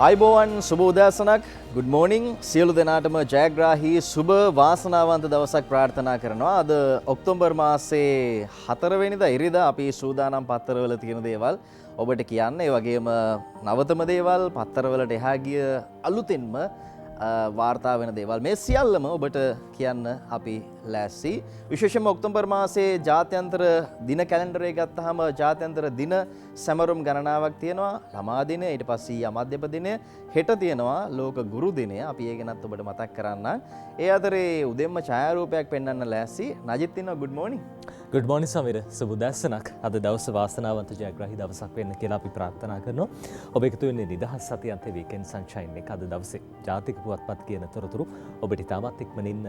අයිබෝවන් සුබ උදෑසනක් good morning සියලු දෙනාටම ජයග්‍රාහී සුබ වාසනාවන්ත දවසක් ප්‍රාර්ථනා කරනවා. අද ඔක්තෝබර් මාසයේ 4 වෙනිදා ඉරිදා අපි සූදානම් පත්තරවල තියෙන දේවල් ඔබට කියන්න. ඒ වගේම නවතම දේවල් පත්තරවලට එහා ගිය අලුතින්ම වාර්තා වෙන දේවල් මේ සියල්ලම ඔබට කියන්න අපි ලෑස්ති. විශේෂයෙන්ම ඔක්තෝබර් මාසයේ ජාත්‍යන්තර දින කැලෙන්ඩරය ගත්තාම ජාත්‍යන්තර දින සැමරුම් ගණනාවක් තියෙනවා. ළමා දිනය, ඊට පස්සේ අමාත්‍යප දිනය, හෙට තියෙනවා ලෝක ගුරු දිනය. අපි ඒ ගැනත් ඔබට මතක් කරන්න. ඒ අතරේ උදෙන්ම ඡායාරූපයක් පෙන්වන්න ලෑස්ති. නජිත් ඉන්නවා. good morning. good morning Sameera. සුබ උදෑසනක්. අද දවස වාසනාවන්ත ජයග්‍රාහී දවසක් වෙන්න කියලා අපි ප්‍රාර්ථනා කරනවා. ඔබ එකතු වෙන්නේ නිදහස් සතියන්තේ වීකෙන්ඩ් සන්ෂයින් එක. අද දවසේ ජාතික පුවත්පත් කියන තොරතුරු ඔබට ඉතාමත් ඉක්මනින්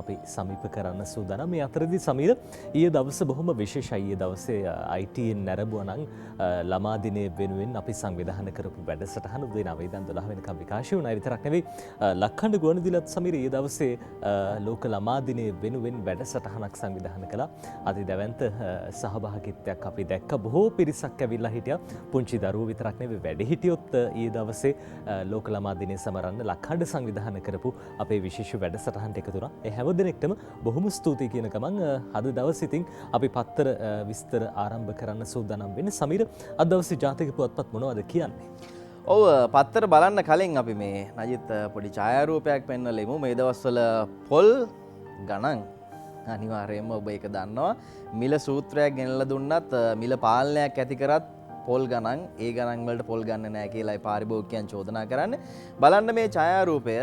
අපි සමීප කරන්න සූදානම්. මේ අතරදී සමීර ඊයේ දවස බොහොම විශේෂයි. ඊයේ දවසේ ITN නැරඹුවා නම් ළමා දිනය වෙනුවෙන් අපි සංවිධානය කරපු වැඩසටහන උදේ 9 ඉඳන් 12 වෙනකම් විකාශය වුණා. ඒ විතරක් නෙවෙයි ලක්ඛණ්ඩ ගුවන්විදුලියත් සමීර ඊයේ දවසේ ලෝක ළමා දිනය වෙනුවෙන් වැඩසටහනක් සංවිධානය කළා. අද දැවැන්ත සහභාගීත්වයක් අපි දැක්ක. බොහෝ පිරිසක් ඇවිල්ලා හිටියා. පුංචි දරුවෝ විතරක් නෙවෙයි වැඩිහිටියොත් ඊයේ දවසේ ලෝක ළමා දිනය සමරන්න ලක්ඛණ්ඩ සංවිධානය කරපු අපේ විශේෂ වැඩසටහනට එකතු වුණා. ඒ හැම දිනෙකටම බොහොම ස්තුතියි කියන ගමන් අද දවසේ ඉතින් අපි පත්තර විස්තර ආරම්භ කරන්න සූදානම් වෙන්නේ. සමීර අද දවසේ ජාතික පුවත්පත් මොනවද කියන්නේ? ඔව් පත්තර බලන්න කලින් අපි මේ නජිත් පොඩි ඡායාරූපයක් පෙන්වලෙමු. මේ දවස්වල පොල් ගණන් අනිවාර්යයෙන්ම ඔබ ඒක දන්නවා. මිල සූත්‍රයක් ගෙනලා දුන්නත් මිල පාලනයක් ඇති කරත් පොල් ගණන් ඒ ගණන් වලට පොල් ගන්න නැහැ කියලායි පාරිභෝගිකයන් චෝදනා කරන්නේ. බලන්න මේ ඡායාරූපය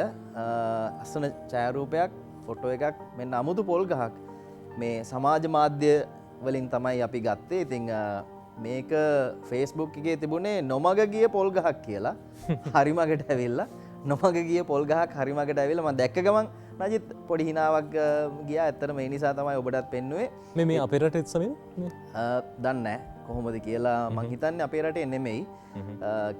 අසන ඡායාරූපයක් ෆොටෝ එකක් මෙන්න අමුතු පොල් ගහක් මේ සමාජ මාධ්‍ය වලින් තමයි අපි ගත්තේ. ඉතින් මේක Facebook එකේ තිබුණේ නොමග ගිය පොල් ගහක් කියලා. හරි මගට ඇවිල්ලා නොමග ගිය පොල් ගහක් හරි මගට ඇවිල්ලා මම දැක්ක ගමන් නජිත් පොඩි හිනාවක් ගියා. ඇත්තටම ඒ නිසා තමයි ඔබටත් පෙන්නුවේ. මේ අපේ රටේත් සමීර දන්නේ නැහැ කොහොමද කියලා. මං හිතන්නේ අපේ රටේ නෙමෙයි.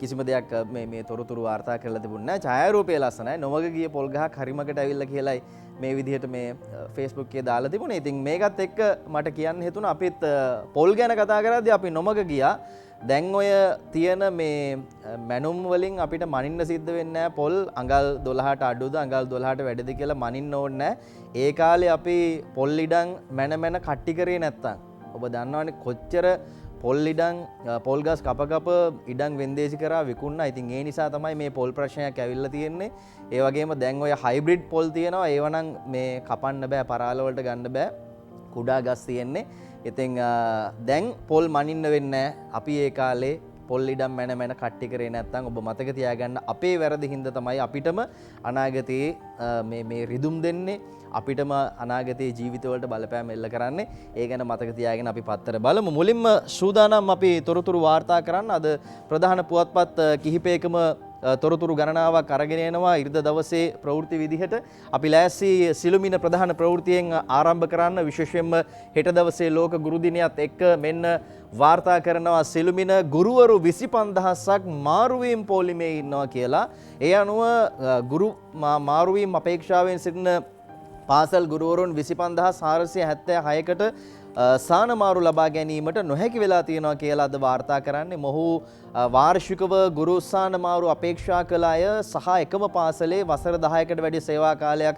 කිසිම දෙයක් මේ තොරතුරු වාර්තා කරලා තිබුණේ නැහැ. ඡායාරූපය ලස්සනයි. නොමග ගිය පොල් ගහක් හරි මගට ඇවිල්ලා කියලායි මේ විදිහට මේ Facebook එකේ දාලා තිබුණේ. ඉතින් මේකත් එක්ක මට කියන්න හිතුණා අපිත් පොල් ගැන කතා කරද්දී අපි නොමග ගියා. දැන් ඔය තියෙන මේ මැනුම් වලින් අපිට මනින්න සිද්ධ වෙන්නේ නැහැ. පොල් අඟල් 12ට අඩුද අඟල් 12ට වැඩිද කියලා මනින්න ඕනේ නැහැ. ඒ කාලේ අපි පොල් ඉඩම් මැන කට්ටි කරේ නැත්තම් ඔබ දන්නවනේ කොච්චර පොල් ඉඩම් පොල් ගස් කප ඉඩම් වෙන්දේසි කරා විකුණා. ඉතින් ඒ නිසා තමයි මේ පොල් ප්‍රශ්නයක් ඇවිල්ලා තියෙන්නේ. ඒ වගේම දැන් ඔය හයිබ්‍රිඩ් පොල් තියෙනවා. ඒව නම් මේ කපන්න බෑ, පරාල වලට ගන්න බෑ. කුඩා ගස් තියෙන්නේ. ඉතින් දැන් පොල් මනින්න වෙන්නේ අපි ඒ කාලේ පොල් ඉඩම් මැන කට්ටි කරේ නැත්නම් ඔබ මතක තියාගන්න අපේ වැරදි හින්දා තමයි අපිටම අනාගතයේ මේ රිදුම් දෙන්නේ. අපිටම අනාගතයේ ජීවිතවලට බලපෑම් එල්ල කරන්නේ. ඒ ගැන මතක තියාගෙන අපි පත්තර බලමු. මුලින්ම සූදානම් අපි තොරතුරු වාර්තා කරන්න. අද ප්‍රධාන පුවත්පත් කිහිපයකම තොරතුරු ගණනාවක් අරගෙන එනවා. ඉරිදා දවසේ ප්‍රවෘත්ති විදිහට අපි ලෑස්ති සිළුමිණ ප්‍රධාන ප්‍රවෘත්තියෙන් ආරම්භ කරන්න. විශේෂයෙන්ම හෙට දවසේ ලෝක ගුරු දිනයත් එක්ක මෙන්න වාර්තා කරනවා සිළුමිණ ගුරුවරු 25000ක් මාරුවීම් පොලිමේ ඉන්නවා කියලා. ඒ අනුව ගුරු මාරුවීම් අපේක්ෂාවෙන් සිටින පාසල් ගුරුවරුන් 25476කට සානමාරු ලබා ගැනීමට නොහැකි වෙලා තියෙනවා කියලා අද වාර්තා කරන්නේ. මොහු වාර්ෂිකව ගුරු සානමාරු අපේක්ෂා කළ අය සහ එකම පාසලේ වසර 10කට වැඩි සේවා කාලයක්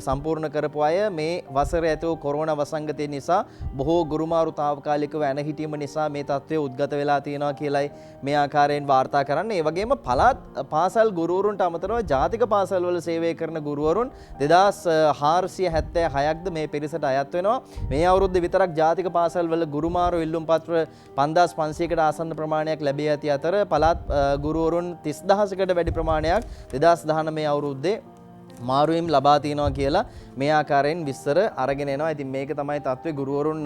සම්පූර්ණ කරපු අය මේ වසර ඇතුළු කොරෝනා වසංගතය නිසා බොහෝ ගුරුමාරු තාවකාලිකව ඇන හිටීම නිසා මේ තත්ත්වය උද්ගත වෙලා තියෙනවා කියලයි මේ ආකාරයෙන් වාර්තා කරන්නේ. ඒ වගේම පළාත් පාසල් ගුරුවරුන්ට අමතරව ජාතික පාසල්වල සේවය කරන ගුරුවරුන් 2476ක්ද මේ පිරිසට අයත් වෙනවා. මේ අවුරුද්දේ විතරක් ජාතික පාසල්වල ගුරුමාරු ඉල්ලුම් පත්‍ර 5500කට ආසන්න ප්‍රමාණයක් ලැබී ඇති අතර පළාත් ගුරුවරුන් 30000කට වැඩි ප්‍රමාණයක් 2019 අවුරුද්දේ මාරුවීම් ලබා තිනවා කියලා මේ ආකාරයෙන් විස්තර අරගෙන එනවා. ඉතින් මේක තමයි තත්ත්වය. ගුරුවරුන්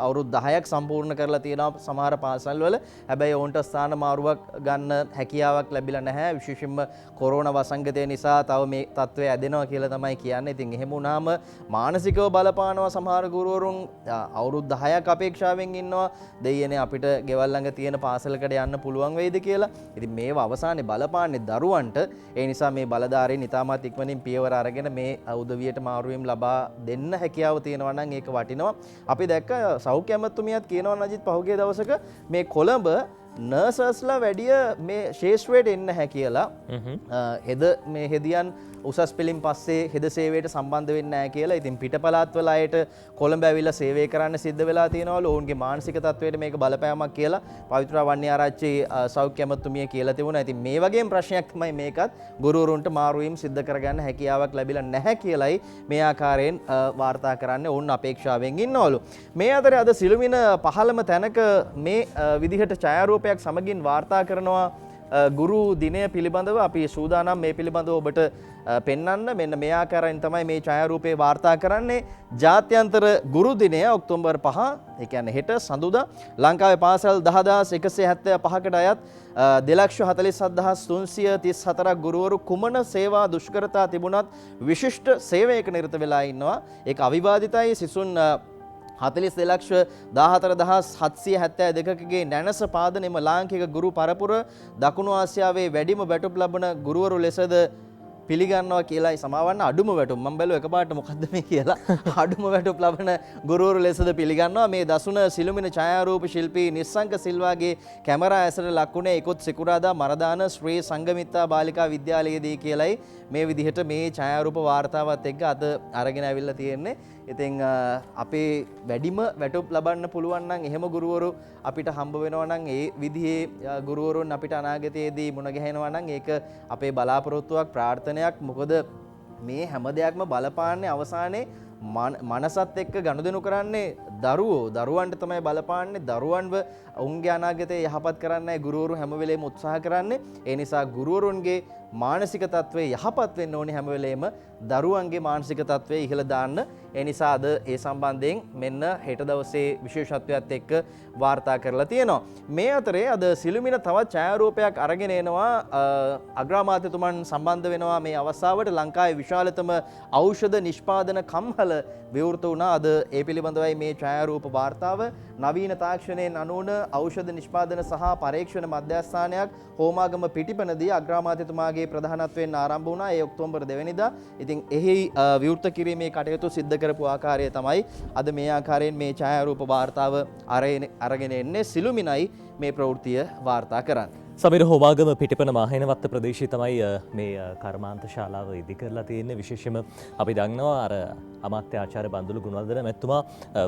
අවුරුදු 10ක් සම්පූර්ණ කරලා තියෙනවා සමහර පාසල්වල. හැබැයි ඔවුන්ට ස්ථාන මාරුවක් ගන්න හැකියාවක් ලැබිලා නැහැ. විශේෂයෙන්ම කොරෝනා වසංගතය නිසා තව මේ තත්ත්වය ඇදෙනවා කියලා තමයි කියන්නේ. ඉතින් එහෙම වුණාම මානසිකව බලපානවා සමහර ගුරුවරුන්. අවුරුදු 10ක් අපේක්ෂාවෙන් ඉන්නවා. දෙයියනේ අපිට ගෙවල් ළඟ තියෙන පාසලකට යන්න පුළුවන් වෙයිද කියලා. ඉතින් මේව අවසානයේ බලපාන්නේ දරුවන්ට. ඒ නිසා මේ බලධාරීන් ඉතාමත් ඉක්මනින් පියවර අරගෙන මේ උදවියට මාරුවීම් ලබා දෙන්න හැකියාව තියෙනවා නම් ඒක වටිනවා. අපි දැක්ක සෞඛ්‍ය අමාත්‍යතුමියත් කියනවා නජිත් පහුගිය දවසක මේ කොළඹ නර්සස්ලා වැඩිය මේ ශේෂ්ත්‍රයට එන්න හැ කියලා හෙද මේ හෙදියන් උසස් පිළින් පස්සේ හෙද සේවයට සම්බන්ධ වෙන්න ෑ කියලා. ඉතින් පිටපළාත්වල අයට කොළඹ ඇවිල්ලා සේවය කරන්න සිද්ධ වෙලා තියෙනවලු. ඔවුන්ගේ මානසික තත්වයට මේක බලපෑමක් කියලා පවිත්‍රා වන්‍යාරච්චි සෞඛ්‍ය ඇමතුමිය කියලා තිබුණා. ඉතින් මේ වගේම ප්‍රශ්නයක් තමයි මේකත්. ගුරුවරුන්ට මාරුවීම් සිද්ධ කරගන්න හැකියාවක් ලැබිලා නැහැ කියලයි මේ ආකාරයෙන් වාර්තා කරන්නේ ඔවුන් අපේක්ෂාවෙන් ඉන්නවලු. මේ අතරේ අද සිළුමිණ පහළම තැනක මේ විදිහට ඡායාරූපයක් සමගින් වාර්තා කරනවා ගුරු දිනය පිළිබඳව අපි සූදානම් මේ පිළිබඳව ඔබට පෙන්වන්න. මෙන්න මේ ආකාරයෙන් තමයි මේ ඡායාරූපේ වාර්තා කරන්නේ. ජාත්‍යන්තර ගුරු දිනය ඔක්තෝබර් 5 ඒ කියන්නේ හෙට සඳුදා ලංකාවේ පාසල් 10175කට අයත් 2,47,334ක් ගුරුවරු කුමන සේවා දුෂ්කරතා තිබුණත් විශිෂ්ට සේවයක නිරත වෙලා ඉන්නවා. ඒක අවිවාදිතයි. සිසුන් 42,772ගේ නැනස පාදනෙම ලාංකික ගුරු පරපුර දකුණු ආසියාවේ වැඩිම වැටුප් ලබන ගුරුවරු ලෙසද පිළිගන්නවා කියලායි. සමාවන්න අඩුම වැටුප් මම බැලුවා එකපාරට මොකද්ද මේ කියලා. අඩුම වැටුප් ලබන ගුරුවරු ලෙසද පිළිගන්නවා. මේ දසුන සිළුමිණ ඡායාරූප ශිල්පී නිස්සංක සිල්වාගේ කැමරා ඇසට ලක්ුණේ ඉකුත් සිකුරාදා මරදාන ශ්‍රී සංගමිත්තා බාලිකා විද්‍යාලයේදී කියලායි මේ විදිහට මේ ඡායාරූප වාර්තාවත් එක්ක අද අරගෙන ඇවිල්ලා තියෙන්නේ. ඉතින් අපේ වැඩිම වැටුප් ලබන්න පුළුවන් නම් එහෙම ගුරුවරු අපිට හම්බ වෙනවා නම් ඒ විදිහේ ගුරුවරුන් අපිට අනාගතයේදී මුණ ගැහෙනවා නම් ඒක අපේ බලාපොරොත්තුවක් ප්‍රාර්ථනයක්. මොකද මේ හැම දෙයක්ම බලපාන්නේ අවසානයේ මනසත් එක්ක ගනුදෙනු කරන්නේ දරුවන්ට තමයි බලපාන්නේ. දරුවන්ව ඔවුන්ගේ අනාගතය යහපත් කරන්නයි ගුරුවරු හැම වෙලේම උත්සාහ කරන්නේ. ඒ නිසා ගුරුවරුන්ගේ මානසික තත්ත්වය යහපත් වෙන්න ඕනේ හැම වෙලේම දරුවන්ගේ මානසික තත්ත්වය ඉහළ දාන්න. ඒ නිසා අද ඒ සම්බන්ධයෙන් මෙන්න හෙට දවසේ විශේෂත්වයක් එක්ක වාර්තා කරලා තියෙනවා. මේ අතරේ අද සිළුමිණ තවත් ඡායාරූපයක් අරගෙන එනවා. අග්‍රාමාත්‍යතුමන් සම්බන්ධ වෙනවා මේ අවස්ථාවට. ලංකාවේ විශාලතම ඖෂධ නිෂ්පාදන කම්හල විවෘත වුණා. අද ඒ පිළිබඳවයි මේ ඡායාරූප වාර්තාව. නවීන තාක්ෂණයෙන් අනුවන ඖෂධ නිෂ්පාදන සහ පරීක්ෂණ මධ්‍යස්ථානයක් හෝමාගම පිටිපනදී අග්‍රාමාත්‍යතුමාගේ ප්‍රධානත්වයෙන් ආරම්භ වුණා. ඒ ඔක්තෝබර් 2 වෙනිදා. ඉතින් එහි විවෘත කිරීමේ කටයුතු සිද්ධ කරපු ආකාරය තමයි අද මේ ආකාරයෙන් මේ ඡායාරූප වාර්තාව අරගෙන එන්නේ. සිළුමිණයි මේ ප්‍රවෘත්තිය වාර්තා කරන්නේ. සමිර හෝමාගම පිටිපන මාහිනවත්ත ප්‍රදේශයේ තමයි මේ කර්මාන්ත ශාලාව ඉදි කරලා තියෙන්නේ. විශේෂයෙන්ම අපි දන්නවා අර අමාත්‍ය ආචාර්ය බන්දුල ගුණවර්ධන මැතිතුමා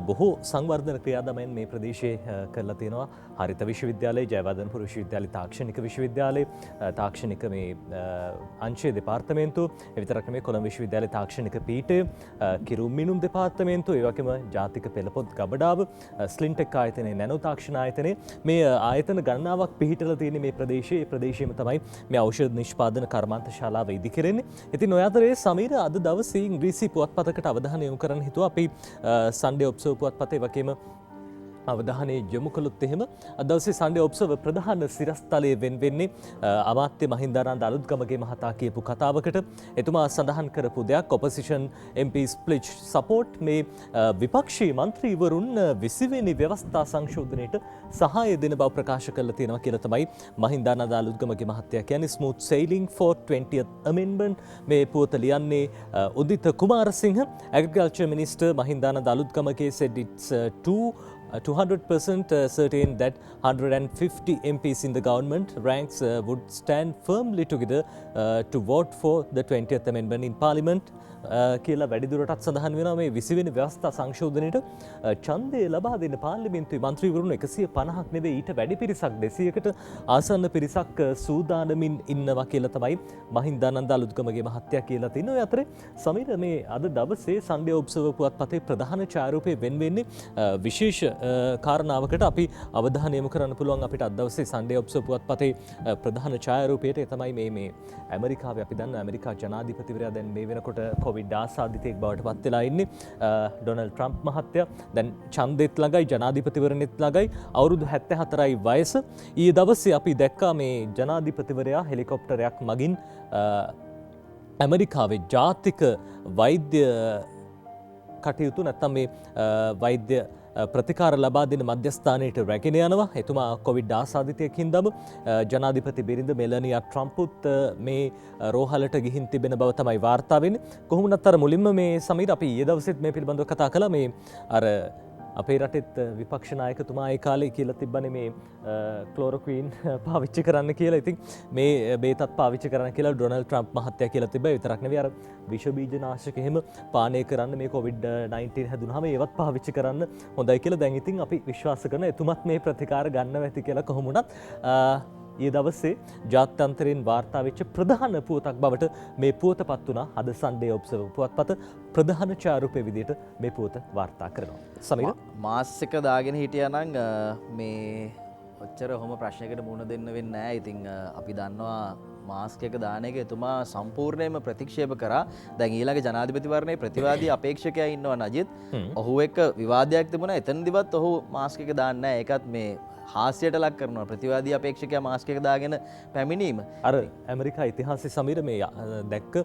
බොහෝ සංවර්ධන ක්‍රියාදාමයන් මේ ප්‍රදේශයේ කරලා තියෙනවා. හරිත විශ්වවිද්‍යාලය, ජයවර්ධනපුර විශ්වවිද්‍යාලය, තාක්ෂණික විශ්වවිද්‍යාලය, තාක්ෂණික මේ අංශයේ දෙපාර්තමේන්තුව, ඒ විතරක් නෙමෙයි කොළඹ විශ්වවිද්‍යාලයේ තාක්ෂණික පීඨය, කිරුම් මිනුම් දෙපාර්තමේන්තුව, ඒ වගේම ජාතික පෙළපොත් ගබඩාව, ස්ලින්ටෙක් ආයතනයේ, නැනෝ තාක්ෂණ ආයතනයේ මේ ආයතන ගණනාවක් පිහිටලා තියෙන මේ ප්‍රදේශයේම තමයි මේ ඖෂධ නිෂ්පාදන කර්මාන්ත ශාලාව ඉදි කරන්නේ. ඉතින් ඔය අතරේ සමීර අද දවසේ ඉංග්‍රීසි පුවත්පතකට අවධානය යොමු කරන්න හිතුවා. අපි සන්ඩේ ඔබ්සර්වර් පුවත්පතේ වගේම අවධානය යොමු කළොත් එහෙම අද දවසේ සන්ඩේ ඔබ්සර්වර් ප්‍රධාන සිරස්තලයේ වෙන්නේ අමාත්‍ය මහින්දානන්ද අලුත්ගමගේ මහතා කියපු කතාවකට. එතුමා සඳහන් කරපු දෙයක් opposition MPs pledge support මේ විපක්ෂී මන්ත්‍රීවරුන් 20 වෙනි ව්‍යවස්ථා සංශෝධනයට සහාය දෙන බව ප්‍රකාශ කරලා තියෙනවා කියලා තමයි මහින්දානන්ද අලුත්ගමගේ මහත්තයා කියන්නේ. smooth sailing for 20th amendment මේ පුවත ලියන්නේ Uditha Kumarasinghe. agriculture minister Mahindananda Aluthgamage said it's 200% certain that 150 MPs in the government ranks would stand firmly together to vote for the 20th amendment in parliament කියලා වැඩිදුරටත් සඳහන් වෙනවා. මේ 20 වෙනි ව්‍යවස්ථා සංශෝධනයට ඡන්දය ලබා දෙන්න පාර්ලිමේන්තුවේ මන්ත්‍රීවරුන් 150ක් නෙවෙයි ඊට වැඩි පිරිසක් 200කට ආසන්න පිරිසක් සූදානමින් ඉන්නවා කියලා තමයි මහින්දානන්ද අලුත්ගමගේ මහත්තයා කියලා තිනවා. ඒ අතරේ සමීර මේ අද දවසේ සන්ඩේ ඔබ්සර්වර් පුවත්පතේ ප්‍රධාන ඡායාරූපයේ වෙන්නේ විශේෂ කාරණාවකට අපි අවධානය යොමු කරන්න පුළුවන්. අපිට අද දවසේ සන්ඩේ ඔබ්සර්වර් පුවත්පතේ ප්‍රධාන ඡායාරූපයට ඒ තමයි මේ ඇමරිකාවේ අපි දන්න ඇමරිකා ජනාධිපතිවරයා දැන් මේ වෙනකොට කොවිඩ් ආසාදිතයෙක් බවට පත් වෙලා ඉන්නේ. ඩොනල්ඩ් ට්‍රම්ප් මහත්තයා දැන් ඡන්දෙත් ළඟයි, ජනාධිපතිවරණෙත් ළඟයි, අවුරුදු 74යි වයස. ඊයේ දවසේ අපි දැක්කා මේ ජනාධිපතිවරයා හෙලිකොප්ටරයක් මගින් ඇමරිකාවේ ජාතික වෛද්‍ය කටයුතු නැත්නම් මේ වෛද්‍ය ප්‍රතිකාර ලබා දෙන මධ්‍යස්ථානයට රැගෙන යනවා. එතුමා කොවිඩ් ආසාදිතයකින් දම ජනාධිපති බිරිඳ මෙලනියා ට්‍රම්පුත් මේ රෝහලට ගිහින් තිබෙන බව තමයි වාර්තා වෙන්නේ. කොහොමුණත් අර මුලින්ම මේ සමීර අපි ඊයේ දවසෙත් මේ පිළිබඳව කතා කළා. මේ අර අපේ රටෙත් විපක්ෂ නායකතුමා ඒ කාලේ කියලා තිබ්බනේ මේ ක්ලෝරොක්වීන් පාවිච්චි කරන්න කියලා. ඉතින් මේ බේතත් පාවිච්චි කරන්න කියලා ඩොනල්ඩ් ට්‍රම්ප් මහත්තයා කියලා තිබ්බා. විතරක් නෙවෙයි අර විෂ බීජ නාශක එහෙම පානය කරන්න මේ COVID-19 හැදුනහම ඒවත් පාවිච්චි කරන්න හොඳයි කියලා. දැන් ඉතින් අපි විශ්වාස කරන එතුමත් මේ ප්‍රතිකාර ගන්නවා ඇති කියලා කොහොම වුණත් ඊයේ දවසේ ජාත්‍යන්තරයෙන් වාර්තා වෙච්ච ප්‍රධාන පුවතක් බවට මේ පුවත පත් වුණා. අද සන්ඩේ ඔබ්සර්වර් පුවත්පත ප්‍රධාන ඡායාරූපයේ විදිහට මේ පුවත වාර්තා කරනවා. සමීර මාස් එක දාගෙන හිටියා නම් මේ ඔච්චර ඔහොම ප්‍රශ්නයකට මුහුණ දෙන්න වෙන්නේ නැහැ. ඉතින් අපි දන්නවා මාස්ක් එක දාන එක එතුමා සම්පූර්ණයෙන්ම ප්‍රතික්ෂේප කරා. දැන් ඊළඟ ජනාධිපතිවරණයේ ප්‍රතිවාදී අපේක්ෂකයා ඉන්නවා නජිත්. ඔහු එක්ක විවාදයක් තිබුණා. එතනදිවත් ඔහු මාස්ක් එක දාන්නේ නැහැ. ඒකත් මේ හාස්‍යයට ලක් කරනවා. ප්‍රතිවාදී අපේක්ෂකයා මාස්ක් එක දාගෙන පැමිණීම. අර ඇමරිකා ඉතිහාසයේ සමීර මේ දැක්ක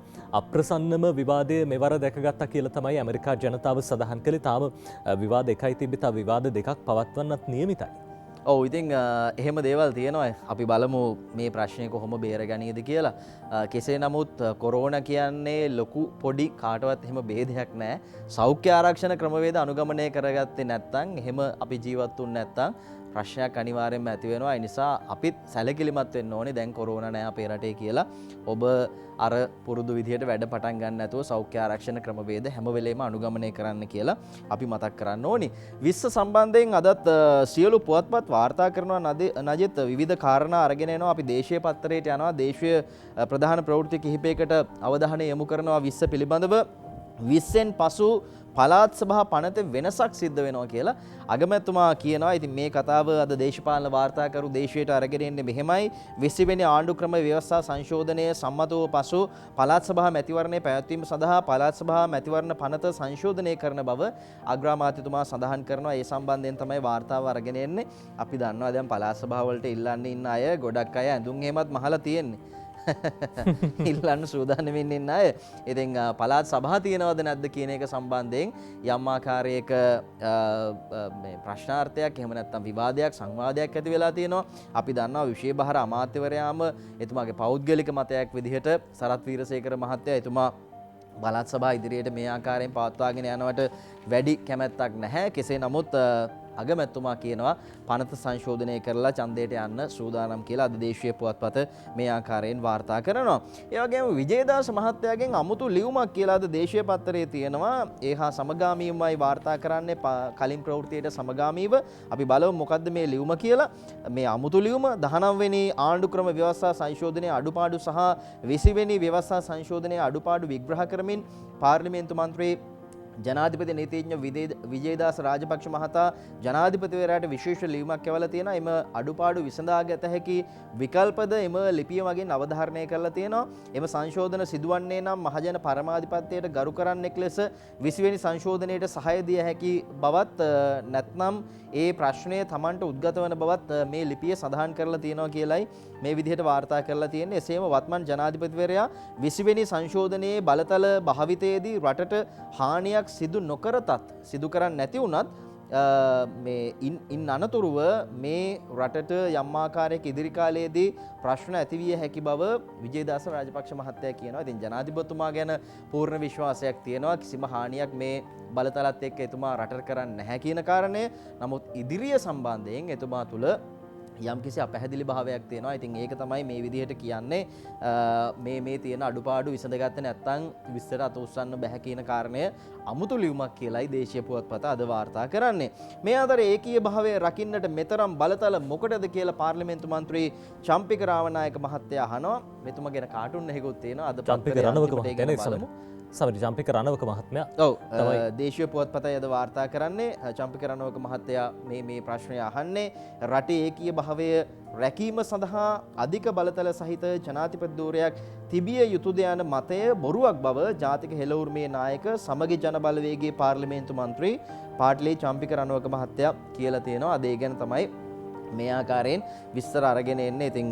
අප්‍රසන්නම විවාදය මෙවර දැකගත්තා කියලා තමයි ඇමරිකා ජනතාව සඳහන් කළේ. තාම විවාද එකයි තිබෙ. තව විවාද දෙකක් පවත්වන්නත් නියමිතයි. ඔව් ඉතින් එහෙම දේවල් තියෙනවා. අපි බලමු මේ ප්‍රශ්නය කොහොම බේරගනීද කියලා. කෙසේ නමුත් කොරෝනා කියන්නේ ලොකු පොඩි කාටවත් එහෙම ભેදයක් නැහැ. සෞඛ්‍ය ආරක්ෂණ ක්‍රමවේද අනුගමනය කරගත්තේ නැත්නම් එහෙම අපි ජීවත් වුනේ නැත්නම් ප්‍රශ්නයක් අනිවාර්යයෙන්ම ඇති වෙනවා. ඒ නිසා අපිත් සැලකිලිමත් වෙන්න ඕනේ. දැන් කොරෝනා නැහැ අපේ රටේ කියලා. ඔබ අර පුරුදු විදිහට වැඩ පටන් ගන්න නැතුව සෞඛ්‍ය ආරක්ෂණ ක්‍රමවේද හැම වෙලේම අනුගමනය කරන්න කියලා අපි මතක් කරන්න ඕනි. විශ්ව සම්බන්ධයෙන් අදත් සියලු පුවත්පත් වාර්තා කරනවා නජිත් විවිධ කාරණා අරගෙන එනවා. අපි දේශීය පත්තරයට යනවා. දේශීය ප්‍රධාන ප්‍රවෘත්ති කිහිපයකට අවධානය යොමු කරනවා විශ්ව පිළිබඳව. 20න් පසු පළාත් සභා පනත වෙනසක් සිද්ධ වෙනවා කියලා අගමැතිතුමා කියනවා. ඉතින් මේ කතාව අද දේශපාලන වාර්තාකරු දේශයට අරගෙන එන්නේ මෙහෙමයි. 20 වෙනි ආණ්ඩු ක්‍රම ව්‍යවස්ථා සංශෝධනය සම්මත වූ පසු පළාත් සභා මැතිවරණය පැවැත්වීම සඳහා පළාත් සභා මැතිවරණ පනත සංශෝධනය කරන බව අග්‍රාමාත්‍යතුමා සඳහන් කරනවා. ඒ සම්බන්ධයෙන් තමයි වාර්තාව අරගෙන එන්නේ. අපි දන්නවා දැන් පළාත් සභාව වලට ඉල්ලන්න ඉන්න අය ගොඩක් අය ඇඳුම් එහෙමත් මහලා තියෙන්නේ. ඉල්ලන්න සූදානම් වෙන්න ඉන්න අය. ඉතින් පළාත් සභා තියෙනවද නැද්ද කියන එක සම්බන්ධයෙන් යම් ආකාරයක මේ ප්‍රශ්නාර්ථයක් එහෙම නැත්නම් විවාදයක් සංවාදයක් ඇති වෙලා තියෙනවා. අපි දන්නවා විශේෂ බහර අමාත්‍යවරයාම එතුමාගේ පෞද්ගලික මතයක් විදිහට සරත් වීරසේකර මහත්තයා එතුමා පළාත් සභා ඉදිරියට මේ ආකාරයෙන් පවත්වාගෙන යනවට වැඩි කැමැත්තක් නැහැ. කෙසේ නමුත් අගමැතිතුමා කියනවා පනත සංශෝධනය කරලා ඡන්දයට යන්න සූදානම් කියලා අද දේශීය පුවත්පත මේ ආකාරයෙන් වාර්තා කරනවා. ඒ වගේම විජේදාස මහත්තයාගෙන් අමුතු ලියුමක් කියලා අද දේශීය පත්තරයේ තියෙනවා. ඒ හා සමගාමීවමයි වාර්තා කරන්නේ කලින් ප්‍රවෘත්තියට සමගාමීව. අපි බලමු මොකද්ද මේ ලියුම කියලා. මේ අමුතු ලියුම 19 වෙනි ආණ්ඩු ක්‍රම ව්‍යවස්ථා සංශෝධනයේ අඩුපාඩු සහ 20 වෙනි ව්‍යවස්ථා සංශෝධනයේ අඩුපාඩු විග්‍රහ කරමින් පාර්ලිමේන්තු මන්ත්‍රී ජනාධිපති නීතිඥ විජේදාස රාජපක්ෂ මහතා ජනාධිපතිවරයාට විශේෂ ලියුමක් යවලා තියෙනවා. එම අඩුපාඩු විසඳාගත හැකි විකල්පද එම ලිපිය මගින් අවධාරණය කරලා තියෙනවා. එම සංශෝධන සිදුවන්නේ නම් මහජන පරමාධිපත්‍යයට ගරු කරන්නෙක් ලෙස 20 වෙනි සංශෝධනයට සහාය දිය හැකි බවත් නැත්නම් ඒ ප්‍රශ්නය Tamanට උද්ගත වන බවත් මේ ලිපිය සඳහන් කරලා තියෙනවා කියලයි මේ විදිහට වාර්තා කරලා තියෙන්නේ. එසේම වත්මන් ජනාධිපතිවරයා 20 වෙනි සංශෝධනයේ බලතල භාවිතයේදී රටට හානියක් සිදු නොකරතත් සිදු කරන්න නැති වුණත් මේ ඉන් අනතුරුව මේ රටට යම් ආකාරයක ඉදිරි කාලයේදී ප්‍රශ්න ඇතිවිය හැකි බව විජේදාස රාජපක්ෂ මහත්තයා කියනවා. ඉතින් ජනාධිපතිතුමා ගැන පූර්ණ විශ්වාසයක් තියෙනවා. කිසිම හානියක් මේ බලතලත් එක්ක එතුමා රටට කරන්නේ නැහැ කියන කාරණය. නමුත් ඉදිරිය සම්බන්ධයෙන් එතුමා තුළ යම් කිසි අපැහැදිලි භාවයක් තියෙනවා. ඉතින් ඒක තමයි මේ විදිහට කියන්නේ මේ තියෙන අඩුපාඩු විසඳගත්තේ නැත්නම් විස්තර අත උස්සන්න බෑ කියන කාරණය අමුතු ලියුමක් කියලායි දේශීය පුවත්පත අද වාර්තා කරන්නේ. මේ අතර ඒකීය භාවය රකින්නට මෙතරම් බලතල මොකටද කියලා පාර්ලිමේන්තු මන්ත්‍රී චම්පික රාවනායක මහත්තයා අහනවා. මෙතුමා ගැන කාටුන් එකකුත් තියෙනවා. අද චම්පික රණවක මහත්තයා සමරි චම්පික රණවක මහත්මයා ඔව් දේශීය පුවත්පතයි අද වාර්තා කරන්නේ. චම්පික රණවක මහත්තයා මේ ප්‍රශ්නය අහන්නේ රටේ ඒකීය භාවය රැකීම සඳහා අධික බලතල සහිත ජනාධිපති ධූරයක් තිබිය යුතුද යන මතය බොරුවක් බව ජාතික හෙළ උරුමයේ නායක සමගි ජන බලවේගයේ පාර්ලිමේන්තු මන්ත්‍රී පාටලී චම්පික රණවක මහත්තයා කියලා තියෙනවා. අද ඒ ගැන තමයි මේ ආකාරයෙන් විස්තර අරගෙන එන්නේ. ඉතින්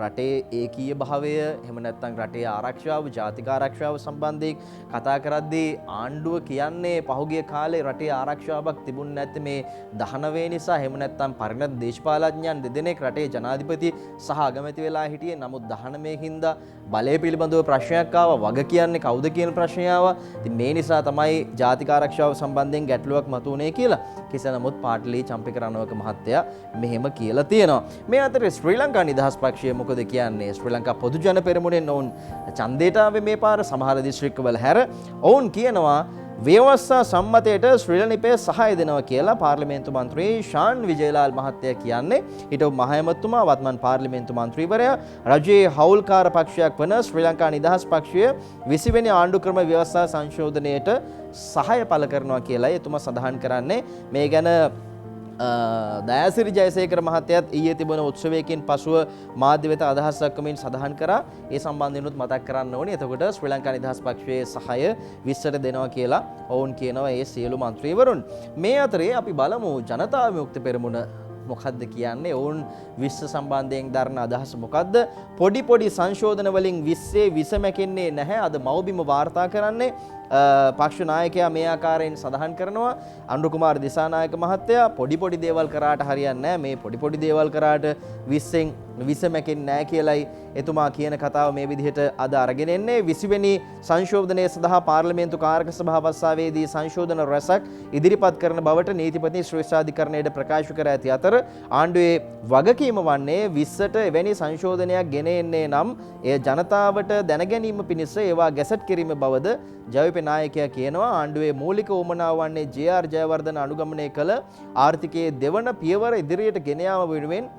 රටේ ඒකීය භාවය එහෙම නැත්නම් රටේ ආරක්ෂාව ජාතික ආරක්ෂාව සම්බන්ධයෙන් කතා කරද්දී ආණ්ඩුව කියන්නේ පහුගිය කාලේ රටේ ආරක්ෂාවක් තිබුණ නැත්te මේ 19 නිසා එහෙම නැත්නම් පරිණත දේශපාලඥයන් දෙදෙනෙක් රටේ ජනාධිපති සහ අගමැති වෙලා හිටියේ. නමුත් 19 හින්දා බලය පිළිබඳව ප්‍රශ්නයක් ආවා. වග කියන්නේ කවුද කියන ප්‍රශ්නය ආවා. ඉතින් මේ නිසා තමයි ජාතික ආරක්ෂාව සම්බන්ධයෙන් ගැටලුවක් මතුවුනේ කියලා කෙසේ නමුත් පාටලී චම්පික රණවක මහත්තයා මෙහෙම කියලා තියෙනවා. මේ අතරේ ශ්‍රී ලංකා නිදහස් පක්ෂය මොකද කියන්නේ? ශ්‍රී ලංකා පොදු ජන පෙරමුණෙන් ඔවුන් ඡන්දයට ආවේ මේ පාර සමහර දිස්ත්‍රික්කවල හැර ඔවුන් කියනවා ව්‍යවස්ථා සම්මතයට ශ්‍රී ලංකාවේ සහාය දෙනවා කියලා පාර්ලිමේන්තු මන්ත්‍රී ශාන් විජේලාල් මහත්තයා කියන්නේ. හිටපු මහඇමතුමා වත්මන් පාර්ලිමේන්තු මන්ත්‍රීවරයා රජයේ හවුල්කාර පක්ෂයක් වන ශ්‍රී ලංකා නිදහස් පක්ෂය 20 වෙනි ආණ්ඩුක්‍රම ව්‍යවස්ථා සංශෝධනයට සහාය පළ කරනවා කියලා එතුමා සඳහන් කරන්නේ. මේ ගැන දයාසිරි ජයසේකර මහත්තයත් ඊයේ තිබුණ උත්සවයකින් පසුව මාධ්‍ය වෙත අදහස් දක්වමින් සඳහන් කරා. ඒ සම්බන්ධයෙන්ුත් මතක් කරන්න ඕනේ. එතකොට ශ්‍රී ලංකා නිදහස් පක්ෂයේ සහාය 20ට දෙනවා කියලා ඔවුන් කියනවා ඒ සියලු මන්ත්‍රීවරුන්. මේ අතරේ අපි බලමු ජනතා විමුක්ති පෙරමුණ මොකද්ද කියන්නේ? ඔවුන් විශ්ව සම්බන්ධයෙන් දරන අදහස මොකද්ද? පොඩි සංශෝධන වලින් විශ්සේ විස මැකෙන්නේ නැහැ. අද මව්බිම වාර්තා කරන්නේ පක්ෂ නායකයා මේ ආකාරයෙන් සඳහන් කරනවා. අනුර කුමාර දිසානායක මහත්තයා පොඩි දේවල් කරාට හරියන්නේ නැහැ. මේ පොඩි දේවල් කරාට විශ්ෙන් විස මැකෙන්නේ නැහැ කියලයි එතුමා කියන කතාව මේ විදිහට අද අරගෙන එන්නේ. 20 වෙනි සංශෝධනය සඳහා පාර්ලිමේන්තු කාරක සභාව අවස්ථාවේදී සංශෝධන රැසක් ඉදිරිපත් කරන බවට නීතිපති ශ්‍රේෂ්ඨාධිකරණයට ප්‍රකාශ කර ඇති අතර ආණ්ඩුවේ වගකීම වන්නේ 20ට එවැනි සංශෝධනයක් ගෙන එන්නේ නම් එය ජනතාවට දැනගැනීම පිණිස ඒවා ගැසට් කිරීම බවද ජවිපේ නායකයා කියනවා. ආණ්ඩුවේ මූලික උවමනාව වන්නේ ජේ.ආර්. ජයවර්ධන අනුගමනය කළ ආර්ථිකයේ දෙවන පියවර ඉදිරියට ගෙන යාම වෙනුවෙන්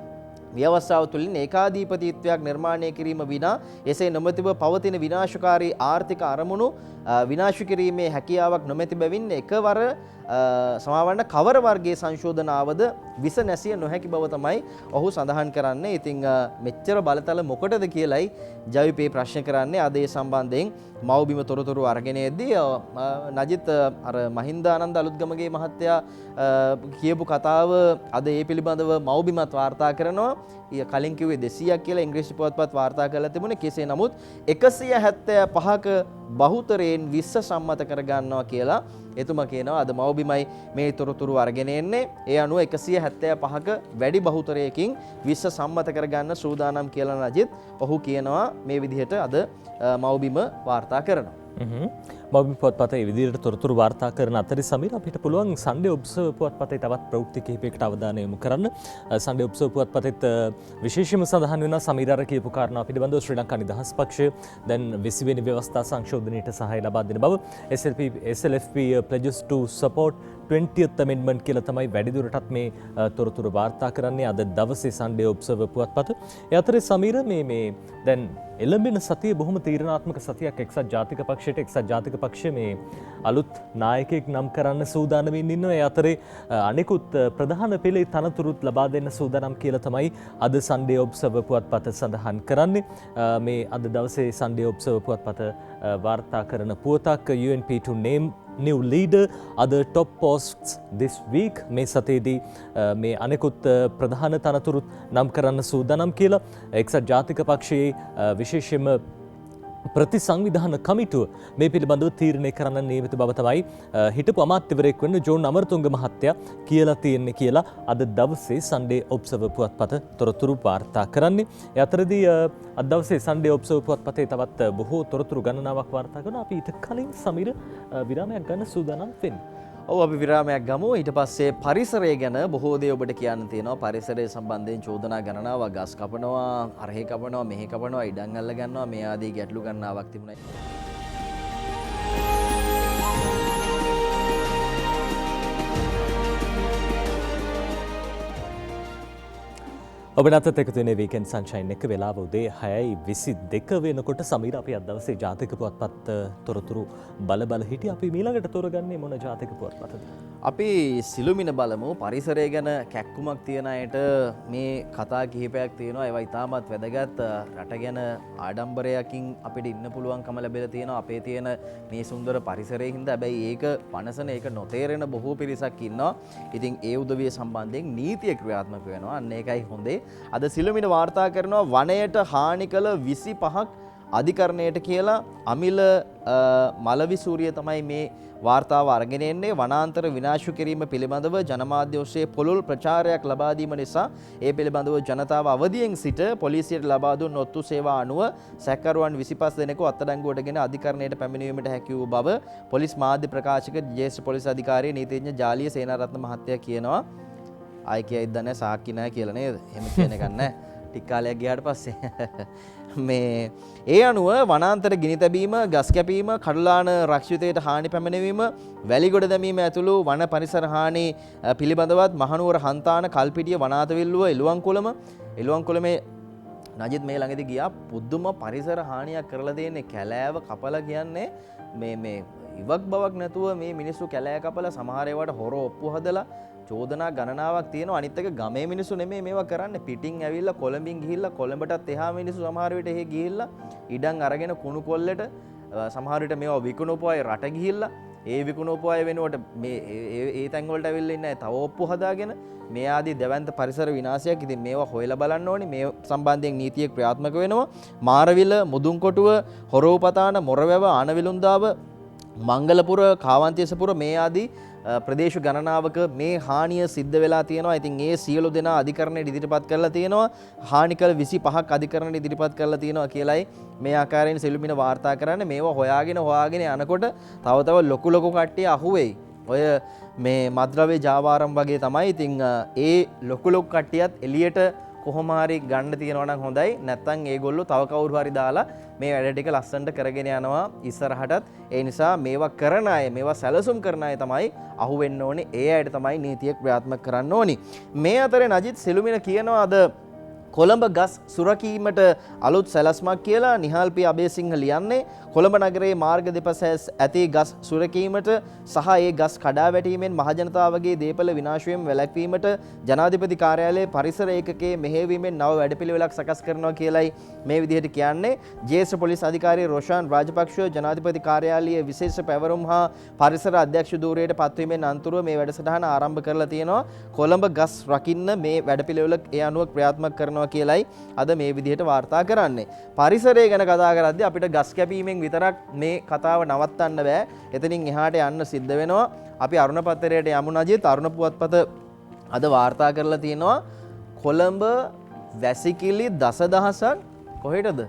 ව්‍යවස්ථාව තුළින් ඒකාධිපතිත්වයක් නිර්මාණය කිරීම විනා එසේ නොමැතිව පවතින විනාශකාරී ආර්ථික අරමුණු විනාශ කිරීමේ හැකියාවක් නොමැති බැවින් එකවර සමාවන්න කවර වර්ගයේ සංශෝධනාවද විස නැසිය නොහැකි බව තමයි ඔහු සඳහන් කරන්නේ. ඉතින් මෙච්චර බලතල මොකටද කියලයි ජවිපේ ප්‍රශ්න කරන්නේ. අද ඒ සම්බන්ධයෙන් මව්බිම තොරතුරු අරගෙන එද්දී නජිත් අර මහින්දානන්ද අලුත්ගමගේ මහත්තයා කියපු කතාව අද ඒ පිළිබඳව මව්බිමත් වාර්තා කරනවා. කලින් කිව්වේ 200ක් කියලා ඉංග්‍රීසි පුවත්පත් වාර්තා කරලා තිබුණේ. කෙසේ නමුත් 175ක බහුතරයෙන් 20 සම්මත කර ගන්නවා කියලා එතුමා කියනවා. අද මව්බිමයි මේ තොරතුරු අරගෙන එන්නේ. ඒ අනුව 175ක වැඩි බහුතරයකින් 20 සම්මත කර ගන්න සූදානම් කියලා නජිත් ඔහු කියනවා මේ විදිහට අද මව්බිම වාර්තා කරනවා. මව්බිම පුවත්පතේ විදිහට තොරතුරු වාර්තා කරන අතරේ සමීර අපිට පුළුවන් සන්ඩේ ඔබ්සර්වර් පුවත්පතේ තවත් ප්‍රවෘත්ති කිහිපයකට අවධානය යොමු කරන්න. සන්ඩේ ඔබ්සර්වර් පුවත්පතේත් විශේෂයෙන්ම සඳහන් වෙනවා සමීර අර කියපු කාරණා පිළිබඳව ශ්‍රී ලංකා නිදහස් පක්ෂය දැන් 20 වෙනි ව්‍යවස්ථා සංශෝධනයට සහාය ලබා දෙන බව SLFP pledges to support 20th amendment කියලා තමයි වැඩිදුරටත් මේ තොරතුරු වාර්තා කරන්නේ අද දවසේ සන්ඩේ ඔබ්සර්වර් පුවත්පත. ඒ අතරේ සමීර මේ දැන් එළඹෙන සතිය බොහොම තීරණාත්මක සතියක් එක්සත් ජාතික පක්ෂයට. එක්සත් ජාතික පක්ෂය මේ අලුත් නායකයෙක් නම් කරන්න සූදානමින් ඉන්නවා. ඒ අතරේ අනෙකුත් ප්‍රධාන පෙළේ තනතුරුත් ලබා දෙන්න සූදානම් කියලා තමයි අද සන්ඩේ ඔබ්සර්වර් පුවත්පත සඳහන් කරන්නේ. මේ අද දවසේ සන්ඩේ ඔබ්සර්වර් පුවත්පත වාර්තා කරන පුවතක් UNP to name new leader other top posts this week. මේ සතියේදී මේ අනෙකුත් ප්‍රධාන තනතුරුත් නම් කරන්න සූදානම් කියලා එක්සත් ජාතික පක්ෂයේ විශේෂයෙන්ම ප්‍රතිසංවිධාන කමිටුව මේ පිළිබඳව තීරණය කරන්න නියමිත බව තමයි හිටපු අමාත්‍යවරයෙක් වන ජෝන් අමරතුංග මහත්තයා කියලා තියෙන්නේ කියලා අද දවසේ සන්ඩේ ඔබ්සර්වර් පුවත්පත තොරතුරු වාර්තා කරන්නේ. ඒ අතරදී අද දවසේ සන්ඩේ ඔබ්සර්වර් පුවත්පතේ තවත් බොහෝ තොරතුරු ගණනාවක් වාර්තා කරනවා. අපි ඊට කලින් සමීර විරාමයක් ගන්න සූදානම් වෙන්නේ. ඔව් අපි විරාමයක් ගමු. ඊට පස්සේ පරිසරය ගැන බොහෝ දේ ඔබට කියන්න තියෙනවා. පරිසරය සම්බන්ධයෙන් චෝදනා ගණනාවක් ගස් කපනවා, අරහේ කපනවා, මෙහි කපනවා, ඉඩම් අල්ල ගන්නවා, මේ ආදී ගැටලු ගණනාවක් තිබුණා. ඔබ නැතත් එකතු වෙන වීකෙන්ඩ් සන්ෂයින් එක වෙලාව උදේ 6:22 වෙනකොට සමීර අපි අද දවසේ ජාතික පුවත්පත් තොරතුරු බල හිටිය. අපි ඊළඟට තෝරගන්නේ මොන ජාතික පුවත්පතද? අපි සිළුමින බලමු පරිසරය ගැන කැක්කුමක් තියෙන අයට මේ කතා කිහිපයක් තියෙනවා. ඒවා ඉතාමත් වැදගත්. රට ගැන ආඩම්බරයකින් අපිට ඉන්න පුළුවන්කම ලැබිලා තියෙනවා අපේ තියෙන මේ සුන්දර පරිසරයේ හින්දා. හැබැයි ඒක පනසන ඒක නොතේරෙන බොහෝ පිරිසක් ඉන්නවා. ඉතින් ඒ උදවිය සම්බන්ධයෙන් නීතිය ක්‍රියාත්මක වෙනවා. අන්න ඒකයි හොඳේ. අද සිළුමින වාර්තා කරනවා වනයට හානි කළ 25ක් අධිකරණයට කියලා අමිල මලවිසූරිය තමයි මේ වාර්තාව අරගෙන එන්නේ. වනාන්තර විනාශ කිරීම පිළිබඳව ජනමාධ්‍ය ඔස්සේ පුළුල් ප්‍රචාරයක් ලබා දීම නිසා ඒ පිළිබඳව ජනතාව අවදියෙන් සිට පොලිසියට ලබා දුන් ඔත්තු සේවා අනුව සැකකරුවන් 25 දෙනෙකු අත්අඩංගුවටගෙන අධිකරණයට පැමිණීමට හැකි වූ බව පොලිස් මාධ්‍ය ප්‍රකාශක ජ්‍යෙෂ්ඨ පොලිස් අධිකාරී නීතිඥ ජාලිය සේනාරත්න මහත්තයා කියනවා. ආයි කියයිද නැහැ සාක්ෂි නැහැ කියලා නේද? එහෙම කියන එකක් නැහැ. ටික කාලයක් ගියාට පස්සේ මේ ඒ අනුව වනාන්තර ගිනි තැබීම, ගස් කැපීම, කඩලාන රක්ෂිතයට හානි පැමිණවීම, වැලිගොඩ දැමීම ඇතුළු වන පරිසර හානි පිළිබඳවත් මහනුවර හන්තාන කල්පිටිය වනාතවිල්ලුව එළුවන්කොළමේ නජිත් මේ ළඟදී ගියා. පුදුම පරිසර හානියක් කරලා දෙන්නේ. කැලෑව කපලා කියන්නේ මේ ඉවක් බවක් නැතුව මේ මිනිස්සු කැලෑ කපලා සමහර ඒවාට හොර ඔප්පු හදලා චෝදනා ගණනාවක් තියෙනවා. අනිත් එක ගමේ මිනිස්සු නෙමෙයි මේවා කරන්නේ. පිටින් ඇවිල්ලා කොළඹින් ගිහිල්ලා කොළඹටත් එහා මිනිස්සු සමහර විට එහෙ ගිහිල්ලා ඉඩම් අරගෙන කුණු කොල්ලෙට සමහර විට මේවා විකුණපු අය රට ගිහිල්ලා ඒ විකුණපු අය වෙනුවට මේ ඒ තැන් වලට ඇවිල්ලා ඉන්නේ තව ඔප්පු හදාගෙන මේ ආදී දැවැන්ත පරිසර විනාශයක්. ඉතින් මේවා හොයලා බලන්න ඕනේ. මේ සම්බන්ධයෙන් නීතිය ක්‍රියාත්මක වෙනවා. මාරවිල, මුදුන්කොටුව, හොරෝපතාන, මොරවැව, ආනවිලුන්දාව, මංගලපුර, කාවන්තියසපුර මේ ආදී ප්‍රදේශ ගණනාවක මේ හානිය සිද්ධ වෙලා තියෙනවා. ඉතින් ඒ සියලු දෙනා අධිකරණයට ඉදිරිපත් කරලා තියෙනවා. හානි කළ 25ක් අධිකරණයට ඉදිරිපත් කරලා තියෙනවා කියලායි මේ ආකාරයෙන් සිළුමින වාර්තා කරන්නේ. මේවා හොයාගෙන යනකොට තව ලොකු කට්ටිය අහුවෙයි. ඔය මේ මද්‍රව්‍ය ජාවාරම් වගේ තමයි. ඉතින් ඒ ලොකු කට්ටියත් එළියට කොහොම හරි ගන්න තියෙනවා නම් හොඳයි. නැත්නම් ඒගොල්ලෝ තව කවුරු හරි දාලා මේ වැඩ ටික ලස්සනට කරගෙන යනවා ඉස්සරහටත්. ඒ නිසා මේවා කරන අය, මේවා සැලසුම් කරන අය තමයි අහුවෙන්න ඕනේ. ඒ අයට තමයි නීතිය ක්‍රියාත්මක කරන්න ඕනි. මේ අතරේ නජිත් සිළුමින කියනවා අද කොළඹ ගස් සුරකීමට අලුත් සැලැස්මක් කියලා. නිහාල්පී අබේසිංහ ලියන්නේ කොළඹ නගරයේ මාර්ග දෙපස ඇති ගස් සුරකීමට සහ ඒ ගස් කඩා වැටීමෙන් මහජනතාවගේ දේපල විනාශ වීම වැළැක්වීමට ජනාධිපති කාර්යාලයේ පරිසර ඒකකයේ මෙහෙයවීමෙන් නව වැඩපිළිවෙලක් සකස් කරනවා කියලයි මේ විදිහට කියන්නේ. ජ්‍යෙෂ්ඨ පොලිස් අධිකාරී රොෂාන් රාජපක්ෂ ජනාධිපති කාර්යාලයේ විශේෂ පැවරුම් හා පරිසර අධ්‍යක්ෂ ධූරයට පත්වීමෙන් අනතුරුව මේ වැඩසටහන ආරම්භ කරලා තියෙනවා. කොළඹ ගස් රකින්න මේ වැඩපිළිවෙල ඒ අනුව ක්‍රියාත්මක කරනවා කියලයි අද මේ විදිහට වාර්තා කරන්නේ. පරිසරය ගැන කතා කරද්දී අපිට ගස් කැපීමෙන් විතරක් මේ කතාව නවත්තන්න බෑ. එතනින් එහාට යන්න සිද්ධ වෙනවා. අපි අරුණ පත්තරයට යමු නජිත්. අරුණ පුවත්පත අද වාර්තා කරලා තියෙනවා කොළඹ වැසිකිලි දසදහසක් කොහෙටද?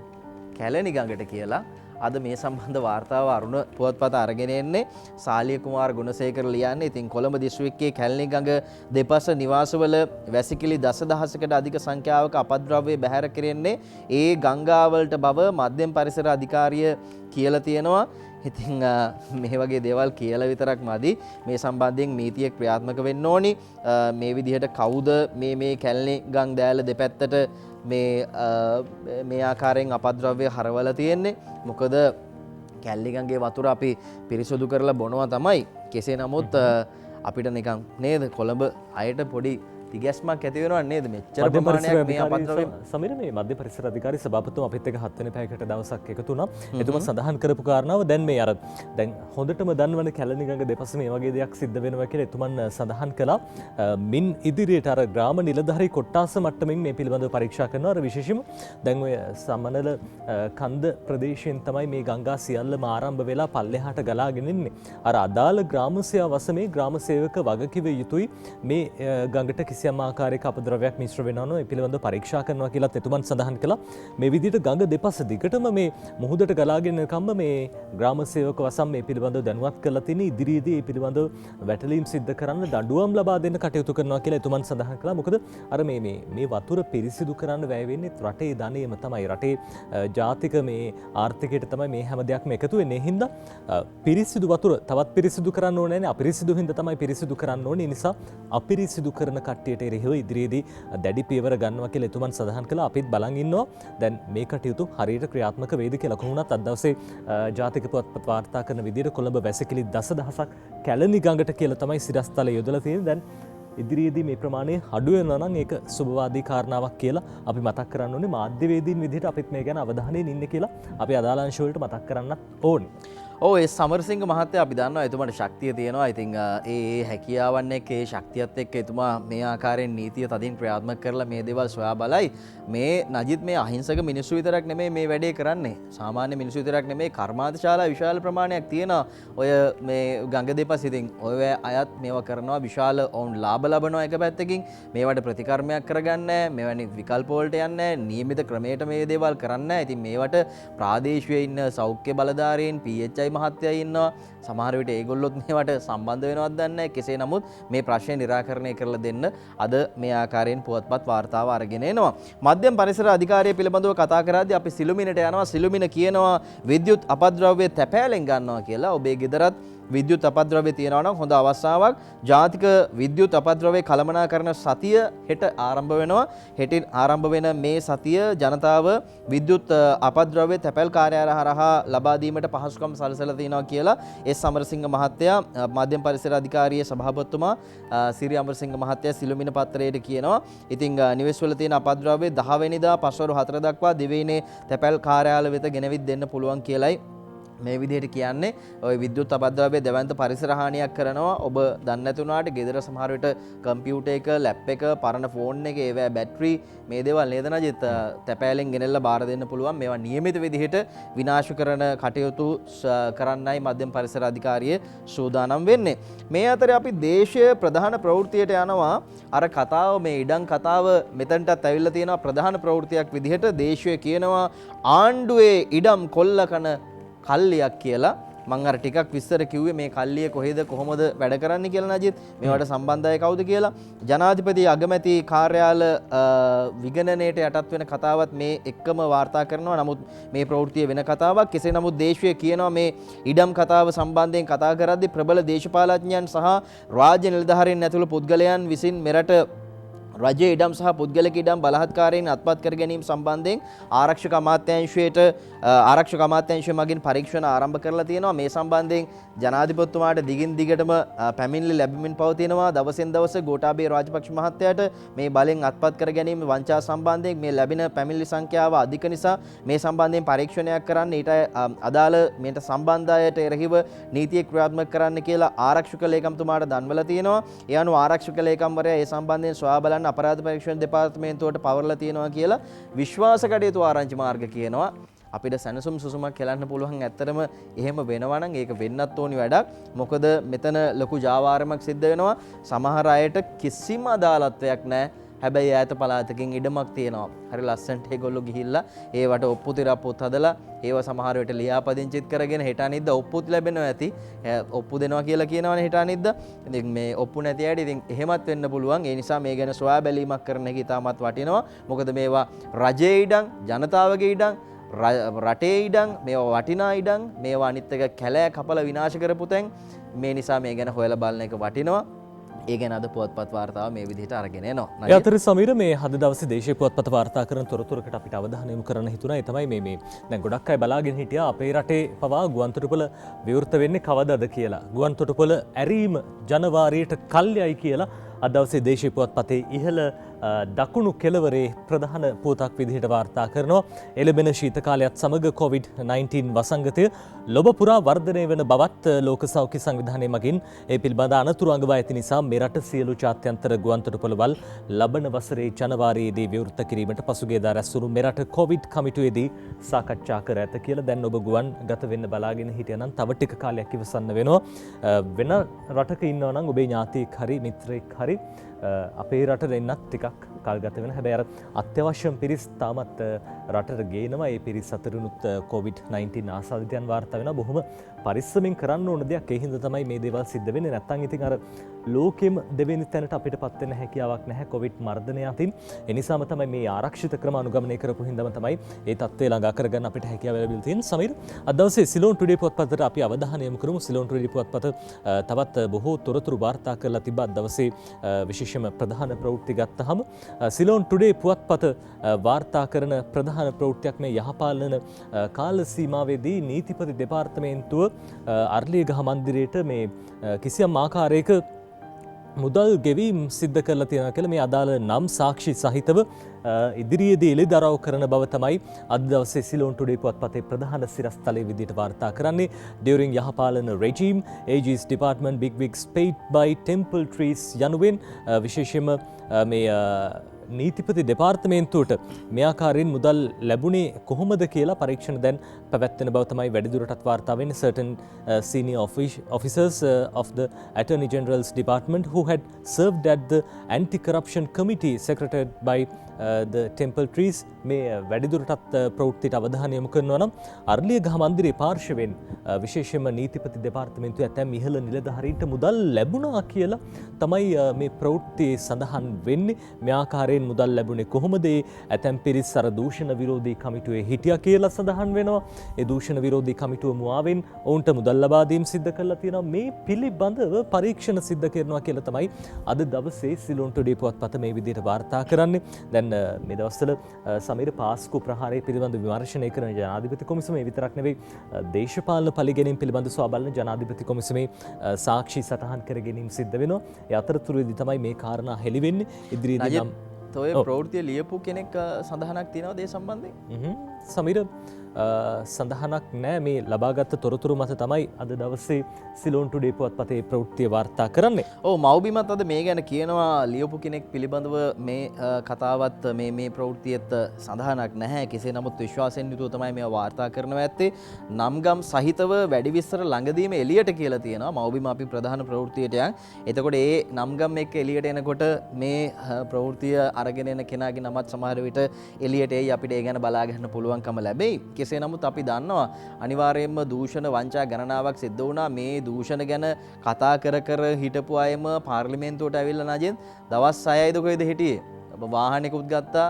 කැලණි ගඟට කියලා. අද මේ සම්බන්ධ වාර්තාව අරුණ පුවත්පත අරගෙන එන්නේ. සාලිය කුමාර ගුණසේකර ලියන්නේ. ඉතින් කොළඹ දිස්ත්‍රික්කයේ කැලණි ගඟ දෙපස නිවාසවල වැසිකිලි දසදහසකට අධික සංඛ්‍යාවක අපද්‍රව්‍ය බැහැර කෙරෙන්නේ ඒ ගංගාවලට බව මධ්‍යම පරිසර අධිකාරිය කියලා තියෙනවා. ඉතින් මේ වගේ දේවල් කියලා විතරක් මදි. මේ සම්බන්ධයෙන් නීතිය ක්‍රියාත්මක වෙන්න ඕනි. මේ විදිහට කවුද මේ කැලණි ගඟ දෑල දෙපැත්තට මේ ආකාරයෙන් අපද්‍රව්‍ය හරවලා තියෙන්නේ? මොකද කැලණි ගඟේ වතුර අපි පිරිසුදු කරලා බොනවා තමයි. කෙසේ නමුත් අපිට නිකන් නේද කොළඹ අයට පොඩි තිගැස්මක් ඇති වෙනවා නේද? මෙච්චර ප්‍රමාණයක් මේ අපද්‍රව්‍ය සමීර මේ මධ්‍ය පරිසර අධිකාරී සභාපතිතුමා අපිත් එක්ක 7 වෙනි පැයකට දවසක් එකතු වුණා. එතුමා සඳහන් කරපු කාරණාව දැන් මේ අර දැන් හොඳටම දන්නවනේ කැලණි ගඟ දෙපස මේ වගේ දෙයක් සිද්ධ වෙනවා කියලා එතුමන් සඳහන් කළා. මින් ඉදිරියට අර ග්‍රාම නිලධාරී කොට්ටාස මට්ටමින් මේ පිළිබඳව පරීක්ෂා කරනවා. අර විශේෂයෙන්ම දැන් ඔය සමනල කන්ද ප්‍රදේශයෙන් තමයි මේ ගංගා සියල්ලම ආරම්භ වෙලා පල්ලෙහාට ගලාගෙන ඉන්නේ. අර අදාළ ග්‍රාමසේවා වසමේ ග්‍රාම සේවක වගකිව යුතුයි මේ ගඟට කිසියම් ආකාරයක අපද්‍රව්‍යයක් මිශ්‍ර වෙනවා නම් ඒ පිළිබඳව පරීක්ෂා කරනවා කියලා එතුමන් සඳහන් කළා. මේ විදිහට ගඟ දෙපස දිගටම මේ මුහුදට ගලාගෙන යනකම්ම මේ ග්‍රාම සේවක වසම් මේ පිළිබඳව දැනුවත් කරලා තියෙන ඉදිරියේදී මේ පිළිබඳව වැටලීම් සිද්ධ කරන්න දඬුවම් ලබා දෙන්න කටයුතු කරනවා කියලා එතුමන් සඳහන් කළා. මොකද අර මේ වතුර පිරිසිදු කරන්න වැය වෙන්නේ රටේ ධනයම තමයි. රටේ ජාතික මේ ආර්ථිකයට තමයි මේ හැම දෙයක්ම එකතු වෙන්නේ. හින්දා පිරිසිදු වතුර තවත් පිරිසිදු කරන්න ඕනේ නැහැ. අපිරිසිදු හින්දා තමයි පිරිසිදු කරන්න ඕනේ. ඒ නිසා අපිරිසිදු කරන කට්ටිය කට්ටියට එරෙහිව ඉදිරියේදී දැඩි පියවර ගන්නවා කියලා එතුමන් සඳහන් කළා. අපිත් බලන් ඉන්නවා දැන් මේ කටයුතු හරියට ක්‍රියාත්මක වේද කියලා. කොහොමුණත් අද දවසේ ජාතික පුවත්පත් වාර්තා කරන විදිහට කොළඹ වැසිකිලි දසදහසක් කැලණි ගඟට කියලා තමයි සිරස්තල යොදලා තියෙන්නේ. දැන් ඉදිරියේදී මේ ප්‍රමාණය අඩු වෙනවා නම් ඒක සුබවාදී කාරණාවක් කියලා අපි මතක් කරන්න ඕනේ. මාධ්‍යවේදීන් විදිහට අපිත් මේ ගැන අවධානයෙන් ඉන්නේ කියලා අපි අදාළ අංශ වලට මතක් කරන්නත් ඕනේ. ඒ සමරසිංහ මහත්තයා අපි දන්නවා එතුමාට ශක්තිය තියෙනවා. ඉතින් ඒ හැකියාවන් එක්ක ඒ ශක්තියත් එක්ක එතුමා මේ ආකාරයෙන් නීතිය තදින් ක්‍රියාත්මක කරලා මේ දේවල් සොයා බලයි. මේ නජිත් මේ අහිංසක මිනිස්සු විතරක් නෙමෙයි මේ වැඩේ කරන්නේ. සාමාන්‍ය මිනිස්සු විතරක් නෙමෙයි කර්මාන්තශාලා විශාල ප්‍රමාණයක් තියෙනවා. ඔය මේ ගඟ දෙපස් ඉතින් ඔය අයත් මේවා කරනවා. විශාල ඔවුන් ලාභ ලබනවා එක පැත්තකින්. මේවට ප්‍රතිකර්මයක් කරගන්නේ නැහැ. මෙවැනි විකල්ප වලට යන්නේ නැහැ. නියමිත ක්‍රමයට මේ දේවල් කරන්නේ නැහැ. ඉතින් මේවට ප්‍රාදේශීය ඉන්න සෞඛ්‍ය බලධාරීන් PHI මහත්තයා ඉන්නවා. සමහර විට ඒගොල්ලොත් මේවට සම්බන්ධ වෙනවද දන්නේ නැහැ. කෙසේ නමුත් මේ ප්‍රශ්නේ निराකරණය කරලා දෙන්න අද මේ ආකාරයෙන් පුවත්පත් වාර්තාව අරගෙන එනවා. මධ්‍යම පරිසර අධිකාරිය පිළිබඳව කතා කරද්දී අපි සිළුමිණට යනවා. සිළුමිණ කියනවා විද්‍යුත් අපද්‍රව්‍ය තැපෑලෙන් ගන්නවා කියලා. ඔබේ ගෙදරත් විද්‍යුත් අපද්‍රව්‍ය තියෙනවා නම් හොඳ අවස්ථාවක්. ජාතික විද්‍යුත් අපද්‍රව්‍ය කළමනාකරණ සතිය හෙට ආරම්භ වෙනවා. හෙටින් ආරම්භ වෙන මේ සතිය ජනතාව විද්‍යුත් අපද්‍රව්‍ය තැපැල් කාර්යාලය හරහා ලබා දීමට පහසුකම් සලසලා තියෙනවා කියලා එස් අමරසිංහ මහත්තයා මධ්‍යම පරිසර අධිකාරියේ සභාපතිතුමා සිරි අමරසිංහ මහත්තයා සිළුමිණ පත්‍රයට කියනවා. ඉතින් නිවෙස් වල තියෙන අපද්‍රව්‍ය 10 වෙනිදා පස්වරු 4 දක්වා දිවයිනේ තැපැල් කාර්යාලය වෙත ගෙනවිත් දෙන්න පුළුවන් කියලයි මේ විදිහට කියන්නේ. ඔය විද්‍යුත් අපද්‍රව්‍ය දැවැන්ත පරිසර හානියක් කරනවා. ඔබ දන්නේ නැති වුණාට ගෙදර සමහර විට කම්පියුටර් එක, ලැප් එක, පරණ ෆෝන් එක, ඒවා බැටරි මේ දේවල් නේද නජිත් තැපෑලෙන් ගෙනල්ලා බාර දෙන්න පුළුවන්. මේවා නියමිත විදිහට විනාශ කරන කටයුතු කරන්නයි මධ්‍යම පරිසර අධිකාරිය සූදානම් වෙන්නේ. මේ අතරේ අපි දේශීය ප්‍රධාන ප්‍රවෘත්තියට යනවා. අර කතාව මේ ඉඩම් කතාව මෙතනටත් ඇවිල්ලා තියෙනවා. ප්‍රධාන ප්‍රවෘත්තියක් විදිහට දේශීය කියනවා ආණ්ඩුවේ ඉඩම් කොල්ල කන කල්ලියක් කියලා. මම අර ටිකක් විස්තර කිව්වේ මේ කල්ලිය කොහෙද කොහොමද වැඩ කරන්නේ කියලා නජිත්. මේවට සම්බන්ධයි කවුද කියලා. ජනාධිපති අගමැති කාර්යාල විගණනයට යටත් වෙන කතාවත් මේ එක්කම වාර්තා කරනවා. නමුත් මේ ප්‍රවෘත්තිය වෙන කතාවක්. කෙසේ නමුත් දේශීය කියනවා මේ ඉඩම් කතාව සම්බන්ධයෙන් කතා කරද්දී ප්‍රබල දේශපාලඥයන් සහ රාජ්‍ය නිලධාරීන් ඇතුළු පුද්ගලයන් විසින් මෙරට රජයේ ඉඩම් සහ පුද්ගලික ඉඩම් බලහත්කාරයෙන් අත්පත් කර ගැනීම සම්බන්ධයෙන් ආරක්ෂක අමාත්‍යාංශය මගින් පරීක්ෂණ ආරම්භ කරලා තියෙනවා. මේ සම්බන්ධයෙන් ජනාධිපතිතුමාට දිගින් දිගටම පැමිණිලි ලැබෙමින් පවතිනවා. දවසින් දවස ගෝඨාභය රාජපක්ෂ මහත්තයාට මේ බලෙන් අත්පත් කර ගැනීම වංචා සම්බන්ධයෙන් මේ ලැබෙන පැමිණිලි සංඛ්‍යාව අධික නිසා මේ සම්බන්ධයෙන් පරීක්ෂණයක් කරන්න ඊට අදාළ මේට සම්බන්ධ අයට එරෙහිව නීතිය ක්‍රියාත්මක කරන්න කියලා ආරක්ෂක ලේකම්තුමාට දන්වලා තියෙනවා. ඒ අනුව ආරක්ෂක ලේකම්වරයා ඒ සම්බන්ධයෙන් සොයා බලන්න අපරාධ පරීක්ෂණ දෙපාර්තමේන්තුවට පවරලා තියෙනවා කියලා විශ්වාස කටයුතු ආරංචි මාර්ග කියනවා. අපිට සැනසුම් සුසුමක් කෙලන්න පුළුවන්. ඇත්තටම එහෙම වෙනවා නම් ඒක වෙන්නත් ඕනි වැඩක්. මොකද මෙතන ලොකු ජාවාරමක් සිද්ධ වෙනවා. සමහර අයට කිසිම අදාළත්වයක් නැහැ. හැබැයි ඈත පළාතකින් ඉඩමක් තියෙනවා. හරි ලස්සනට ඒගොල්ලෝ ගිහිල්ලා ඒවට ඔප්පු තිරපොත් හදලා ඒව සමහර වෙලට ලියාපදිංචිත් කරගෙන හෙට අනිද්දා ඔප්පුත් ලැබෙනවා ඇති. ඔප්පු දෙනවා කියලා කියනවනේ හෙට අනිද්දා. ඉතින් මේ ඔප්පු නැති අයට ඉතින් එහෙමත් වෙන්න පුළුවන්. ඒ නිසා මේ ගැන සොයා බැලීමක් කරන එක ඉතාමත් වටිනවා. මොකද මේවා රජයේ ඉඩම්, ජනතාවගේ ඉඩම්, රටේ ඉඩම්, මේවා වටිනා ඉඩම්, මේවා අනිත් එක කැලෑ කපලා විනාශ කරපු තැන්. මේ නිසා මේ ගැන හොයලා බලන එක වටිනවා. ඒ ගැන අද පුවත්පත් වාර්තාව මේ විදිහට අරගෙන එනවා. ඒ අතර සමීර මේ අද දවසේ දේශීය පුවත්පත් වාර්තා කරන තොරතුරකට අපිට අවධානය යොමු කරන්න හිතුණා. ඒ තමයි මේ දැන් ගොඩක් අය බලාගෙන හිටියා අපේ රටේ පවා ගුවන්තොටුපළ විවෘත වෙන්නේ කවදාද කියලා. ගුවන්තොටුපළ ඇරීම ජනවාරියට කල්යයි කියලා අද දවසේ දේශීය පුවත්පතේ ඉහළ දකුණු කෙළවරේ ප්‍රධාන පුවතක් විදිහට වාර්තා කරනවා. එළඹෙන ශීත කාලයත් සමග COVID-19 වසංගතය ලොව පුරා වර්ධනය වන බවත් ලෝක සෞඛ්‍ය සංවිධානය මගින් ඒ පිළිබඳ අනතුරු අඟවා ඇති නිසා මෙරට සියලු ජාත්‍යන්තර ගුවන්තොටුපළවල් ලබන වසරේ ජනවාරියේදී විවෘත කිරීමට පසුගියදා රැස්වුණු මෙරට COVID කමිටුවේදී සාකච්ඡා කර ඇත කියලා. දැන් ඔබ ගුවන් ගත වෙන්න බලාගෙන හිටියනම් තව ටික කාලයක් ඉවසන්න වෙනවා. වෙන රටක ඉන්නවා නම් ඔබේ ඥාතියෙක් හරි මිත්‍රයෙක් හරි අපේ රට දෙන්නත් ටිකක් කල් ගත වෙන. හැබැයි අර අත්‍යවශ්‍යම පිරිස් තාමත් රටට ගේනවා. ඒ පිරිස් අතරිනුත් COVID-19 ආසාදිතයන් වාර්තා වෙනවා. බොහොම පරිස්සමින් කරන්න ඕන දෙයක්. ඒ හින්දා තමයි මේ දේවල් සිද්ධ වෙන්නේ. නැත්තම් ඉතින් අර ලෝකෙම දෙවෙනි තැනට අපිටපත් වෙන්න හැකියාවක් නැහැ COVID මර්ධනය අතින්. ඒ නිසාම තමයි මේ ආරක්ෂිත ක්‍රම අනුගමනය කරපු හින්දාම තමයි ඒ තත්ත්වය ළඟා කරගන්න අපිට හැකියාව ලැබිලා තියෙන්නේ. සමීර්, අද දවසේ සිලෝන් ටුඩේ පුවත්පතට අපි අවධානය යොමු කරමු. සිලෝන් ටුඩේ පුවත්පත තවත් බොහෝ තොරතුරු වාර්තා කරලා තිබ්බා. අද දවසේ විශේෂම ප්‍රධාන ප්‍රවෘත්ති ගත්තහම සිලෝන් ටුඩේ පුවත්පත වාර්තා කරන ප්‍රධාන ප්‍රවෘත්තියක් මේ යහපාලන කාල සීමාවේදී නීතිපති දෙපාර්තමේන්තුව අර්ලියගහ මන්දිරයට මේ කිසියම් ආකාරයක මුදල් ගෙවීම් සිද්ධ කරලා තියෙනවා කියලා මේ අදාළ නම් සාක්ෂි සහිතව ඉදිරියේදී එළිදරව් කරන බව තමයි අද දවසේ සිලෝන් ටුඩේ පුවත්පතේ ප්‍රධාන සිරස්තලයේ විදිහට වාර්තා කරන්නේ. During යහපාලන regime, AG's department bigwigs paid by temple trees යනුවෙන් විශේෂයෙන්ම මේ නීතිපති දෙපාර්තමේන්තුවට මේ ආකාරයෙන් මුදල් ලැබුණේ කොහොමද කියලා පරීක්ෂණ දැන් පැවැත්වෙන බව තමයි වැඩිදුරටත් වාර්තා වෙන්නේ. Certain senior officers of the Attorney General's Department who had served at the Anti-Corruption Committee secretated by the Temple Trees මේ වැඩිදුරටත් ප්‍රවෘත්තියට අවධානය යොමු කරනවා නම් අර්ලියගහ මන්දිරේ පාර්ශවයෙන් විශේෂයෙන්ම නීතිපති දෙපාර්තමේන්තුවේ ඇතැම් ඉහළ නිලධාරීන්ට මුදල් ලැබුණා කියලා තමයි මේ ප්‍රවෘත්තියේ සඳහන් වෙන්නේ. මේ ආකාරයෙන් මුදල් ලැබුණේ කොහොමද? ඇතැම් පිරිස් අර දූෂණ විරෝධී කමිටුවේ හිටියා කියලා සඳහන් වෙනවා. ඒ දූෂණ විරෝධී කමිටුව මුවාවෙන් ඔවුන්ට මුදල් ලබා දීම සිද්ධ කරලා තියෙනවා. මේ පිළිබඳව පරීක්ෂණ සිද්ධ කරනවා කියලා තමයි අද දවසේ සිලෝන් ටුඩේ පුවත්පත මේ විදිහට වාර්තා කරන්නේ. දැන් මේ දවස්වල සමීර පාස්කු ප්‍රහාරය පිළිබඳ විමර්ශනය කරන ජනාධිපති කොමිසම ඒ විතරක් නෙවෙයි දේශපාලන පරිගැනීම් පිළිබඳ සොයා බලන ජනාධිපති කොමිසමේ සාක්ෂි සටහන් කර ගැනීම සිද්ධ වෙනවා. ඒ අතරතුරේදී තමයි මේ කාරණා හෙළි වෙන්නේ. ඉදිරියේදී නම් ඔය ප්‍රවෘත්තිය ලියපු කෙනෙක් සඳහනක් තියෙනවද ඒ සම්බන්ධයෙන්? සමීර සඳහනක් නෑ. මේ ලබාගත් තොරතුරු මත තමයි අද දවසේ සිලෝන් ටුඩේ පුවත්පතේ ප්‍රවෘත්තිය වාර්තා කරන්නේ. ඔව්, මව්බිමත් අද මේ ගැන කියනවා. ලියපු කෙනෙක් පිළිබඳව මේ කතාවත් මේ ප්‍රවෘත්තියත් සඳහනක් නැහැ. කෙසේ නමුත් විශ්වාසයෙන් යුතුව තමයි මේවා වාර්තා කරනවා ඇත්තේ. නම්ගම් සහිතව වැඩි විස්තර ළඟදීම එළියට කියලා තියෙනවා. මව්බිම අපි ප්‍රධාන ප්‍රවෘත්තියට යන්. එතකොට ඒ නම්ගම් එක්ක එළියට එනකොට මේ ප්‍රවෘත්තිය අරගෙන එන කෙනාගේ නමත් සමහර විට එළියට එයි. අපිට ඒ ගැන බලා ගන්න පුළුවන්කම ලැබෙයි. කෙසේ නමුත් අපි දන්නවා අනිවාර්යයෙන්ම දූෂණ වංචා ගණනාවක් සිද්ධ වුණා. මේ දූෂණ ගැන කතා කර හිටපු අයම පාර්ලිමේන්තුවට ඇවිල්ලා නැජෙන් දවස් 6යිද කොයිද හිටියේ. වාහනයකුත් ගත්තා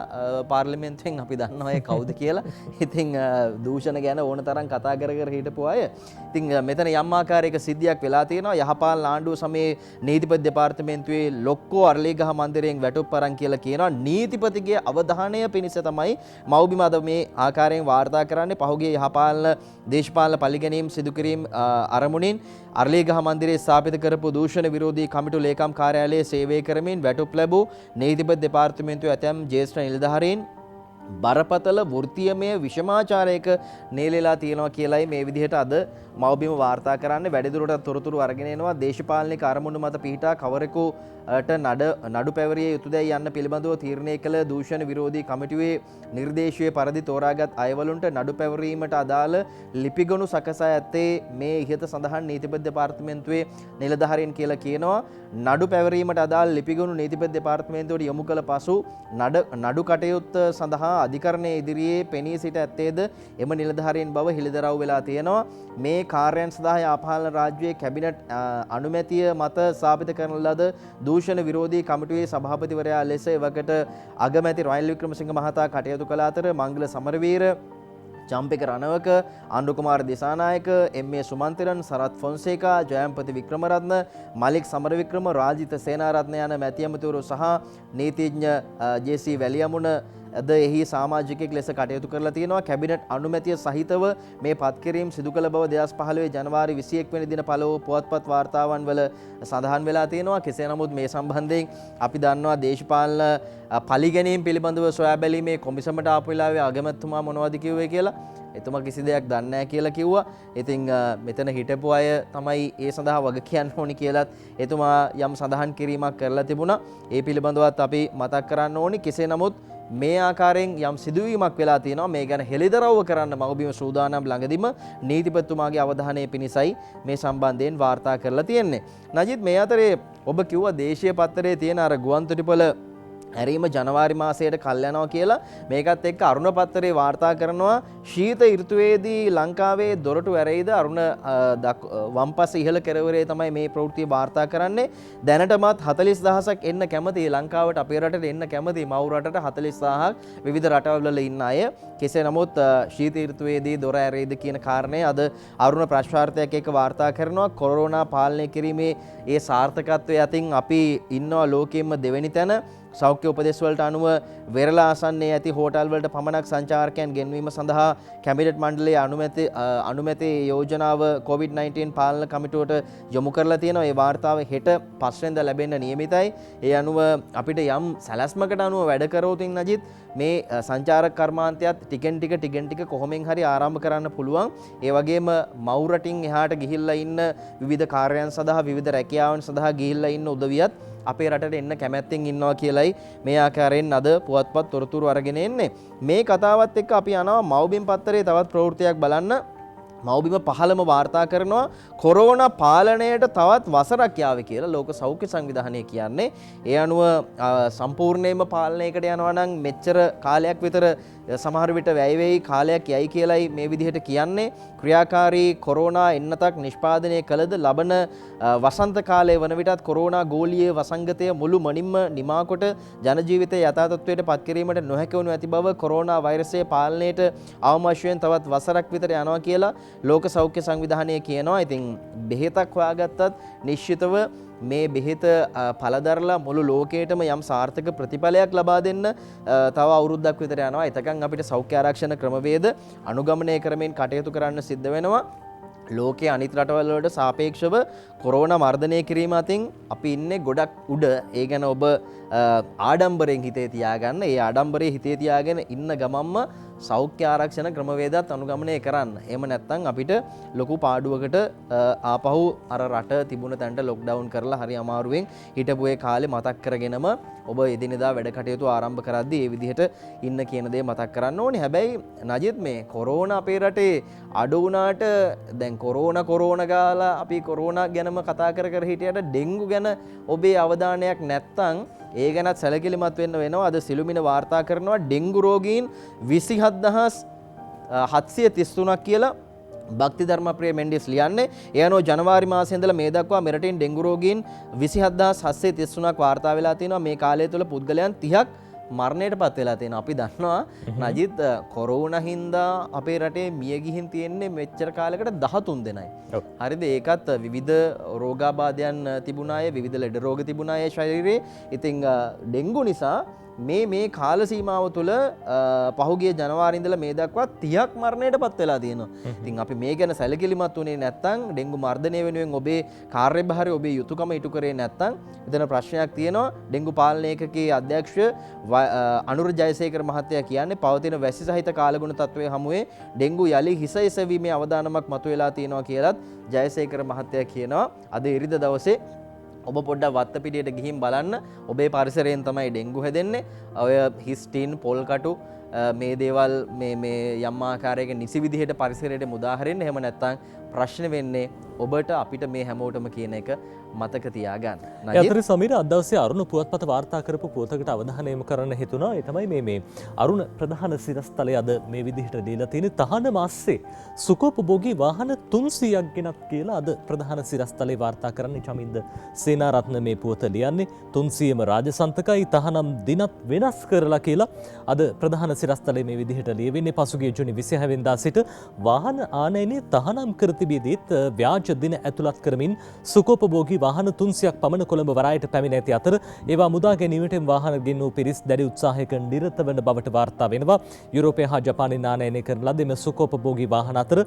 පාර්ලිමේන්තුවෙන්. අපි දන්නවා ඒ කවුද කියලා. ඉතින් දූෂණ ගැන ඕන තරම් කතා කර හිටපු අය. ඉතින් මෙතන යම් ආකාරයක සිද්ධියක් වෙලා තියෙනවා. යහපාලන ආණ්ඩුව සමයේ නීතිපති දෙපාර්තමේන්තුවේ ලොක්කෝ අර්ලියගහ මන්දිරයෙන් වැටුප් අරන් කියලා කියනවා. නීතිපතිගේ අවධානය පිණිස තමයි මව්බිම අද මේ ආකාරයෙන් වාර්තා කරන්නේ. පහුගිය යහපාලන දේශපාලන පරිගැනීම් සිදු කිරීම අරමුණින් අර්ලියගහ මන්දිරයේ ස්ථාපිත කරපු දූෂණ විරෝධී කමිටු ලේකම් කාර්යාලයේ සේවය කරමින් වැටුප් ලැබූ නීතිපති දෙපාර්තමේන්තුවේ ඇතැම් ජ්‍යෙෂ්ඨ නිලධාරීන් බරපතල වෘත්තීයමය විෂමාචාරයක නේලලා තියෙනවා කියලයි මේ විදිහට අද මව්බිම වාර්තා කරන්නේ. වැඩිදුරටත් තොරතුරු අරගෙන එනවා. දේශපාලනික අරමුණු මත පිහිටා කවරෙකුට නඩු පැවරිය යුතුදැයි යන්න පිළිබඳව තීරණය කළ දූෂණ විරෝධී කමිටුවේ නිර්දේශයේ පරිදි තෝරාගත් අයවලුන්ට නඩු පැවරීමට අදාළ ලිපිගොනු සකසා ඇත්තේ මේ ඉහත සඳහන් නීතිපති දෙපාර්තමේන්තුවේ නිලධාරීන් කියලා කියනවා. නඩු පැවරීමට අදාළ ලිපිගොනු නීතිපති දෙපාර්තමේන්තුවට යොමු කළ පසු නඩු කටයුත්ත සඳහා අධිකරණයේ ඉදිරියේ පෙනී සිට ඇත්තේද එම නිලධාරීන් බව හෙළිදරව් වෙලා තියෙනවා. මේ කාර්යයන් සඳහා යහපාලන රාජ්‍යයේ කැබිනට් අනුමැතිය මත ස්ථාපිත කරන ලද දූෂණ විරෝධී කමිටුවේ සභාපතිවරයා ලෙස එවකට අගමැති රනිල් වික්‍රමසිංහ මහතා කටයුතු කළ අතර මංගල සමරවීර, චම්පික රණවක, අනුකුමාර දිසානායක, එම්.ඒ. සුමන්තිරන්, සරත් ෆොන්සේකා, ජයම්පති වික්‍රමරත්න, මලික් සමරවික්‍රම, රාජිත සේනාරත්න යන මැති ඇමතිවරු සහ නීතිඥ ජේ.සී. වැලියමුණ ද එහි සමාජිකයෙක් ලෙස කටයුතු කරලා තියෙනවා. කැබිනට් අනුමැතිය සහිතව මේ පත්කිරීම සිදු කළ බව 2015 ජනවාරි 21 වෙනි දින පළව පුවත්පත් වාර්තාවන් වල සඳහන් වෙලා තියෙනවා. කෙසේ නමුත් මේ සම්බන්ධයෙන් අපි දන්නවා දේශපාලන පරිගැනීම් පිළිබඳව සොයා බැලීමේ කොමිසමට ආපු වෙලාවේ අගමැතිතුමා මොනවද කිව්වේ කියලා. එතුමා කිසි දෙයක් දන්නේ නැහැ කියලා කිව්වා. ඉතින් මෙතන හිටපු අය තමයි ඒ සඳහා වග කියන්න ඕනි කියලාත් එතුමා යම් සඳහන් කිරීමක් කරලා තිබුණා. ඒ පිළිබඳවත් අපි මතක් කරන්න ඕනි. කෙසේ නමුත් මේ ආකාරයෙන් යම් සිදුවීමක් වෙලා තියෙනවා. මේ ගැන හෙළිදරව් කරන්න මව්බිම සූදානම් ළඟදිම නීතිපතිතුමාගේ අවධානය පිණිසයි මේ සම්බන්ධයෙන් වාර්තා කරලා තියෙන්නේ. නජිත්, මේ අතරේ ඔබ කිව්වා දේශීය පත්තරයේ තියෙන අර ගුවන්තොටුපළ ඇරීම ජනවාරි මාසයට කල් යනවා කියලා මේකත් එක්ක අරුණ පත්තරේ වාර්තා කරනවා ශීත ඍතුවේදී ලංකාවේ දොරටු ඇරෙයිද අරුණ වම්පස ඉහළ කෙරවරේ තමයි මේ ප්‍රවෘත්තිය වාර්තා කරන්නේ දැනටමත් 40000ක් එන්න කැමති ලංකාවට අපේ රටට එන්න කැමති මව් රටට 40000ක් විවිධ රටවල ඉන්න අය කෙසේ නමුත් ශීත ඍතුවේදී දොර ඇරෙයිද කියන කාරණය අද අරුණ ප්‍රශ්වාර්ථයක් එක්ක වාර්තා කරනවා කොරෝනා පාලනය කිරීමේ ඒ සාර්ථකත්වය අතින් අපි ඉන්නවා ලෝකෙම දෙවෙනි තැන සෞඛ්‍ය උපදෙස් වලට අනුව වෙරළ ආසන්නයේ ඇති හෝටල් වලට පමණක් සංචාරකයන් ගෙන්වීම සඳහා කැබිනට් මණ්ඩලයේ අනුමැති යෝජනාව COVID-19 පාලන කමිටුවට යොමු කරලා තියෙනවා. ඒ වාර්තාව හෙට 5 වෙනිදා ලැබෙන්න නියමිතයි. ඒ අනුව අපිට යම් සැලැස්මකට අනුව වැඩ කරවුතින් නජිත් මේ සංචාරක කර්මාන්තයත් ටිකෙන් ටික කොහොමෙන් හරි ආරම්භ කරන්න පුළුවන්. ඒ වගේම මව් රටින් එහාට ගිහිල්ලා ඉන්න විවිධ කාර්යයන් සඳහා විවිධ රැකියාවන් සඳහා ගිහිල්ලා ඉන්න උදවියත් අපේ රටට එන්න කැමැත්තෙන් ඉන්නවා කියලයි මේ ආකාරයෙන් අද පුවත්පත් තොරතුරු අරගෙන එන්නේ. මේ කතාවත් එක්ක අපි යනවා මව්බිම් පත්තරේ තවත් ප්‍රවෘත්තියක් බලන්න. මව්බිම 15ම වාර්තා කරනවා කොරෝනා පාලනයට තවත් වසරක් යාවේ කියලා ලෝක සෞඛ්‍ය සංවිධානය කියන්නේ. ඒ අනුව සම්පූර්ණයෙන්ම පාලනයකට යනවා නම් මෙච්චර කාලයක් විතර සමහර විට වැය වෙයි කාලයක් යයි කියලයි මේ විදිහට කියන්නේ. ක්‍රියාකාරී කොරෝනා එන්නතක් නිෂ්පාදනය කළද ලබන වසන්ත කාලයේ වන විටත් කොරෝනා ගෝලීය වසංගතය මුළු මනින්ම නිමා කොට ජන ජීවිතය යථා තත්ත්වයට පත් කිරීමට නොහැකි වනු ඇති බව කොරෝනා වෛරසය පාලනයට අවම වශයෙන් තවත් වසරක් විතර යනවා කියලා ලෝක සෞඛ්‍ය සංවිධානය කියනවා. ඉතින් බෙහෙතක් හොයාගත්තත් නිශ්චිතව මේ බෙහෙත පළදරලා මුළු ලෝකයටම යම් සාර්ථක ප්‍රතිඵලයක් ලබා දෙන්න තව අවුරුද්දක් විතර යනවා. එතකන් අපිට සෞඛ්‍ය ආරක්ෂණ ක්‍රමවේද අනුගමනය කරමින් කටයුතු කරන්න සිද්ධ වෙනවා. ලෝකයේ අනිත් රටවල් වලට සාපේක්ෂව කොරෝනා මර්ධනය කිරීම අතින් අපි ඉන්නේ ගොඩක් උඩ. ඒ ගැන ඔබ ආඩම්බරයෙන් හිතේ තියාගන්න. ඒ ආඩම්බරයේ හිතේ තියාගෙන ඉන්න ගමම්ම සෞඛ්‍ය ආරක්ෂණ ක්‍රමවේදات අනුගමනය කරන්න. එහෙම නැත්නම් අපිට ලොකු පාඩුවකට ආපහු අර රට තිබුණ තැනට ලොක්ඩවුන් කරලා හරි අමාරුවෙන් හිටපු ඒ කාලේ මතක් කරගෙනම ඔබ එදිනෙදා වැඩ කටයුතු ආරම්භ කරද්දී මේ විදිහට ඉන්න කියන දේ මතක් කරන්න ඕනේ. හැබැයි නජිත් මේ කොරෝනා අපේ රටේ අඩු වුණාට දැන් කොරෝනා ගාලා අපි කොරෝනා ගැනම කතා කර හිටියට ඩෙන්ගු ගැන ඔබේ අවධානයක් නැත්තම් ඒ ගැනත් සැලකිලිමත් වෙන්න වෙනවා. අද සිළුමිණ වාර්තා කරනවා ඩෙන්ගු රෝගීන් 27733ක් කියලා භක්ති ධර්මප්‍රිය මෙන්ඩිස් ලියන්නේ. ඒ අනුව ජනවාරි මාසයේ ඉඳලා මේ දක්වා මෙරටින් ඩෙන්ගු රෝගීන් 27733ක් වාර්තා වෙලා තිනවා. මේ කාලය තුළ පුද්ගලයන් 30ක් මරණයට පත් වෙලා තියෙනවා. අපි දන්නවා නජිත් කොරෝනා හින්දා අපේ රටේ මිය ගිහින් තියෙන්නේ මෙච්චර කාලයකට 13 දෙනයි. හරිද? ඒකත් විවිධ රෝගාබාධයන් තිබුණ අය, විවිධ ලෙඩ රෝග තිබුණ අය ශරීරයේ. ඉතින් ඩෙන්ගු නිසා මේ කාල සීමාව තුළ පහුගිය ජනවාරි ඉඳලා මේ දක්වා 30ක් මරණයට පත් වෙලා තියෙනවා. ඉතින් අපි මේ ගැන සැලකිලිමත් වුණේ නැත්නම් ඩෙන්ගු මර්ධනය වෙනුවෙන් ඔබේ කාර්යභාරය ඔබේ යුතුයකම ඉටු කරේ නැත්නම් එතන ප්‍රශ්නයක් තියෙනවා. ඩෙන්ගු පාලන ඒකකයේ අධ්‍යක්ෂ අනුර ජයසේකර මහත්තයා කියන්නේ පවතින වැසි සහිත කාලගුණ තත්ත්වයේ හමුවේ ඩෙන්ගු යලි හිස එසවීමේ අවදානමක් මතුවලා තියෙනවා කියලත් ජයසේකර මහත්තයා කියනවා. අද ඉරිදා දවසේ ඔබ පොඩ්ඩක් වත්තපිටියට ගිහින් බලන්න. ඔබේ පරිසරයෙන් තමයි ඩෙන්ගු හැදෙන්නේ. ඔය හිස් ටින් පොල් කටු මේ දේවල් මේ යම් ආකාරයක නිසි විදිහට පරිසරයට මුදාහරින්න. එහෙම නැත්නම් ප්‍රශ්න වෙන්නේ ඔබට අපිට මේ හැමෝටම කියන එක මතක තියාගන්න. අතර සමීර අද දවසේ අරුණ පුවත්පත වාර්තා කරපු පුවතකට අවධානය යොමු කරන්න හිතුණා. ඒ තමයි මේ අරුණ ප්‍රධාන සිරස්තලය අද මේ විදිහට දීලා තියෙන තහන මාස්සේ සුඛෝපභෝගී වාහන 300ක් ගෙනත් කියලා අද ප්‍රධාන සිරස්තලේ වාර්තා කරන්නේ චමින්ද සේනාරත්න මේ පුවත ලියන්නේ. 300ම රාජසන්තකයි තහනම් දිනත් වෙනස් කරලා කියලා අද ප්‍රධාන සිරස්තලේ මේ විදිහට ලියවෙන්නේ. පසුගිය ජුනි 26 වෙනිදා සිට වාහන ආනයනයේ තහනම් කර තිබීදීත් ව්‍යාජ දින ඇතුළත් කරමින් සුඛෝපභෝගී වාහන 300ක් පමණ කොළඹ වරායට පැමිණ ඇති අතර ඒවා මුදා ගැනීමට වාහන ගෙන්වූ පිරිස් දැඩි උත්සාහයක නිරත වන බවට වාර්තා වෙනවා. යුරෝපය හා ජපානයේ ආනයනය කරන ලද එම සුඛෝපභෝගී වාහන අතර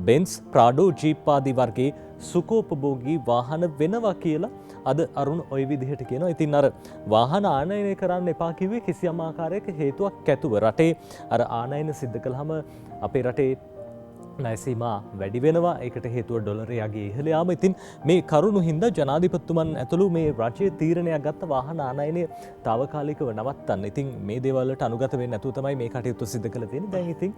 බෙන්ස්, ප්‍රාඩෝ, ජීප් ආදී වර්ගයේ සුඛෝපභෝගී වාහන වෙනවා කියලා අද අරුණ ওই විදිහට කියනවා. ඉතින් අර වාහන ආනයනය කරන්න එපා කිව්වේ කිසියම් ආකාරයක හේතුවක් ඇතුව රටේ අර ආනයන සිද්ධ කළාම අපේ රටේ ණයසීමා වැඩි වෙනවා. ඒකට හේතුව ඩොලරය යගේ ඉහළ යාම. ඉතින් මේ කරුණු හින්දා ජනාධිපතිතුමන් ඇතුළු මේ රජයේ තීරණයක් ගත්ත වාහන ආනයනය తాවකාලිකව නවත්තන්න. ඉතින් මේ දේවල් වලට අනුගත වෙන්නේ නැතුව තමයි මේ කටයුතු සිදු කළ තියෙන්නේ. දැන් ඉතින්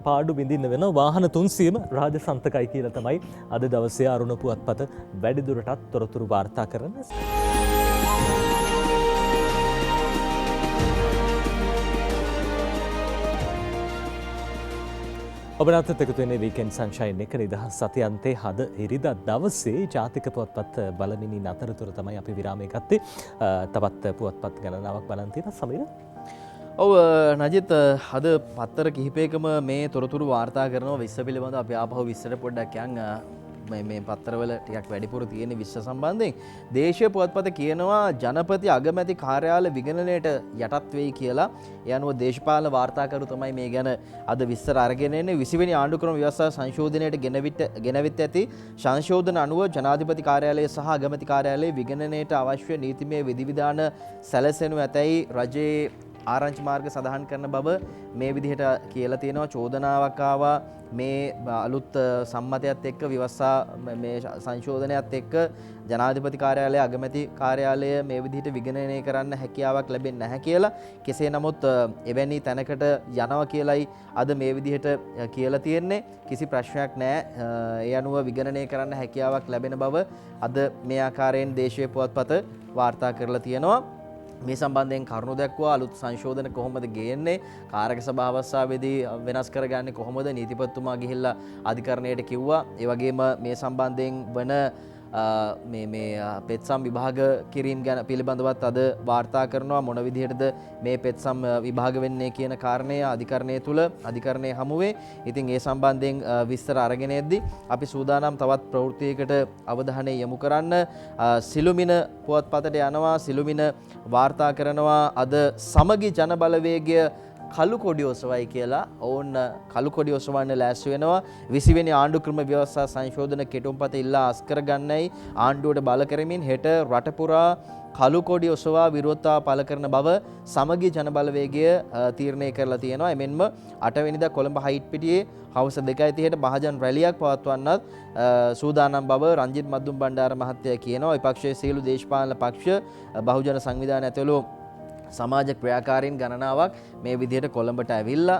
පාඩු බින්දින්න වෙනවා. වාහන 300ම රාජසන්තකයි කියලා තමයි අද දවසේ අරුණ පුවත්පත වැඩිදුරටත් තොරතුරු වාර්තා කරන්නේ. ඔබ නැවතත් එකතු වෙන්නේ වීකෙන්ඩ් සන්ෂයින් එක නිදහස් සතියන්තේ හද ඉරිදා දවසේ ජාතික පුවත්පත් බලමිනින් අතරතුර තමයි අපි විරාමය ගත්තේ. තවත් පුවත්පත් ගණනාවක් බලන් තියෙනවා සමීර. ඔව් නජිත් අද පත්තර කිහිපයකම මේ තොරතුරු වාර්තා කරනවා විශ්ව පිළිබඳව අපි ආපහු විශ්සට පොඩ්ඩක් යන් මේ පත්තරවල ටිකක් වැඩිපුර තියෙන විශ්ව සම්බන්ධයෙන් දේශීය පුවත්පත කියනවා ජනපති අගමැති කාර්යාල විගණනයට යටත් වෙයි කියලා. ඒ අනුව දේශපාලන වාර්තාකරු තමයි මේ ගැන අද විස්තර අරගෙන එන්නේ. 20 වෙනි ආණ්ඩුක්‍රම ව්‍යවස්ථා සංශෝධනයට ගෙනවිත් ඇති සංශෝධන අනුව ජනාධිපති කාර්යාලය සහ අගමැති කාර්යාලයේ විගණනයට අවශ්‍ය නීතිමය විධිවිධාන සැලසෙනු ඇතැයි රජයේ ආරංචි මාර්ග සඳහන් කරන බව මේ විදිහට කියලා තියෙනවා. චෝදනාවක් ආවා මේ අලුත් සම්මතයත් එක්ක ව්‍යවස්ථා මේ සංශෝධනයත් එක්ක ජනාධිපති කාර්යාලය අගමැති කාර්යාලය මේ විදිහට විගණනය කරන්න හැකියාවක් ලැබෙන්නේ නැහැ කියලා. කෙසේ නමුත් එවැනි තැනකට යනවා කියලයි අද මේ විදිහට කියලා තියෙන්නේ. කිසි ප්‍රශ්නයක් නැහැ. ඒ අනුව විගණනය කරන්න හැකියාවක් ලැබෙන බව අද මේ ආකාරයෙන් දේශීය පුවත්පත වාර්තා කරලා තියෙනවා. මේ සම්බන්ධයෙන් කරුණු දැක්වුවා අලුත් සංශෝධන කොහොමද ගේන්නේ කාරක සභාව අවස්ථාවේදී වෙනස් කරගන්නේ කොහොමද නීතිපතිතුමා ගිහිල්ලා අධිකරණයට කිව්වා. ඒ වගේම මේ සම්බන්ධයෙන් වන මේ පෙත්සම් විභාග කිරීම ගැන පිළිබඳවත් අද වාර්තා කරනවා. මොන විදිහටද මේ පෙත්සම් විභාග වෙන්නේ කියන කාරණය අධිකරණය තුල අධිකරණයේ හමුවේ. ඉතින් ඒ සම්බන්ධයෙන් විස්තර අරගෙන එද්දී අපි සූදානම් තවත් ප්‍රවෘත්තියකට අවධානය යොමු කරන්න. සිළුමිණ පුවත්පතට යනවා. සිළුමිණ වාර්තා කරනවා අද සමගි ජන බලවේගය කළු කොඩි ඔසවයි කියලා. ඔවුන් කළු කොඩි ඔසවන්න ලෑස්ති වෙනවා. 20 වෙනි ආණ්ඩුක්‍රම ව්‍යවස්ථා සංශෝධන කෙටුම්පත ඉල්ලා අස්කර ගන්නයි ආණ්ඩුවට බල කරමින් හෙට රට පුරා කළු කොඩි ඔසවා විරෝධතාව පළ කරන බව සමගි ජන බලවේගය තීරණය කරලා තියෙනවා. එමෙන්ම 8 වෙනිදා කොළඹ හයිට්පිටියේ හවස 2:30ට මහජන රැලියක් පවත්වන්නත් සූදානම් බව රංජිත් මද්දුම් බණ්ඩාර මහත්තයා කියනවා. විපක්ෂයේ සියලු දේශපාලන පක්ෂ බහුජන සංවිධාන ඇතුළු සමාජ ක්‍රියාකාරීන් ගණනාවක් මේ විදිහට කොළඹට ඇවිල්ලා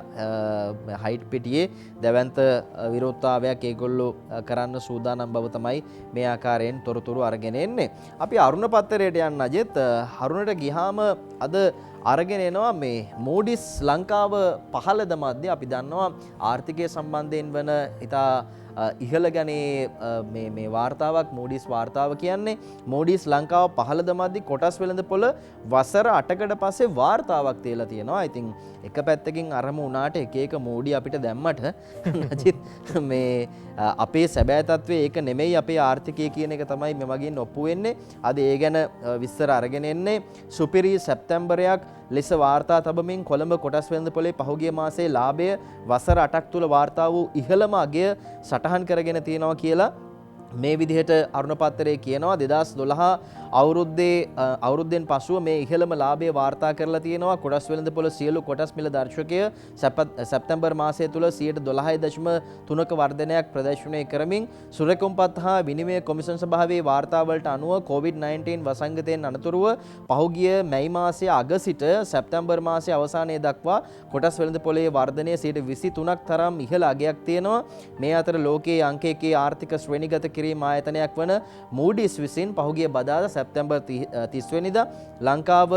හයිට්පිටියේ දැවැන්ත විරෝධතාවයක් ඒගොල්ලෝ කරන්න සූදානම් බව තමයි මේ ආකාරයෙන් තොරතුරු අරගෙන එන්නේ. අපි අරුණ පත්තරයට යන්න අජෙත් අරුණට ගියාම අද අරගෙන එනවා මේ මූඩිස් ලංකාව පහළ දමද්දී අපි දන්නවා ආර්ථිකය සම්බන්ධයෙන් වන ඉතා ඉහළ ගනේ මේ වාර්තාවක් මූඩිස් වාර්තාව කියන්නේ මූඩිස් ලංකාව පහළ දමද්දී කොටස් වෙළඳපොළ වසර 8කට පස්සේ වාර්තාවක් තියලා තියෙනවා. ඉතින් එක පැත්තකින් අරම උනාට එක එක මූඩි අපිට දැම්මට නජිත් මේ අපේ සැබෑ තත්ත්වය ඒක නෙමෙයි අපේ ආර්ථිකය කියන එක තමයි මේ වගේ ඔප්පු වෙන්නේ. අද ඒ ගැන විස්තර අරගෙන එන්නේ. සුපිරි සැප්තැම්බරයක් ලෙස වාර්තා තබමින් කොළඹ කොටස් වෙළඳපොලේ පහුගිය මාසයේ ලාභය වසර 8ක් තුල වාර්තා වූ ඉහළම අගය සටහන් කරගෙන තියෙනවා කියලා මේ විදිහට අරුණ පත්තරේ කියනවා. 2012 අවුරුද්දෙන් පසුව මේ ඉහළම ලාභය වාර්තා කරලා තියෙනවා. කොටස් වෙළඳපොළ සියලු කොටස් මිල දර්ශකය සැප්තැම්බර් මාසය තුල 12.3ක වර්ධනයක් ප්‍රදර්ශනය කරමින් සුරකුම්පත් හා විනිමය කොමිසම් සභාවේ වාර්තාවලට අනුව COVID-19 වසංගතයෙන් අනතුරුව පහුගිය මැයි මාසයේ අග සිට සැප්තැම්බර් මාසයේ අවසානයේ දක්වා කොටස් වෙළඳපොළේ වර්ධනය 23ක් තරම් ඉහළ අගයක් තියෙනවා. මේ අතර ලෝකයේ අංක 1 ආර්ථික ශ්‍රේණිගත කිරීම ආයතනයක් වන Moody's විසින් පහුගිය බදාදා සැප්තැම්බර් 30 වෙනිදා ලංකාව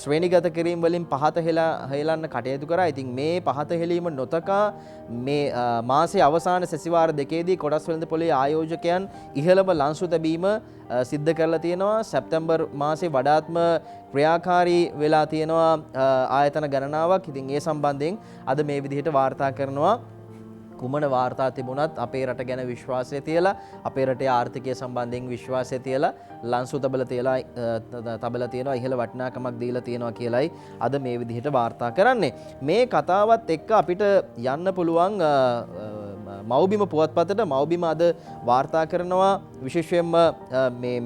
ශ්‍රේණිගත කිරීම වලින් පහත හෙලන්න කටයුතු කරා. ඉතින් මේ පහත හෙලීම නොතකා මේ මාසයේ අවසාන සැසිවාර දෙකේදී කොටස් වෙළඳපොළේ ආයෝජකයන් ඉහළම ලන්සු තැබීම සිද්ධ කරලා තියෙනවා. සැප්තැම්බර් මාසයේ වඩාත්ම ක්‍රියාකාරී වෙලා තියෙනවා ආයතන ගණනාවක්. ඉතින් ඒ සම්බන්ධයෙන් අද මේ විදිහට වාර්තා කරනවා. කුමන වාර්තා තිබුණත් අපේ රට ගැන විශ්වාසය තියලා අපේ රටේ ආර්ථිකය සම්බන්ධයෙන් විශ්වාසය තියලා ලන්සු තබලා තියෙනවා ඉහළ වටිනාකමක් දීලා තියෙනවා කියලයි අද මේ විදිහට වාර්තා කරන්නේ. මේ කතාවත් එක්ක අපිට යන්න පුළුවන් මව්බිම පුවත්පතට. මව්බිම අද වාර්තා කරනවා විශේෂයෙන්ම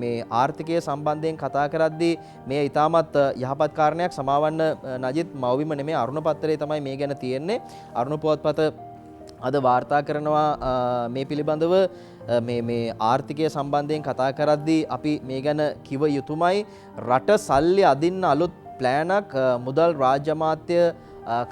මේ ආර්ථිකය සම්බන්ධයෙන් කතා කරද්දී මේ ඉතාමත් යහපත් කාරණයක්. සමාවන්න නජිත් මව්බිම නෙමෙයි අරුණ පත්තරේ තමයි මේ ගැන තියෙන්නේ. අරුණ පුවත්පත අද වාර්තා කරනවා මේ පිළිබඳව මේ ආර්ථිකය සම්බන්ධයෙන් කතා කරද්දී අපි මේ ගැන කිව යුතුමයි. රට සල්ලි අදින්න අලුත් ප්ලෑනක් මුදල් රාජ්‍ය අමාත්‍ය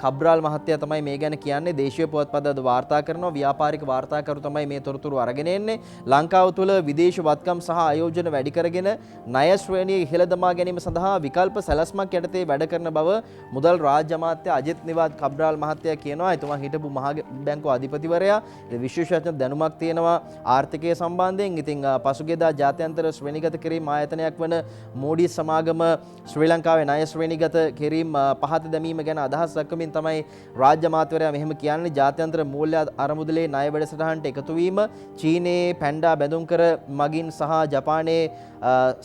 කබ්‍රාල් මහත්තයා තමයි මේ ගැන කියන්නේ. දේශීය පුවත්පත් අද වාර්තා කරනවා. ව්‍යාපාරික වාර්තාකරු තමයි මේ තොරතුරු අරගෙන එන්නේ. ලංකාව තුළ විදේශ වත්කම් සහ ආයෝජන වැඩි කරගෙන ණය ශ්‍රේණිය ඉහළ දමා ගැනීම සඳහා විකල්ප සැලැස්මක් යටතේ වැඩ කරන බව මුදල් රාජ්‍ය අමාත්‍ය අජිත් නිවාඩ් කබ්‍රාල් මහත්තයා කියනවා. එතුමා හිටපු මහ බැංකුව අධිපතිවරයා. විශේෂඥ දැනුමක් තියෙනවා ආර්ථිකය සම්බන්ධයෙන්. ඉතින් පසුගියදා ජාත්‍යන්තර ශ්‍රේණිගත කිරීම ආයතනයක් වන මෝඩිස් සමාගම ශ්‍රී ලංකාවේ ණය ශ්‍රේණිගත කිරීම පහත දැමීම ගැන අදහස් දක්වමින් තමයි රාජ්‍ය අමාත්‍යවරයා මෙහෙම කියන්නේ. ජාත්‍යන්තර මූල්‍ය අරමුදලේ ණය වැඩසටහනට එකතු වීම චීනයේ පැන්ඩා බැඳුම් කර මගින් සහ ජපානයේ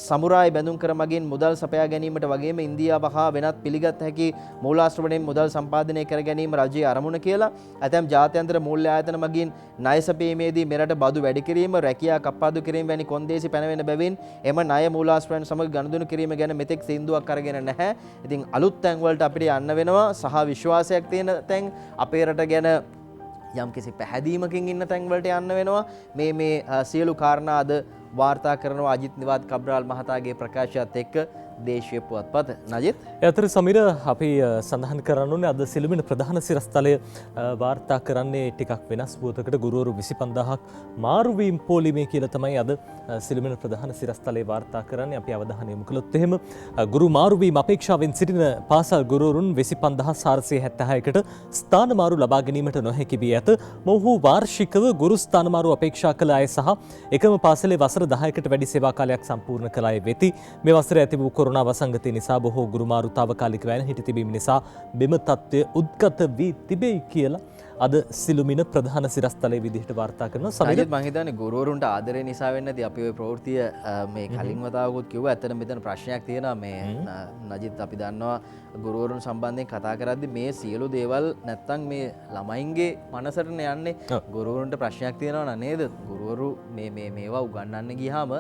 සමුරායි බැඳුම් කර මගින් මුදල් සපයා ගැනීමට වගේම ඉන්දියාව හා වෙනත් පිළිගත් හැකි මූලාශ්‍රවණයෙන් මුදල් සම්පාදනය කර ගැනීම රජයේ අරමුණ කියලා. ඇතැම් ජාත්‍යන්තර මූල්‍ය ආයතන මගින් ණය සැපීමේදී මෙරට බදු වැඩි කිරීම, රැකියා කප්පාදු කිරීම වැනි කොන්දේසි පැනවෙන බැවින් එම ණය මූලාශ්‍රයන් සමග ගනුදෙනු කිරීම ගැන මෙතෙක් සින්දුවක් අරගෙන නැහැ. ඉතින් අලුත් තැන් වලට අපිට යන්න වෙනවා සහ විශ්වාසයක් තියෙන තැන් අපේ රට ගැන යම් කිසි පැහැදීමකින් ඉන්න තැන් වලට යන්න වෙනවා. මේ සියලු කාරණා අද වාර්තා කරනවා අජිත් නිවාඩ් කබ්‍රාල් මහතාගේ ප්‍රකාශයත් එක්ක දේශීය පුවත්පත. නජිත් ඇතර සමීර අපි සඳහන් කරන්න ඕනේ අද සිළුමිණ ප්‍රධාන සිරස්තලය වාර්තා කරන්නේ ටිකක් වෙනස් පුවතකට ගුරුවරු 25000ක් මාරුවීම් පොලිමේ කියලා තමයි අද සිළුමිණ ප්‍රධාන සිරස්තලය වාර්තා කරන්නේ. අපි අවධානය යොමු කළොත් එහෙම ගුරු මාරුවීම් අපේක්ෂාවෙන් සිටින පාසල් ගුරුවරුන් 25476කට ස්ථාන මාරු ලබා ගැනීමට නොහැකි වී ඇත. මොහු වාර්ෂිකව ගුරු ස්ථාන මාරු අපේක්ෂා කළ අය සහ එකම පාසලේ වසර 10කට වැඩි සේවා කාලයක් සම්පූර්ණ කළ අය වෙති. මේ වසරේ ඇති වූ කොරෝනා වසංගතය නිසා බොහෝ ගුරු මාරු තාවකාලිකව යන හිටි තිබීම නිසා මෙම තත්ත්වය උද්ගත වී තිබෙයි කියලා අද සිළුමිණ ප්‍රධාන සිරස්තලයේ විදිහට වාර්තා කරනවා. සමහරවිට මම හිතන්නේ ගුරුවරුන්ට ආදරේ නිසා වෙන්නේ නැති අපි ওই ප්‍රවෘත්තිය මේ කලින් වතාවකුත් කිව්වා. ඇත්තට මෙතන ප්‍රශ්නයක් තියෙනවා මේ නජිත් අපි දන්නවා ගුරුවරුන් සම්බන්ධයෙන් කතා කරද්දී මේ සියලු දේවල් නැත්තම් මේ ළමයින්ගේ මනසටනේ යන්නේ. ගුරුවරුන්ට ප්‍රශ්නයක් තියෙනවා නේද? ගුරුවරු මේවා උගන්වන්න ගියාම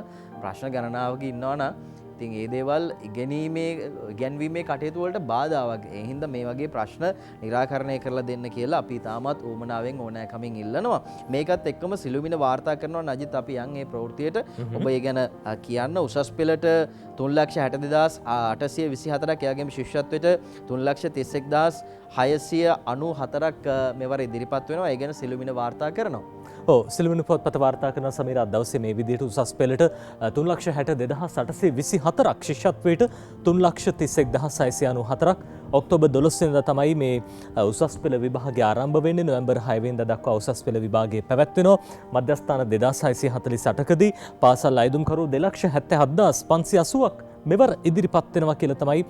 ප්‍රශ්න ගණනාවක ඉන්නවා නම් ඉතින් ඒ දේවල් ඉගැන්වීමේ කටයුතු වලට බාධාවක්. ඒ හින්දා මේ වගේ ප්‍රශ්න निराකරණය කරලා දෙන්න කියලා අපි තාමත් උවමනාවෙන් ඕනෑකමින් ඉල්ලනවා. මේකත් එක්කම සිළුමිණ වාර්තා කරනවා නජිත් අපි යන් මේ ප්‍රවෘත්තියට ඔබ ඒ ගැන කියන්න. උසස් පෙළට 3,64,824ක් එයාගේම ශිෂ්‍යත්වයට 3,31,694ක් මෙවර ඉදිරිපත් වෙනවා. ඒ ගැන සිළුමිණ වාර්තා කරනවා. සිළුමිණ පුවත්පත වාර්තා කරන සමීර අද දවසේ මේ විදිහට උසස් පෙළට 3,62,824ක් ශිෂ්‍යත්වයට 3,31,694ක් ඔක්තෝබර් 12 වෙනිදා තමයි මේ උසස් පෙළ විභාගය ආරම්භ වෙන්නේ. නොවැම්බර් 6 වෙනිදා දක්වා උසස් පෙළ විභාගය පැවැත්වෙනවා. මධ්‍යස්ථාන 2648දී පාසල් අයදුම්කරු 2,77,580ක් මෙවර ඉදිරිපත් වෙනවා කියලා තමයි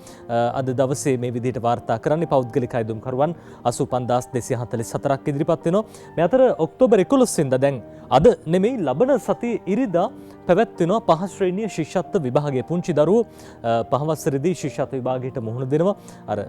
අද දවසේ මේ විදිහට වාර්තා කරන්නේ. පෞද්ගලික අයදුම්කරුවන් 85,244ක් ඉදිරිපත් වෙනවා. මේ අතර ඔක්තෝබර් 11 වෙනිදා දැන් අද නෙමෙයි ලබන සතියේ ඉරිදා පැවැත්වෙනවා පහ ශ්‍රේණිය ශිෂ්‍යත්ව විභාගය. පුංචි දරුවෝ පහ වසරේදී ශිෂ්‍යත්ව විභාගයට මුහුණ දෙනවා. අර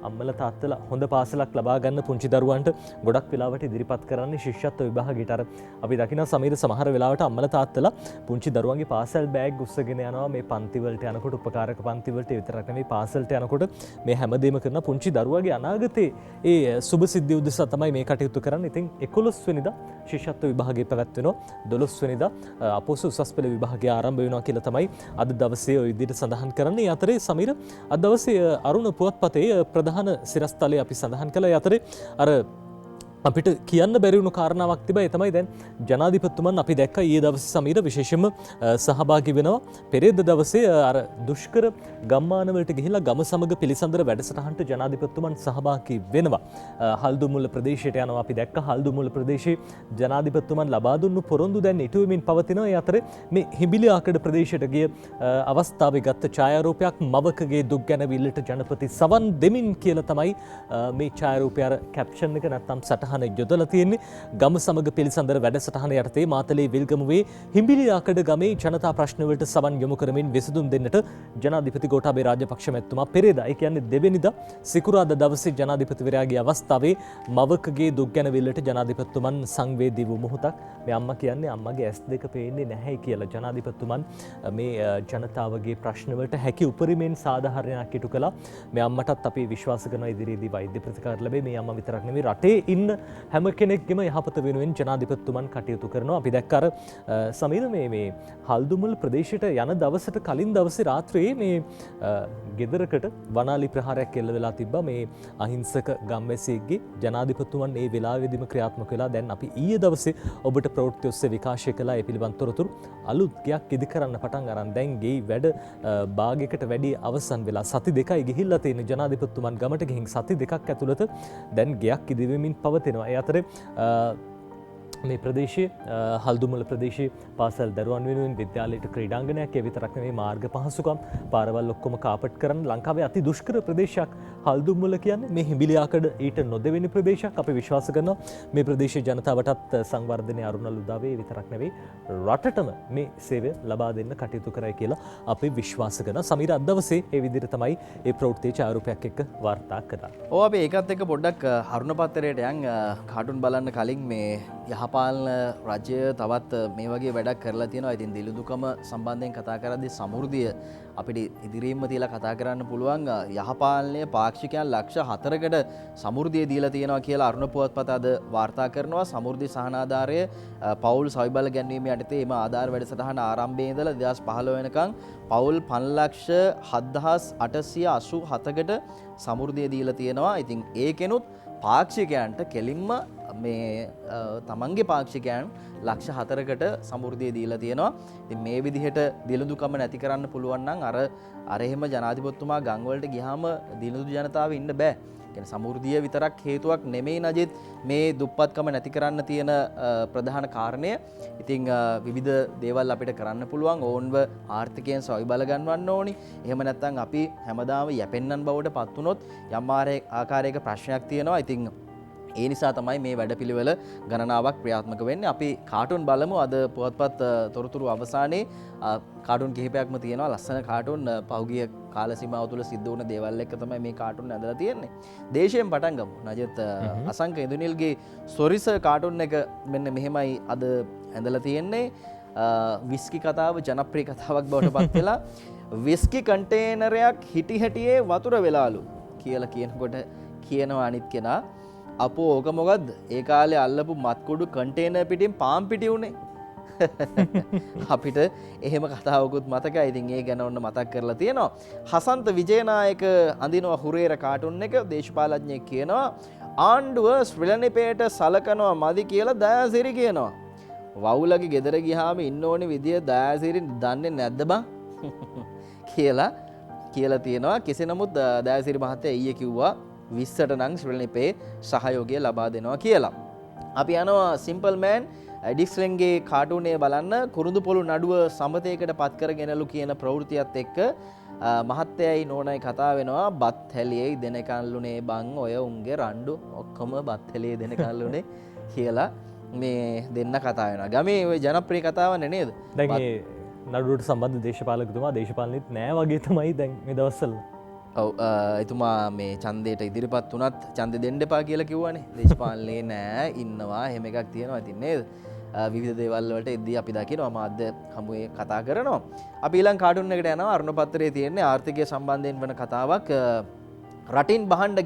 අම්මල තාත්තලා හොඳ පාසලක් ලබා ගන්න පුංචි දරුවන්ට ගොඩක් වෙලාවට ඉදිරිපත් කරන්නේ ශිෂ්‍යත්ව විභාගයට. අර අපි දකින සමීර සමහර වෙලාවට අම්මල තාත්තලා පුංචි දරුවන්ගේ පාසල් බෑග් උස්සගෙන යනවා මේ පන්ති වලට යනකොට, උපකාරක පන්ති වලට විතරක් නෙවෙයි පාසලට යනකොට මේ හැමදේම කරන පුංචි දරුවගේ අනාගතේ ඒ සුබ සිද්ධිය උදෙසා තමයි මේ කටයුතු කරන්නේ. ඉතින් 11 වෙනිදා ශිෂ්‍යත්ව විභාගය පැවැත්වෙනවා. 12 වෙනිදා අපොස උසස් පෙළ විභාගය ආරම්භ වෙනවා කියලා තමයි අද දවසේ ওই විදිහට සඳහන් කරන්නේ. ඒ අතරේ සමීර අද දවසේ අරුණ පුවත්පතේ ප්‍රධාන සිරස්තලයේ අපි සඳහන් කළ අතරේ අර අපිට කියන්න බැරි වුණු කාරණාවක් තිබයි. තමයි දැන් ජනාධිපතිතුමන් අපි දැක්ක ඊයේ දවසේ සමීර විශේෂයෙන්ම සහභාගී වෙනවා. පෙරේද දවසේ අර දුෂ්කර ගම්මාන වලට ගිහිලා ගම සමග පිළිසඳර වැඩසටහනට ජනාධිපතිතුමන් සහභාගී වෙනවා. හල්දුමුල්ල ප්‍රදේශයට යනවා. අපි දැක්ක හල්දුමුල්ල ප්‍රදේශයේ ජනාධිපතිතුමන් ලබා දුන්නු පොරොන්දු දැන් ඉටු වෙමින් පවතිනවා. ඒ අතරේ මේ හිඹිලි ආකඩ ප්‍රදේශයට ගිය අවස්ථාවේ ගත්ත ඡායාරූපයක් මවකගේ දුක් ගැනවිල්ලට ජනපති සවන් දෙමින් කියලා තමයි මේ ඡායාරූපය අර කැප්ෂන් එක නැත්තම් සටහන යොදලා තියෙන්නේ. ගම සමග පිළිසඳර වැඩසටහන යටතේ මාතලේ විල්ගමුවේ හිඹිලියාකඩ ගමේ ජනතා ප්‍රශ්න වලට සවන් යොමු කරමින් විසඳුම් දෙන්නට ජනාධිපති ගෝඨාභය රාජපක්ෂ මැතිතුමා පෙරේදා ඒ කියන්නේ දෙවෙනිදා සිකුරාදා දවසේ ජනාධිපතිවරයාගේ අවස්ථාවේ මවකගේ දුක් ගැන විල්ලට ජනාධිපතිතුමන් සංවේදී වූ මොහොතක්. මේ අම්මා කියන්නේ අම්මගේ ඇස් දෙක පේන්නේ නැහැ කියලා ජනාධිපතිතුමන් මේ ජනතාවගේ ප්‍රශ්න වලට හැකි උපරිමයෙන් සාධාරණයක් ඉටු කළා. මේ අම්මටත් අපි විශ්වාස කරන ඉදිරියේදී වෛද්‍ය ප්‍රතිකාර ලැබේ. මේ අම්මා විතරක් නෙවෙයි රටේ ඉන්න හැම කෙනෙක්ගේම යහපත වෙනුවෙන් ජනාධිපතිතුමන් කටයුතු කරනවා. අපි දැක්ක අර සමීර මේ හල්දුමුල් ප්‍රදේශයට යන දවසට කලින් දවසේ රාත්‍රියේ මේ ගෙදරකට වනාලි ප්‍රහාරයක් එල්ල වෙලා තිබ්බා මේ අහිංසක ගම්වැසියෙක්ගේ. ජනාධිපතිතුමන් ඒ වෙලාවෙදිම ක්‍රියාත්මක වෙලා දැන් අපි ඊයේ දවසේ ඔබට ප්‍රවෘත්ති ඔස්සේ විකාශය කළා. ඒ පිළිබඳ තොරතුරු අලුත් ගයක් ඉදි කරන්න පටන් අරන් දැන් ගේ වැඩ භාගයකට වැඩි අවසන් වෙලා සති දෙකයි ගිහිල්ලා තියෙන. ජනාධිපතිතුමන් ගමට ගිහින් සති දෙකක් ඇතුළත දැන් ගයක් ඉදිවෙමින් පවතිනවා. ඒ අතරේ මේ ප්‍රදේශයේ හල්දුමල ප්‍රදේශයේ පාසල් දරුවන් වෙනුවෙන් විද්‍යාලයට ක්‍රීඩාංගණයක් ඒ විතරක් නෙමෙයි මාර්ග පහසුකම් පාරවල් ඔක්කොම කාපට් කරන්න ලංකාවේ අති දුෂ්කර ප්‍රදේශයක් හල්දුමල කියන්නේ. මේ හිඹිලියාකඩ ඊට නොදෙවෙනි ප්‍රදේශයක්. අපි විශ්වාස කරනවා මේ ප්‍රදේශයේ ජනතාවටත් සංවර්ධනය අරුණල් උදාවේ විතරක් නෙවෙයි රටටම මේ සේවය ලබා දෙන්න කටයුතු කරයි කියලා අපි විශ්වාස කරනවා. සමීර අද දවසේ ඒ විදිහට තමයි මේ ප්‍රවෘත්ති ඡායාරූපයක් එක්ක වාර්තා කරා. ඔව් අපි ඒකත් එක්ක පොඩ්ඩක් අරුණ පත්තරයට යන් කාටුන් බලන්න කලින් මේ යහපාලන රජය තවත් මේ වගේ වැඩක් කරලා තියෙනවා. ඉතින් දිලිඳුකම සම්බන්ධයෙන් කතා කරද්දී සමෘද්ධිය අපිට ඉදිරියෙන්ම තියලා කතා කරන්න පුළුවන්. යහපාලනයේ පාක්ෂිකයන් ලක්ෂ 4කට සමෘද්ධිය දීලා තියෙනවා කියලා අරුණ පුවත්පත අද වාර්තා කරනවා. සමෘද්ධි සහනාධාරය පවුල් සවිබල ගැන්වීම යටතේ එම ආධාර වැඩසටහන ආරම්භයේ ඉඳලා 2015 වෙනකන් පවුල් 5,08,887කට සමෘද්ධිය දීලා තියෙනවා. ඉතින් ඒකෙනුත් පාක්ෂිකයන්ට කෙලින්ම මේ තමන්ගේ පාක්ෂිකයන් ලක්ෂ 4කට සමෘද්ධිය දීලා තියෙනවා. ඉතින් මේ විදිහට දිලිඳුකම නැති කරන්න පුළුවන් නම් අර එහෙම ජනාධිපතිතුමා ගම් වලට ගියාම දිලිඳු ජනතාව ඉන්න බෑ. කියන්නේ සමෘද්ධිය විතරක් හේතුවක් නෙමෙයි නජිත් මේ දුප්පත්කම නැති කරන්න තියෙන ප්‍රධාන කාරණය. ඉතින් විවිධ දේවල් අපිට කරන්න පුළුවන්. ඕන්ව ආර්ථිකයෙන් ස්වයංබල ගන්නවන්න ඕනි. එහෙම නැත්නම් අපි හැමදාම යැපෙන්නන් බවට පත් වුණොත් යම් ආකාරයක ප්‍රශ්නයක් තියෙනවා. ඉතින් ඒ නිසා තමයි මේ වැඩපිළිවෙල ගණනාවක් ක්‍රියාත්මක වෙන්නේ. අපි කාටුන් බලමු. අද පුවත්පත් තොරතුරු අවසානයේ කාටුන් කිහිපයක්ම තියෙනවා. ලස්සන කාටුන් පහුගිය කාල සීමාව තුළ සිද්ධ වුණ දේවල් එක්ක තමයි මේ කාටුන් ඇඳලා තියෙන්නේ. දේශයෙන් පටන් ගමු. නජත් අසංක ඉඳුනිල්ගේ සොරිස කාටුන් එක මෙන්න මෙහෙමයි අද ඇඳලා තියෙන්නේ. විස්කි කතාව ජනප්‍රිය කතාවක් බවට පත් වෙලා විස්කි කන්ටේනරයක් හිටි හැටියේ වතුර වෙලාලු කියලා කියනකොට කියනවා අනිත් කෙනා අපෝ ඕක මොකද්ද? ඒ කාලේ අල්ලපු මත්කුඩු කන්ටේනර් පිටින් පාම් පිටි උනේ. අපිට එහෙම කතාවකුත් මතකයි. ඉතින් ඒ ගැන ඔන්න මතක් කරලා තියෙනවා. හසන්ත විජේනායක අඳිනවා හුරේර කාටුන් එක. දේශපාලඥයෙක් කියනවා ආණ්ඩුව ස්විලනිපේට සලකනවා මදි කියලා දයාසිරි කියනවා. වවුලගේ ගෙදර ගියාම ඉන්න ඕනේ විදිය දයාසිරි දන්නේ නැද්ද බං? කියලා තියෙනවා. කෙසේ නමුත් දයාසිරි මහත්තයා ඊයේ කිව්වා 20ට නම් ශ්‍රීලංකේ සහයෝගය ලබා දෙනවා කියලා. අපි යනවා සිම්පල් මෑන් ඩික්ස්ලන්ගේ කාටුනේ බලන්න. කුරුඳු පොළු නඩුව සමතයකට පත් කරගෙනලු කියන ප්‍රවෘත්තියත් එක්ක මහත්තයයි නෝනයි කතා වෙනවා. බත් හැලියයි දෙනකන්ලුනේ බං ඔය උන්ගේ රණ්ඩු ඔක්කොම බත් හැලියේ දෙනකන්ලුනේ කියලා මේ දෙන්න කතා වෙනවා. ගමේ ওই ජනප්‍රිය කතාවන්නේ නේද? දැන් මේ නඩුවට සම්බන්ධ දේශපාලකතුමා දේශපාලනෙත් නෑ වගේ තමයි දැන් මේ දවස්වල. ඔව් එතුමා මේ ඡන්දයට ඉදිරිපත් වුණත් ඡන්දෙ දෙන්න එපා කියලා කිව්වනේ. දේශපාලනේ නෑ ඉන්නවා එහෙම එකක් තියෙනවා. ඉතින් නේද? විවිධ දේවල් වලට එද්දී අපි දකිනවා මාධ්‍ය හමුවේ කතා කරනවා. අපි ඊළඟ කාටුන් එකට යනවා. අරුණ පත්‍රයේ තියෙන්නේ ආර්ථිකය සම්බන්ධයෙන් වෙන කතාවක්. රටින් බහණ්ඩ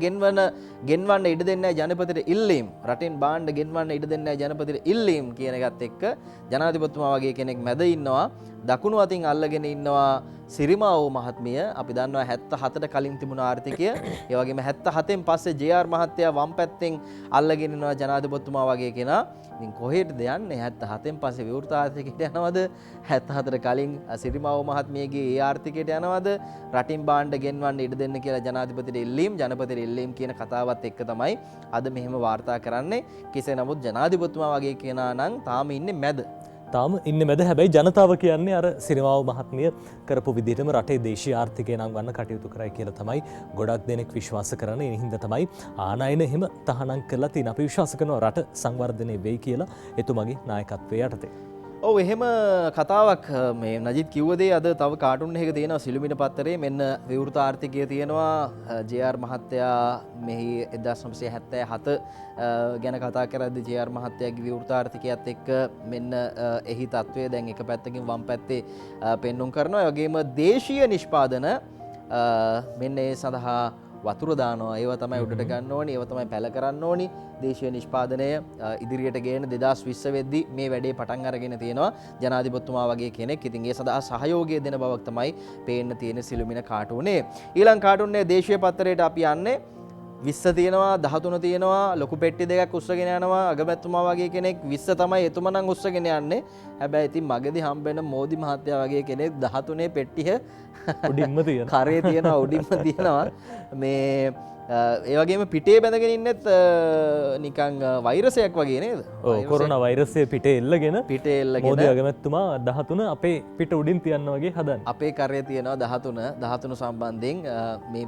ගෙන්වන්න ඉඩ දෙන්නේ ජනපතිට ඉල්ලීම්. රටින් බහණ්ඩ ගෙන්වන්න ඉඩ දෙන්නේ ජනපතිට ඉල්ලීම් කියන එකත් එක්ක ජනාධිපතිතුමා වගේ කෙනෙක් මැද ඉන්නවා. දකුණු අතින් අල්ලගෙන ඉන්නවා සිරිමාවෝ මහත්මිය. අපි දන්නවා 77ට කලින් තිබුණ ආර්ථිකය. ඒ වගේම 77න් පස්සේ ජේ.ආර් මහත්තයා වම් පැත්තෙන් අල්ලගෙන ඉන්නවා ජනාධිපතිතුමා වගේ කෙනා. ඉතින් කොහෙටද යන්නේ? 77න් පස්සේ විවෘත ආර්ථිකයට යනවද? 77ට කලින් සිරිමාවෝ මහත්මියගේ ඒ ආර්ථිකයට යනවද? රටින් බාණ්ඩ ගෙන්වන්න ඉඩ දෙන්න කියලා ජනාධිපතිට ඉල්ලීම්, ජනපතිට ඉල්ලීම් කියන කතාවත් එක්ක තමයි අද මෙහෙම වාර්තා කරන්නේ. කෙසේ නමුත් ජනාධිපතිතුමා වගේ කෙනා නම් තාම ඉන්නේ මැද. තාම ඉන්න මැද. හැබැයි ජනතාව කියන්නේ අර සිරිමාව මහත්මිය කරපු විදිහටම රටේ දේශීය ආර්ථිකය නම් ගන්න කටයුතු කරයි කියලා තමයි ගොඩක් දෙනෙක් විශ්වාස කරන්නේ. ඒ හින්දා තමයි ආනයන එහෙම තහනම් කරලා තියෙන. අපි විශ්වාස කරනවා රට සංවර්ධනය වෙයි කියලා එතුමගේ නායකත්වයේ යටතේ. ඔව් එහෙම කතාවක් මේ නජිත් කිව්ව දේ අද තව කාටුන් එකක තියෙනවා සිළුමිණ පත්තරේ. මෙන්න විවෘත ආර්ථිකය තියෙනවා. ජේ.ආර් මහත්තයා මෙහි 1977 ගැන කතා කරද්දී ජේ.ආර් මහත්තයාගේ විවෘත ආර්ථිකයත් එක්ක මෙන්න එහි තත්වය දැන් එක පැත්තකින් වම් පැත්තේ පෙන්눔 කරනවා. ඒ වගේම දේශීය නිෂ්පාදන මෙන්න ඒ සඳහා වතුර දානවා ඒව තමයි උඩට ගන්න ඕනි ඒව තමයි පැල කරන්න ඕනි දේශීය නිෂ්පාදනය ඉදිරියට ගේන 2020 වෙද්දී මේ වැඩේ පටන් අරගෙන තියෙනවා ජනාධිපතිතුමා වගේ කෙනෙක්. ඉතින් ඒ සඳහා සහයෝගය දෙන බවක් තමයි පේන්න තියෙන සිළුමිණ කාටුනේ. ඊළඟ කාටුනේ දේශීය පත්තරයට අපි යන්නේ 20 තියෙනවා 13 තියෙනවා ලොකු පෙට්ටි දෙකක් උස්සගෙන යනවා අගමැතිතුමා වගේ කෙනෙක් 20 තමයි එතුමා නම් උස්සගෙන යන්නේ. හැබැයි ඉතින් මගදී හම්බෙන මෝදි මහත්තයා වගේ කෙනෙක් 13 පෙට්ටිය උඩින්ම තියෙන කරේ තියෙනවා උඩින්ම තියෙනවා මේ ඒ වගේම පිටේ බැඳගෙන ඉන්නෙත් නිකන් වෛරසයක් වගේ නේද? ඔව් කොරෝනා වෛරසය පිටේ එල්ලගෙන පිටේ එල්ලගෙන මෝදි අගමැතිතුමා 13 අපේ පිට උඩින් තියන්න වගේ හදන්නේ. අපේ කරේ තියෙනවා 13 සම්බන්ධයෙන්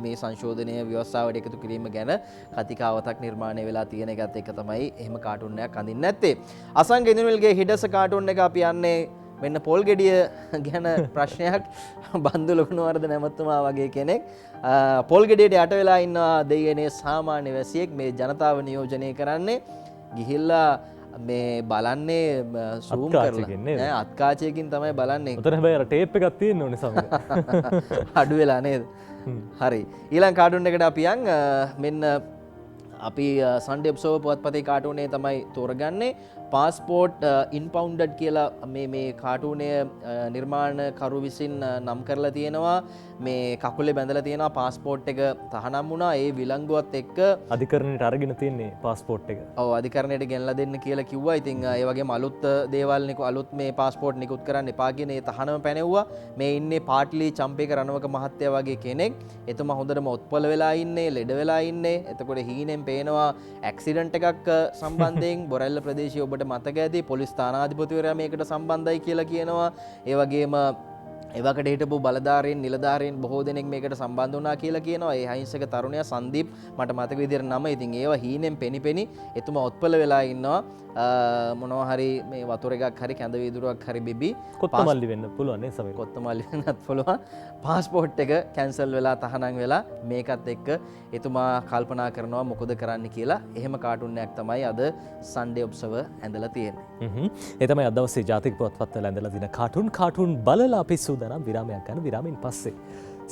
මේ සංශෝධනය ව්‍යවස්ථාවට එකතු කිරීම ගැන කතිකාවතක් නිර්මාණය වෙලා තියෙන එකත් එක තමයි එහෙම කාටුන් එකක් අඳින්න නැත්තේ. අසංග ඉන්ද්‍රනිල්ගේ හිඩස කාටුන් එක අපි යන්නේ මෙන්න පොල් ගෙඩිය ගැන ප්‍රශ්නයක් බන්දු ලොකුණවර්ධන ඇමතුමා වගේ කෙනෙක් පොල් ගෙඩියට යට වෙලා ඉන්නවා දෙයනේ සාමාන්‍ය වැසියෙක් මේ ජනතාව නියෝජනය කරන්නේ ගිහිල්ලා මේ බලන්නේ සූම් කරලා අත්කාචයකින් තමයි බලන්නේ. උතන හැබැයි අර ටේප් එකක් තියෙන්න ඕනේ සමහර. අඩු වෙලා නේද? හරි. ඊළඟ කාටුන් එකට අපි යන් මෙන්න අපි සන්ඩේ ඔබ්සර්වර් පුවත්පතේ කාටුනේ තමයි තෝරගන්නේ පාස්පෝර්ට් ඉන්පවුන්ඩඩ් කියලා මේ කාටුනය නිර්මාණකරු විසින් නම් කරලා තියෙනවා මේ කකුලේ බැඳලා තියෙනවා පාස්පෝර්ට් එක තහනම් වුණා ඒ විලංගුවත් එක්ක අධිකරණයට අරගෙන තියන්නේ පාස්පෝර්ට් එක. ඔව් අධිකරණයට ගෙනලා දෙන්න කියලා කිව්වා. ඉතින් ඒ වගේම අලුත් දේවල් අලුත් මේ පාස්පෝර්ට් නිකුත් කරන්න එපා කියන ඒ තහනම පැනෙව්වා. මේ ඉන්නේ පාට්ලි චම්පේක රණවක මහත්තයා වගේ කෙනෙක්. එතුමා හොඳටම ඔත්පල වෙලා ඉන්නේ, ලෙඩ වෙලා ඉන්නේ. එතකොට හීනෙන් පේනවා ඇක්සිඩන්ට් එකක් සම්බන්ධයෙන් බොරැල්ල ප්‍රදේශයේ ඔබට මතක ඇති පොලිස් ස්ථානාධිපතිවරයා මේකට සම්බන්ධයි කියලා කියනවා. ඒ වගේම එවකට හිටපු බලධාරීන් නිලධාරීන් බොහෝ දෙනෙක් මේකට සම්බන්ධ වුණා කියලා කියනවා. ඒ අහිංසක තරුණයා සංදීප් මට මතක විදිහට නම. ඉතින් ඒවා හීනෙන් පෙනිපෙනි එතුමා ඔත්පල වෙලා ඉන්නවා. මොනවා හරි මේ වතුර එකක් හරි කැඳ වීදුරුවක් හරි බිබි කොත්තමල්ලි වෙන්න පුළුවන් නේ සමහර කොත්තමල්ලි වෙන්නත් පුළුවන්. පාස්පෝර්ට් එක කැන්සල් වෙලා තහනම් වෙලා මේකත් එක්ක එතුමා කල්පනා කරනවා මොකද කරන්න කියලා. එහෙම කාටුන් එකක් තමයි අද සන්ඩේ ඔබ්සර්වර් ඇඳලා තියෙන්නේ. ඒ තමයි අද දවසේ ජාතික පුවත්පත්වල ඇඳලා දින කාටුන් බලලා අපි සූදානම් විරාමයක් ගන්න. විරාමයෙන් පස්සේ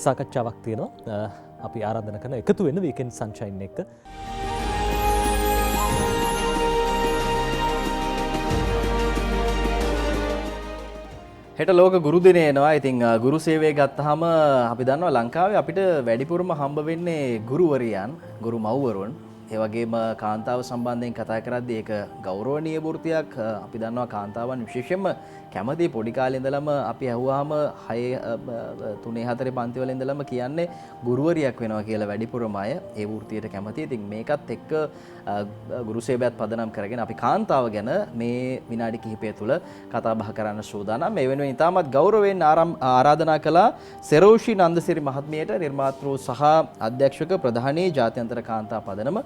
සාකච්ඡාවක් තියෙනවා. අපි ආරාධනා කරන එකතු වෙන වීකෙන්ඩ් සන්ෂයින් එක. හෙට ලෝක ගුරු දිනය එනවා. ඉතින් ගුරු සේවය ගත්තාම අපි දන්නවා ලංකාවේ අපිට වැඩිපුරම හම්බ වෙන්නේ ගුරුවරියන්, ගුරු මව්වරුන්. ඒ වගේම කාන්තාව සම්බන්ධයෙන් කතා කරද්දී ඒක ගෞරවනීය වෘත්තියක්. අපි දන්නවා කාන්තාවන් විශේෂයෙන්ම කැමති පොඩි කාලේ ඉඳලම අපි ඇහුවාම 6 3 4 පන්ති වල ඉඳලම කියන්නේ ගුරුවරියක් වෙනවා කියලා වැඩිපුරම අය ඒ වෘත්තියට කැමති. ඉතින් මේකත් එක්ක ගුරු සේවයත් පදනම් කරගෙන අපි කාන්තාව ගැන මේ විනාඩි කිහිපය තුළ කතා බහ කරන්න සූදානම්. මේ වෙනුවෙන් ඉතාමත් ගෞරවයෙන් ආරාධනා කළා සෙරෝෂි නන්දසිරි මහත්මියට නිර්මාතෘ සහ අධ්‍යක්ෂක ප්‍රධානී ජාත්‍යන්තර කාන්තා පදනම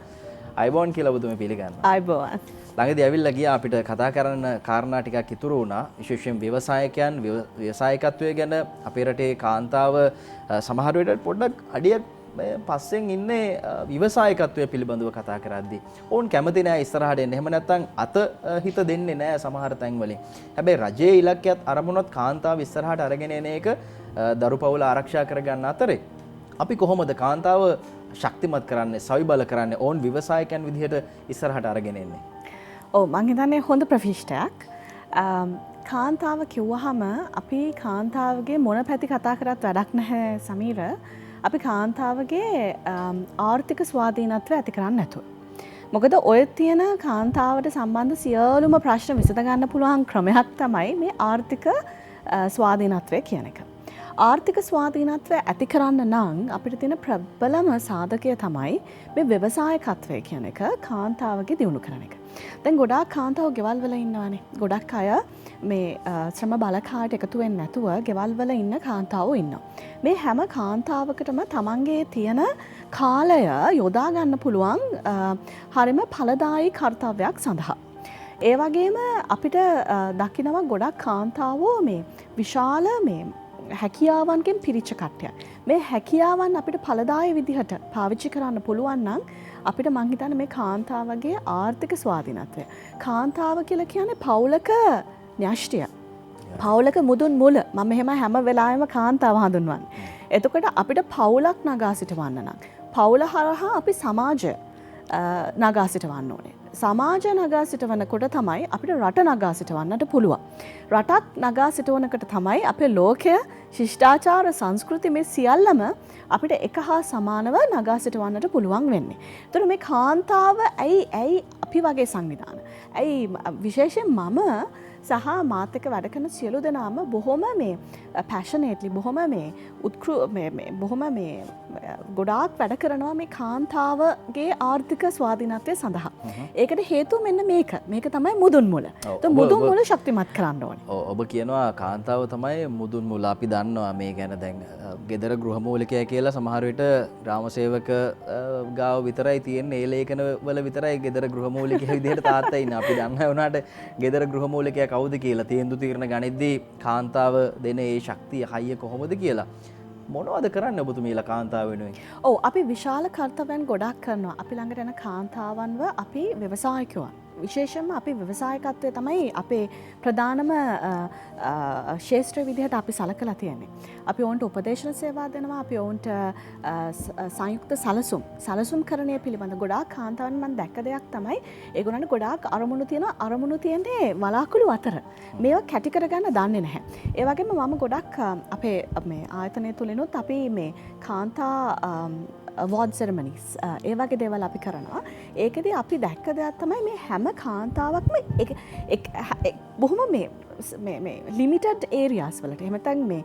අයිබෝන් කියලා ඔබතුමී පිළිගන්න. අයිබෝන්. ළඟදී ඇවිල්ලා ගියා අපිට කතා කරන්න කාරණා ටිකක් ඉතුරු වුණා. විශේෂයෙන් ව්‍යවසායකයන් ව්‍යවසායකත්වය ගැන අපේ රටේ කාන්තාව සමහර වෙලට පොඩ්ඩක් අඩියක් පස්සෙන් ඉන්නේ ව්‍යවසායකත්වය පිළිබඳව කතා කරද්දී. ඕන් කැමති නෑ ඉස්සරහට එන්න. එහෙම නැත්නම් අත හිත දෙන්නේ නෑ සමහර තැන් වලින්. හැබැයි රජයේ ඉලක්කයත් අරමුණොත් කාන්තාව ඉස්සරහට අරගෙන එන එක දරු පවුල ආරක්ෂා කරගන්න අතරේ අපි කොහොමද කාන්තාව ශක්තිමත් කරන්නේ, සවිබල කරන්නේ, ඕන් ව්‍යවසායකයන් විදිහට ඉස්සරහට අරගෙන එන්නේ? ඔව් මං හිතන්නේ හොඳ ප්‍රවිෂ්ටයක්. කාන්තාව කිව්වහම අපි කාන්තාවගේ මොන පැති කතා කරත් වැඩක් නැහැ සමීර. අපි කාන්තාවගේ ආර්ථික ස්වාධීනත්වය ඇති කරන්න නැතුව. මොකද ඔය තියෙන කාන්තාවට සම්බන්ධ සියලුම ප්‍රශ්න විසඳ ගන්න පුළුවන් ක්‍රමයක් තමයි මේ ආර්ථික ස්වාධීනත්වය කියන එක. ආර්ථික ස්වාධීනත්වය ඇති කරන්න නම් අපිට තියෙන ප්‍රබලම සාධකය තමයි මේ ව්‍යවසායකත්වය කියන එක කාන්තාවගේ දියුණු කරන එක. දැන් ගොඩාක් කාන්තාව ගෙවල් වල ඉන්නවානේ. ගොඩක් අය මේ ශ්‍රම බලකායට එකතු වෙන්නේ නැතුව ගෙවල් වල ඉන්න කාන්තාවෝ ඉන්නවා. මේ හැම කාන්තාවකටම තමන්ගේ තියෙන කාලය යොදා ගන්න පුළුවන් හරිම ඵලදායී කාර්යයක් සඳහා. ඒ වගේම අපිට දකිනවා ගොඩක් කාන්තාවෝ මේ විශාල මේ හැකියාවන්ගෙන් පිරිච්ච කට්ටියක්. මේ හැකියාවන් අපිට ඵලදායී විදිහට පාවිච්චි කරන්න පුළුවන් නම් අපිට මං හිතන්නේ මේ කාන්තාවගේ ආර්ථික ස්වාධීනත්වය. කාන්තාව කියලා කියන්නේ පවුලක න්‍යෂ්ටිය. පවුලක මුදුන් මුල. මම එහෙම හැම වෙලාවෙම කාන්තාව හඳුන්වන්නේ. එතකොට අපිට පවුලක් නගා සිටවන්න නම්, පවුල හරහා අපි සමාජය නගා සිටවන්න ඕනේ. සමාජ නගා සිටවනකොට තමයි අපිට රට නගා සිටවන්නට පුළුවන්. රටක් නගා සිටවනකට තමයි අපේ ලෝකය ශිෂ්ටාචාර සංස්කෘති මේ සියල්ලම අපිට එක හා සමානව නගා සිටවන්නට පුළුවන් වෙන්නේ. එතකොට මේ කාන්තාව ඇයි අපි වගේ සංවිධාන. ඇයි විශේෂයෙන් මම සහ මාත් එක්ක වැඩ කරන සියලු දෙනාම බොහොම මේ පැෂනේට්ලි බොහොම මේ බොහොම මේ ගොඩාක් වැඩ කරනවා මේ කාන්තාවගේ ආර්ථික ස්වාධීනත්වය සඳහා. ඒකට හේතුව මෙන්න මේක. මේක තමයි මුදුන් මුල. මුදුන් මුල ශක්තිමත් කරන්න ඕනේ. ඔබ කියනවා කාන්තාව තමයි මුදුන් මුල. අපි දන්නවා මේ ගැන දැන් ගෙදර ගෘහමූලිකය කියලා සමහර විට ග්‍රාමසේවක ගාව විතරයි තියෙන්නේ. ඒ ලේඛන වල විතරයි ගෙදර ගෘහමූලිකය විදිහට තාත්තා ඉන්නේ. අපි දන්නා වුණාට ගෙදර ගෘහමූලිකයා කවුද කියලා තීන්දුව తీරන ගණිතදී කාන්තාව දෙන ඒ ශක්තිය හයිය කොහොමද කියලා මොනවද කරන්න ඔබතුමීලා කාන්තාව වෙනුවෙන්? ඔව් අපි විශාල කර්තව්‍යයන් ගොඩක් කරනවා. අපි ළඟට එන කාන්තාවන්ව අපි ව්‍යවසායකයන්. විශේෂයෙන්ම අපි ව්‍යවසායකත්වය තමයි අපේ ප්‍රධානම ශේෂ්ත්‍ර විදිහට අපි සලකලා තියෙන්නේ. අපි ඔවුන්ට උපදේශන සේවා දෙනවා. අපි ඔවුන්ට සංයුක්ත සලසුම් කරණය පිළිබඳ ගොඩාක් කාන්තාවන් මම දැක්ක දෙයක් තමයි ඒගොල්ලන්ට ගොඩාක් අරමුණු තියෙනවා. අරමුණු තියෙන්නේ වලාකුළු අතර. මේවා කැටි කරගන්න දන්නේ නැහැ. ඒ වගේම මම ගොඩක් අපේ මේ ආයතනය තුලිනුත් අපි මේ කාන්තා award ceremonies ඒ වගේ දේවල් අපි කරනවා. ඒකදී අපි දැක්ක දෙයක් තමයි මේ හැම කාන්තාවක්ම බොහොම මේ limited areas වලට එහෙම නැත්නම් මේ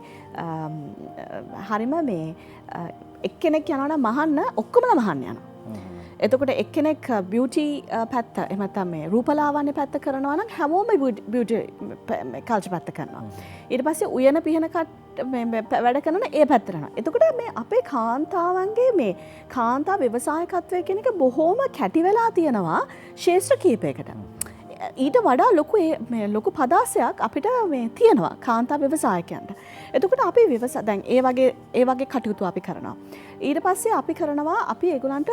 හරිම මේ එක්කෙනෙක් යනවා නම් මහන්න ඔක්කොමලා මහන්න යනවා. එතකොට එක්කෙනෙක් බියුටි පැත්ත එහෙම නැත්නම් මේ රූපලාවන්‍ය පැත්ත කරනවා නම් හැමෝම බියුටි කල්චර් පැත්ත කරනවා. ඊට පස්සේ උයන පිහන වැඩ කරන ඒ පැත්තට යනවා. එතකොට මේ අපේ කාන්තාවන්ගේ මේ කාන්තා ව්‍යවසායකත්වය කියන එක බොහොම කැටි වෙලා තියෙනවා ශේෂ්ත්‍ර කීපයකට. ඊට වඩා ලොකු පදාසයක් අපිට මේ තියෙනවා කාන්තා ව්‍යවසායකයන්ට. එතකොට අපි දැන් ඒ වගේ කටයුතු අපි කරනවා. ඊට පස්සේ අපි කරනවා අපි ඒගොල්ලන්ට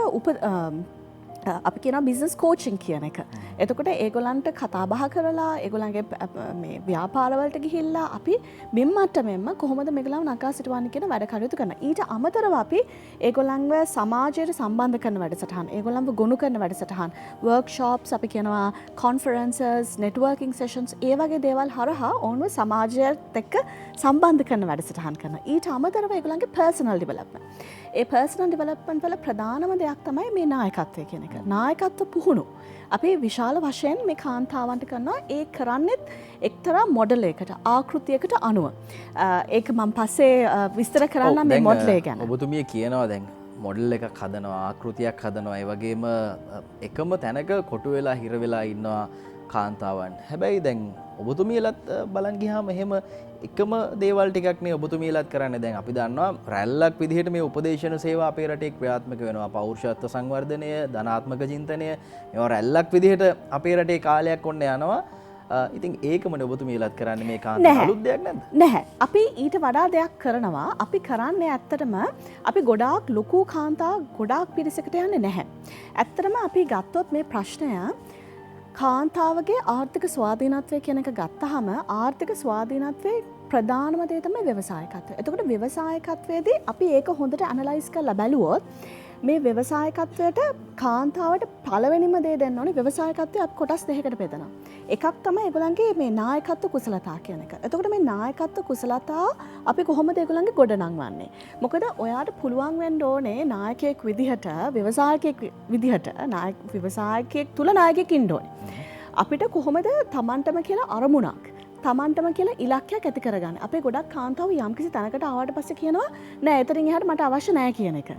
අපි කියනවා බිස්නස් කෝචින් කියන එක. එතකොට ඒගොල්ලන්ට කතා බහ කරලා ඒගොල්ලන්ගේ මේ ව්‍යාපාරවලට ගිහිල්ලා අපි බිම් මට්ටමෙන්ම කොහොමද මේගොල්ලන්ව නගා සිටවන්නේ කියන වැඩ කටයුතු කරනවා. ඊට අමතරව අපි ඒගොල්ලන්ව සමාජයට සම්බන්ධ කරන වැඩසටහන්, ඒගොල්ලන්ව ගොනු කරන වැඩසටහන්, වර්ක්ෂොප්ස් අපි කියනවා කොන්ෆරන්සස්, නෙට්වර්කින් සෙෂන්ස් ඒ වගේ දේවල් හරහා ඔවුන්ව සමාජයත් එක්ක සම්බන්ධ කරන වැඩසටහන් කරනවා. ඊට අමතරව ඒගොල්ලන්ගේ පර්සනල් ඩෙවලොප්මන්ට්. ඒ පර්සනල් ඩෙවලොප්මන්ට් වල ප්‍රධානම දෙයක් තමයි මේ නායකත්වය කියන එක. නායකත්ව පුහුණු. අපි විශාල වශයෙන් මේ කාන්තාවන්ට කරනවා ඒ කරන්නෙත් එක්තරා මොඩල් එකකට ආකෘතියකට අනුව. ඒක මම පස්සේ විස්තර කරන්නම් මේ මොඩල් එක ගැන. ඔබතුමිය කියනවා දැන් මොඩල් එකක් හදනවා ආකෘතියක් හදනවා ඒ වගේම එකම තැනක කොටු වෙලා හිර වෙලා ඉන්නවා කාන්තාවන්. හැබැයි දැන් ඔබතුමියලත් බලන් ගියාම එහෙම එකම දේවල් ටිකක් නේ ඔබතුමියලත් කරන්නේ. දැන් අපි දන්නවා රැල්ලක් විදිහට මේ උපදේශන සේවා අපේ රටේ ක්‍රියාත්මක වෙනවා. පෞරුෂත්ව සංවර්ධනය, ධනාත්මක චින්තනය මේවා රැල්ලක් විදිහට අපේ රටේ කාලයක් ඔන්න යනවා. ඉතින් ඒකමනේ ඔබතුමියලත් කරන්නේ මේ කාන්තා අලුත් දෙයක් නැද්ද? නැහැ. අපි ඊට වඩා දෙයක් කරනවා. අපි කරන්නේ ඇත්තටම අපි ගොඩාක් ලොකු කාන්තා ගොඩාක් පිරිසකට යන්නේ නැහැ. ඇත්තටම අපි ගත්තොත් මේ ප්‍රශ්නය කාන්තාවගේ ආර්ථික ස්වාධීනත්වය කියන එක ගත්තහම ආර්ථික ස්වාධීනත්වයේ ප්‍රධානම දේ තමයි ව්‍යවසායකත්වය. එතකොට ව්‍යවසායකත්වයේදී අපි ඒක හොඳට ඇනලයිස් කරලා බැලුවොත් මේ ව්‍යවසායකත්වයට කාන්තාවට පළවෙනිම දේ දෙන්න ඕනේ ව්‍යවසායකත්වය අපි කොටස් දෙකකට බෙදනවා. එකක් තමයි ඒගොල්ලන්ගේ මේ නායකත්ව කුසලතා කියන එක. එතකොට මේ නායකත්ව කුසලතා අපි කොහොමද ඒගොල්ලන්ගේ ගොඩනංවන්නේ? මොකද ඔයාට පුළුවන් වෙන්න ඕනේ නායකයෙක් විදිහට ව්‍යවසායකයෙක් විදිහට ව්‍යවසායකයෙක් තුල නායකයෙක් ඉන්න ඕනේ. අපිට කොහොමද තමන්ටම කියලා අරමුණක් තමන්ටම කියලා ඉලක්කයක් ඇති කරගන්න. අපේ ගොඩක් කාන්තාව යම්කිසි තැනකට ආවට පස්සේ කියනවා නෑ එතනින් එහාට මට අවශ්‍ය නෑ කියන එක.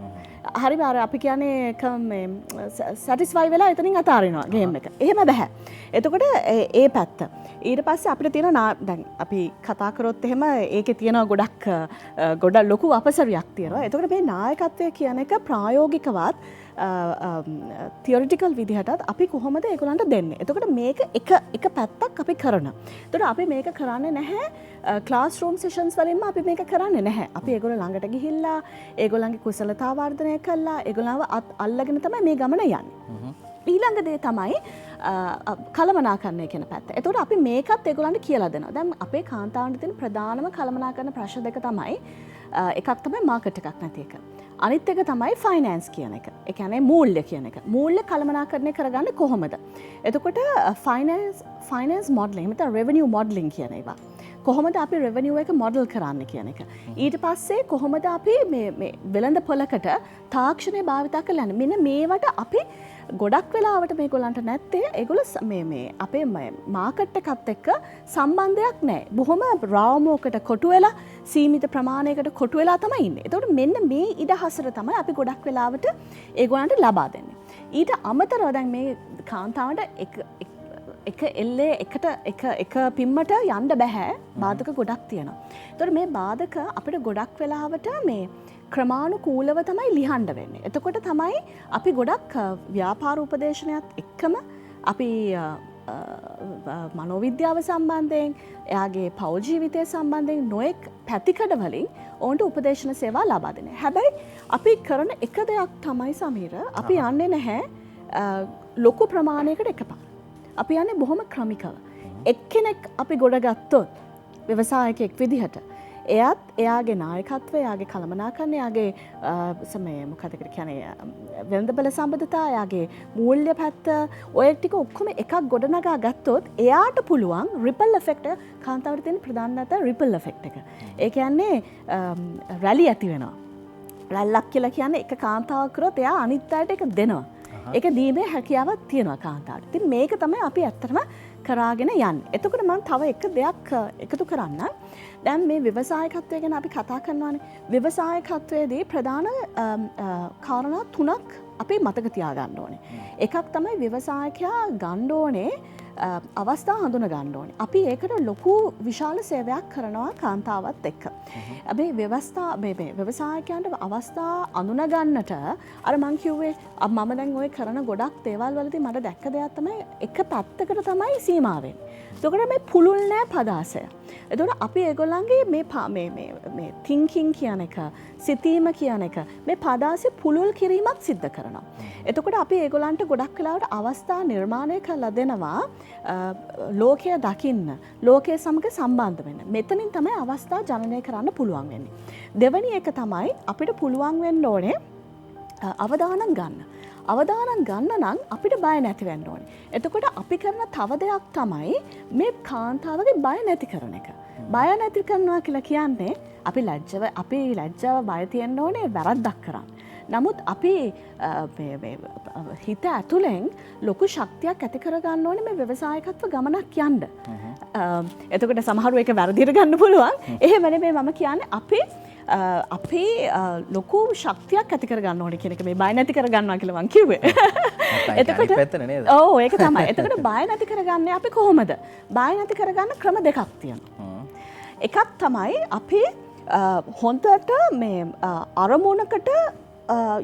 හරිම අර අපි කියන්නේ මේ සැටිස්ෆයි වෙලා එතනින් අතාරිනවා ගේම් එක. එහෙම බෑ. එතකොට ඒ පැත්ත. ඊට පස්සේ අපිට තියෙන දැන් අපි කතා කරොත් එහෙම ඒකේ තියෙන ගොඩක් ලොකු අපසරියක් තියෙනවා. එතකොට මේ නායකත්වය කියන එක ප්‍රායෝගිකවත් තියොරිටිකල් විදිහටත් අපි කොහොමද ඒගොල්ලන්ට දෙන්නේ. එතකොට මේක එක පැත්තක් අපි කරනවා. එතකොට අපි මේක කරන්නේ නැහැ ක්ලාස් රූම් සෙෂන්ස් වලින්ම අපි මේක කරන්නේ නැහැ. අපි ඒගොල්ලෝ ළඟට ගිහිල්ලා ඒගොල්ලන්ගේ කුසලතා වර්ධනය කළා ඒගොල්ලන්ව අල්ලගෙන තමයි මේ ගමන යන්නේ. ඊළඟ දේ තමයි කළමනාකරණය කියන පැත්ත. එතකොට අපි මේකත් ඒගොල්ලන්ට කියලා දෙනවා. දැන් අපේ කාන්තාවන්ට තියෙන ප්‍රධානම කළමනාකරණ ප්‍රශ්න දෙක තමයි එකක් තමයි මාකට් එකක් නැති එක. අනිත් එක තමයි ෆයිනෑන්ස් කියන එක. ඒ කියන්නේ මූල්‍ය කියන එක. මූල්‍ය කළමනාකරණය කරගන්නේ කොහොමද? එතකොට ෆයිනෑන්ස් මොඩලින්, එහෙම නැත්නම් රෙවෙනියු මොඩලින් කියන ඒවා. කොහොමද අපි රෙවෙනියු එක මොඩල් කරන්න කියන එක. ඊට පස්සේ කොහොමද අපි මේ වෙළඳ පොලකට තාක්ෂණය භාවිතා කරලා යන්නේ. මෙන්න මේවට අපි ගොඩක් වෙලාවට මේගොල්ලන්ට නැත්තේ ඒගොල්ලෝ මේ අපේ මාකට් එකත් එක්ක සම්බන්ධයක් නැහැ. බොහොම රාමුවකට කොටු වෙලා සීමිත ප්‍රමාණයකට කොටු වෙලා තමයි ඉන්නේ. ඒතකොට මෙන්න මේ ඉඩහසර තමයි අපි ගොඩක් වෙලාවට ඒගොල්ලන්ට ලබා දෙන්නේ. ඊට අමතරව දැන් මේ කාන්තාවට එක එල්ලේ එක පිම්මට යන්න බෑ. බාධක ගොඩක් තියෙනවා. ඒතකොට මේ බාධක අපිට ගොඩක් වෙලාවට මේ ක්‍රමානුකූලව තමයි ලියන්න වෙන්නේ. එතකොට තමයි අපි ගොඩක් ව්‍යාපාර උපදේශනයත් එක්කම අපි මනෝවිද්‍යාව සම්බන්ධයෙන්, එයාගේ පෞල් ජීවිතය සම්බන්ධයෙන් නොයෙක් පැතිකඩ වලින් ඔවුන්ට උපදේශන සේවා ලබා දෙන්නේ. හැබැයි අපි කරන එක දෙයක් තමයි සමීර, අපි යන්නේ නැහැ ලොකු ප්‍රමාණයකට එකපාර. අපි යන්නේ බොහොම ක්‍රමිකව. එක්කෙනෙක් අපි ගොඩ ගත්තොත් ව්‍යවසායකයෙක් විදිහට එයත් එයාගේ නායකත්වය, එයාගේ කළමනාකරණය, එයාගේ මොකද කියන්නේ වෙළඳපොළ සම්බන්ධතා, එයාගේ මූල්‍ය පැත්ත, ඔය ටික ඔක්කොම එකක් ගොඩනගා ගත්තොත් එයාට පුළුවන් රිපල් ඉෆෙක්ට් එක, කාන්තාවට තියෙන ප්‍රධාන නැත රිපල් ඉෆෙක්ට් එක. ඒ කියන්නේ රැලි ඇති වෙනවා. රැල්ලක් කියලා කියන්නේ එක කාන්තාවක් කරොත් එයා අනිත් අයට ඒක දෙනවා. ඒක දීමේ හැකියාවක් තියෙනවා කාන්තාවට. ඉතින් මේක තමයි අපි ඇත්තටම කරාගෙන යන්නේ. එතකොට මම තව එක දෙයක් එකතු කරන්න. දැන් මේ ව්‍යවසායකත්වය ගැන අපි කතා කරනවානේ. ව්‍යවසායකත්වයේදී ප්‍රධාන කාරණා තුනක් අපි මතක තියාගන්න ඕනේ. එකක් තමයි ව්‍යවසායකයා ගන්න ඕනේ අවස්ථා හඳුන ගන්න ඕනේ. අපි ඒකට ලොකු විශාල සේවයක් කරනවා කාන්තාවත් එක්ක. අපි ව්‍යවසායකයන්ට අවස්ථා අඳුන ගන්නට අර මං කිව්වේ මම දැන් ඔය කරන ගොඩක් දේවල් වලදී මට දැක්ක දෙයක් තමයි එක පැත්තකට තමයි සීමා වෙන්නේ. එතකොට මේ පුළුල් නෑ පදාසය. එතකොට අපි ඒගොල්ලන්ගේ මේ thinking කියන එක, සිතීම කියන එක, මේ පදාසෙ පුළුල් කිරීමක් සිද්ධ කරනවා. එතකොට අපි ඒගොල්ලන්ට ගොඩක් වෙලාවට අවස්ථා නිර්මාණය කරලා දෙනවා ලෝකය දකින්න, ලෝකයේ සමග සම්බන්ධ වෙන්න. මෙතනින් තමයි අවස්ථා ජනනය කරන්න පුළුවන් වෙන්නේ. දෙවැනි එක තමයි අපිට පුළුවන් වෙන්න ඕනේ අවදානම් ගන්න. අවදානම් ගන්න නම් අපිට බය නැති වෙන්න ඕනේ. එතකොට අපි කරන තව දෙයක් තමයි මේ කාන්තාවගේ බය නැති කරන එක. බය නැති කරනවා කියලා කියන්නේ අපි ලැජ්ජාව බය තියෙන්න ඕනේ වැරද්දක් කරන්න. නමුත් අපි හිත ඇතුලෙන් ලොකු ශක්තියක් ඇති කරගන්න ඕනේ මේ ව්‍යවසායකත්ව ගමනක් යන්න. එතකොට සමහරව ඒක වැරදියට ගන්න පුළුවන්. එහෙම නෙමෙයි මම කියන්නේ අපි ලොකු ශක්තියක් ඇති කරගන්න ඕනේ කියන එක මේ බය නැති කරගන්නවා කියලා මං කිව්වේ. එතකොට ඔව් ඒක තමයි. එතකොට බය නැති කරගන්නේ අපි කොහොමද? බය නැති කරගන්න ක්‍රම දෙකක් තියෙනවා. එකක් තමයි අපි හොඳට මේ අරමුණකට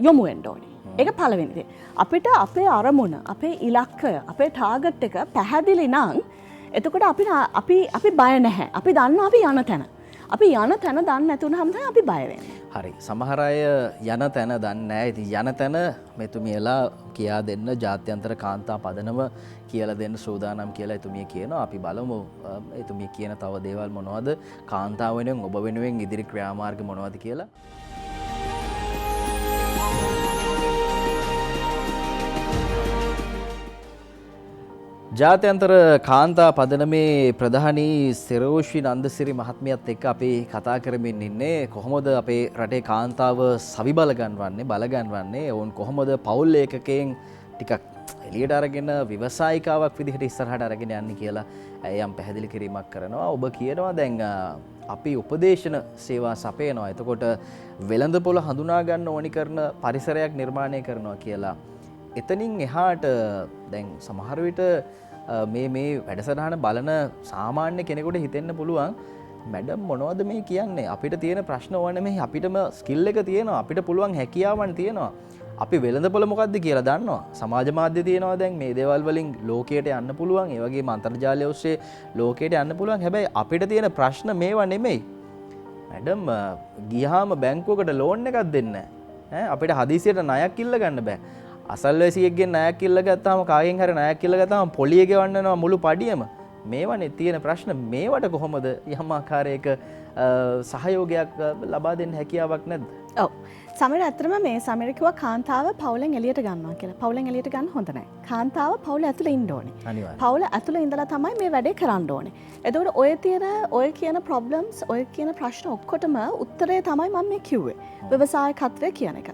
යොමු වෙන්න ඕනේ. ඒක පළවෙනි දේ. අපිට අපේ අරමුණ, අපේ ඉලක්කය, අපේ ටාගට් එක පැහැදිලි නම් එතකොට අපි බය නැහැ. අපි දන්නවා අපි යන තැන. අපි යන තැන දන්නේ නැතුනහම තමයි අපි බය වෙන්නේ. හරි. සමහර අය යන තැන දන්නේ නැහැ. ඉතින් යන තැන මෙතුමියලා කියා දෙන්න ජාත්‍යන්තර කාන්තා පදනම කියලා දෙන්න සූදානම් කියලා එතුමිය කියනවා. අපි බලමු එතුමිය කියන තව දේවල් මොනවද, කාන්තාව වෙනුවෙන් ඔබ වෙනුවෙන් ඉදිරි ක්‍රියාමාර්ග මොනවද කියලා. ජාත්‍යන්තර කාන්තා පදනමේ ප්‍රධානී සිරෝෂි නන්දසිරි මහත්මියත් එක්ක අපි කතා කරමින් ඉන්නේ කොහොමද අපේ රටේ කාන්තාව සවිබල ගන්වන්නේ, බල ගන්වන්නේ, ඔවුන් කොහොමද පෞල් ඒකකයෙන් ටිකක් එළියට අරගෙන ව්‍යවසායිකාවක් විදිහට ඉස්සරහට අරගෙන යන්නේ කියලා යම් පැහැදිලි කිරීමක් කරනවා. ඔබ කියනවා දැන් අපි උපදේශන සේවා සපයනවා. එතකොට වෙළඳපොළ හඳුනා ගන්න ඕනි කරන පරිසරයක් නිර්මාණය කරනවා කියලා. එතනින් එහාට දැන් සමහර විට මේ වැඩසටහන බලන සාමාන්‍ය කෙනෙකුට හිතෙන්න පුළුවන් මැඩම් මොනවද මේ කියන්නේ, අපිට තියෙන ප්‍රශ්න ඕන නෙමෙයි, අපිටම ස්කිල් එක තියෙනවා, අපිට පුළුවන් හැකියාවන් තියෙනවා, අපි වෙළඳපොළ මොකද්ද කියලා දන්නවා, සමාජ මාධ්‍ය තියෙනවා, දැන් මේ දේවල් වලින් ලෝකයට යන්න පුළුවන්, ඒ වගේම අන්තර්ජාලය ඔස්සේ ලෝකයට යන්න පුළුවන්. හැබැයි අපිට තියෙන ප්‍රශ්න මේවා නෙමෙයි මැඩම්. ගියාම බැංකුවකට ලෝන් එකක් දෙන්නේ නැහැ. අපිට හදිසියට ණයක් ඉල්ල ගන්න බෑ. අසල්වැසියෙක්ගෙන් ණයක් ඉල්ල ගත්තාම, කාගෙන් හරි ණයක් ඉල්ල ගත්තාම පොලිය ගෙවන්නනවා මුළු පඩියම. මේවනේ තියෙන ප්‍රශ්න. මේවට කොහොමද යම් ආකාරයක සහයෝගයක් ලබා දෙන්න හැකියාවක් නැද්ද? ඔව්. සමීර ඇත්තටම මේ සමීර කිව්වා කාන්තාව පවුලෙන් එළියට ගන්නවා කියලා. පවුලෙන් එළියට ගන්න හොඳ නැහැ. කාන්තාව පවුල ඇතුළේ ඉන්න ඕනේ. අනිවාර්යයෙන්. පවුල ඇතුළේ ඉඳලා තමයි මේ වැඩේ කරන්න ඕනේ. එතකොට ඔය කියන ප්‍රොබ්ලම්ස් ඔය කියන ප්‍රශ්න ඔක්කොටම උත්තරේ තමයි මම මේ කිව්වේ. ව්‍යවසායකත්වය කියන එක.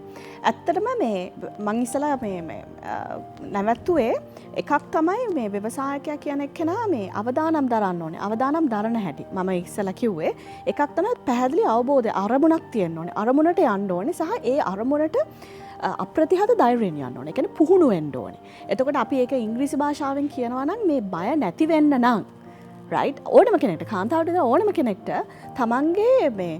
ඇත්තටම මේ මං ඉස්සලා මේ නැවැත්තුවේ එකක් තමයි මේ ව්‍යවසායකයා කියන එක්කෙනා මේ අවදානම් දරන්න ඕනේ. අවදානම් දරන හැටි. මම ඉස්සලා කිව්වේ එකක් තමයි පැහැදිලි අවබෝධය අරමුණක් තියෙන්න ඕනේ. අරමුණට යන්න ඕනේ සහ ඒ අරමුණට අප්‍රතිහත ධෛර්යයෙන් යන්න ඕනේ. ඒ කියන්නේ පුහුණු වෙන්න ඕනේ. එතකොට අපි ඒක ඉංග්‍රීසි භාෂාවෙන් කියනවා නම් මේ බය නැති වෙන්න නම් right ඕනම කෙනෙක්ට කාන්තාවට ඕනම කෙනෙක්ට තමන්ගේ මේ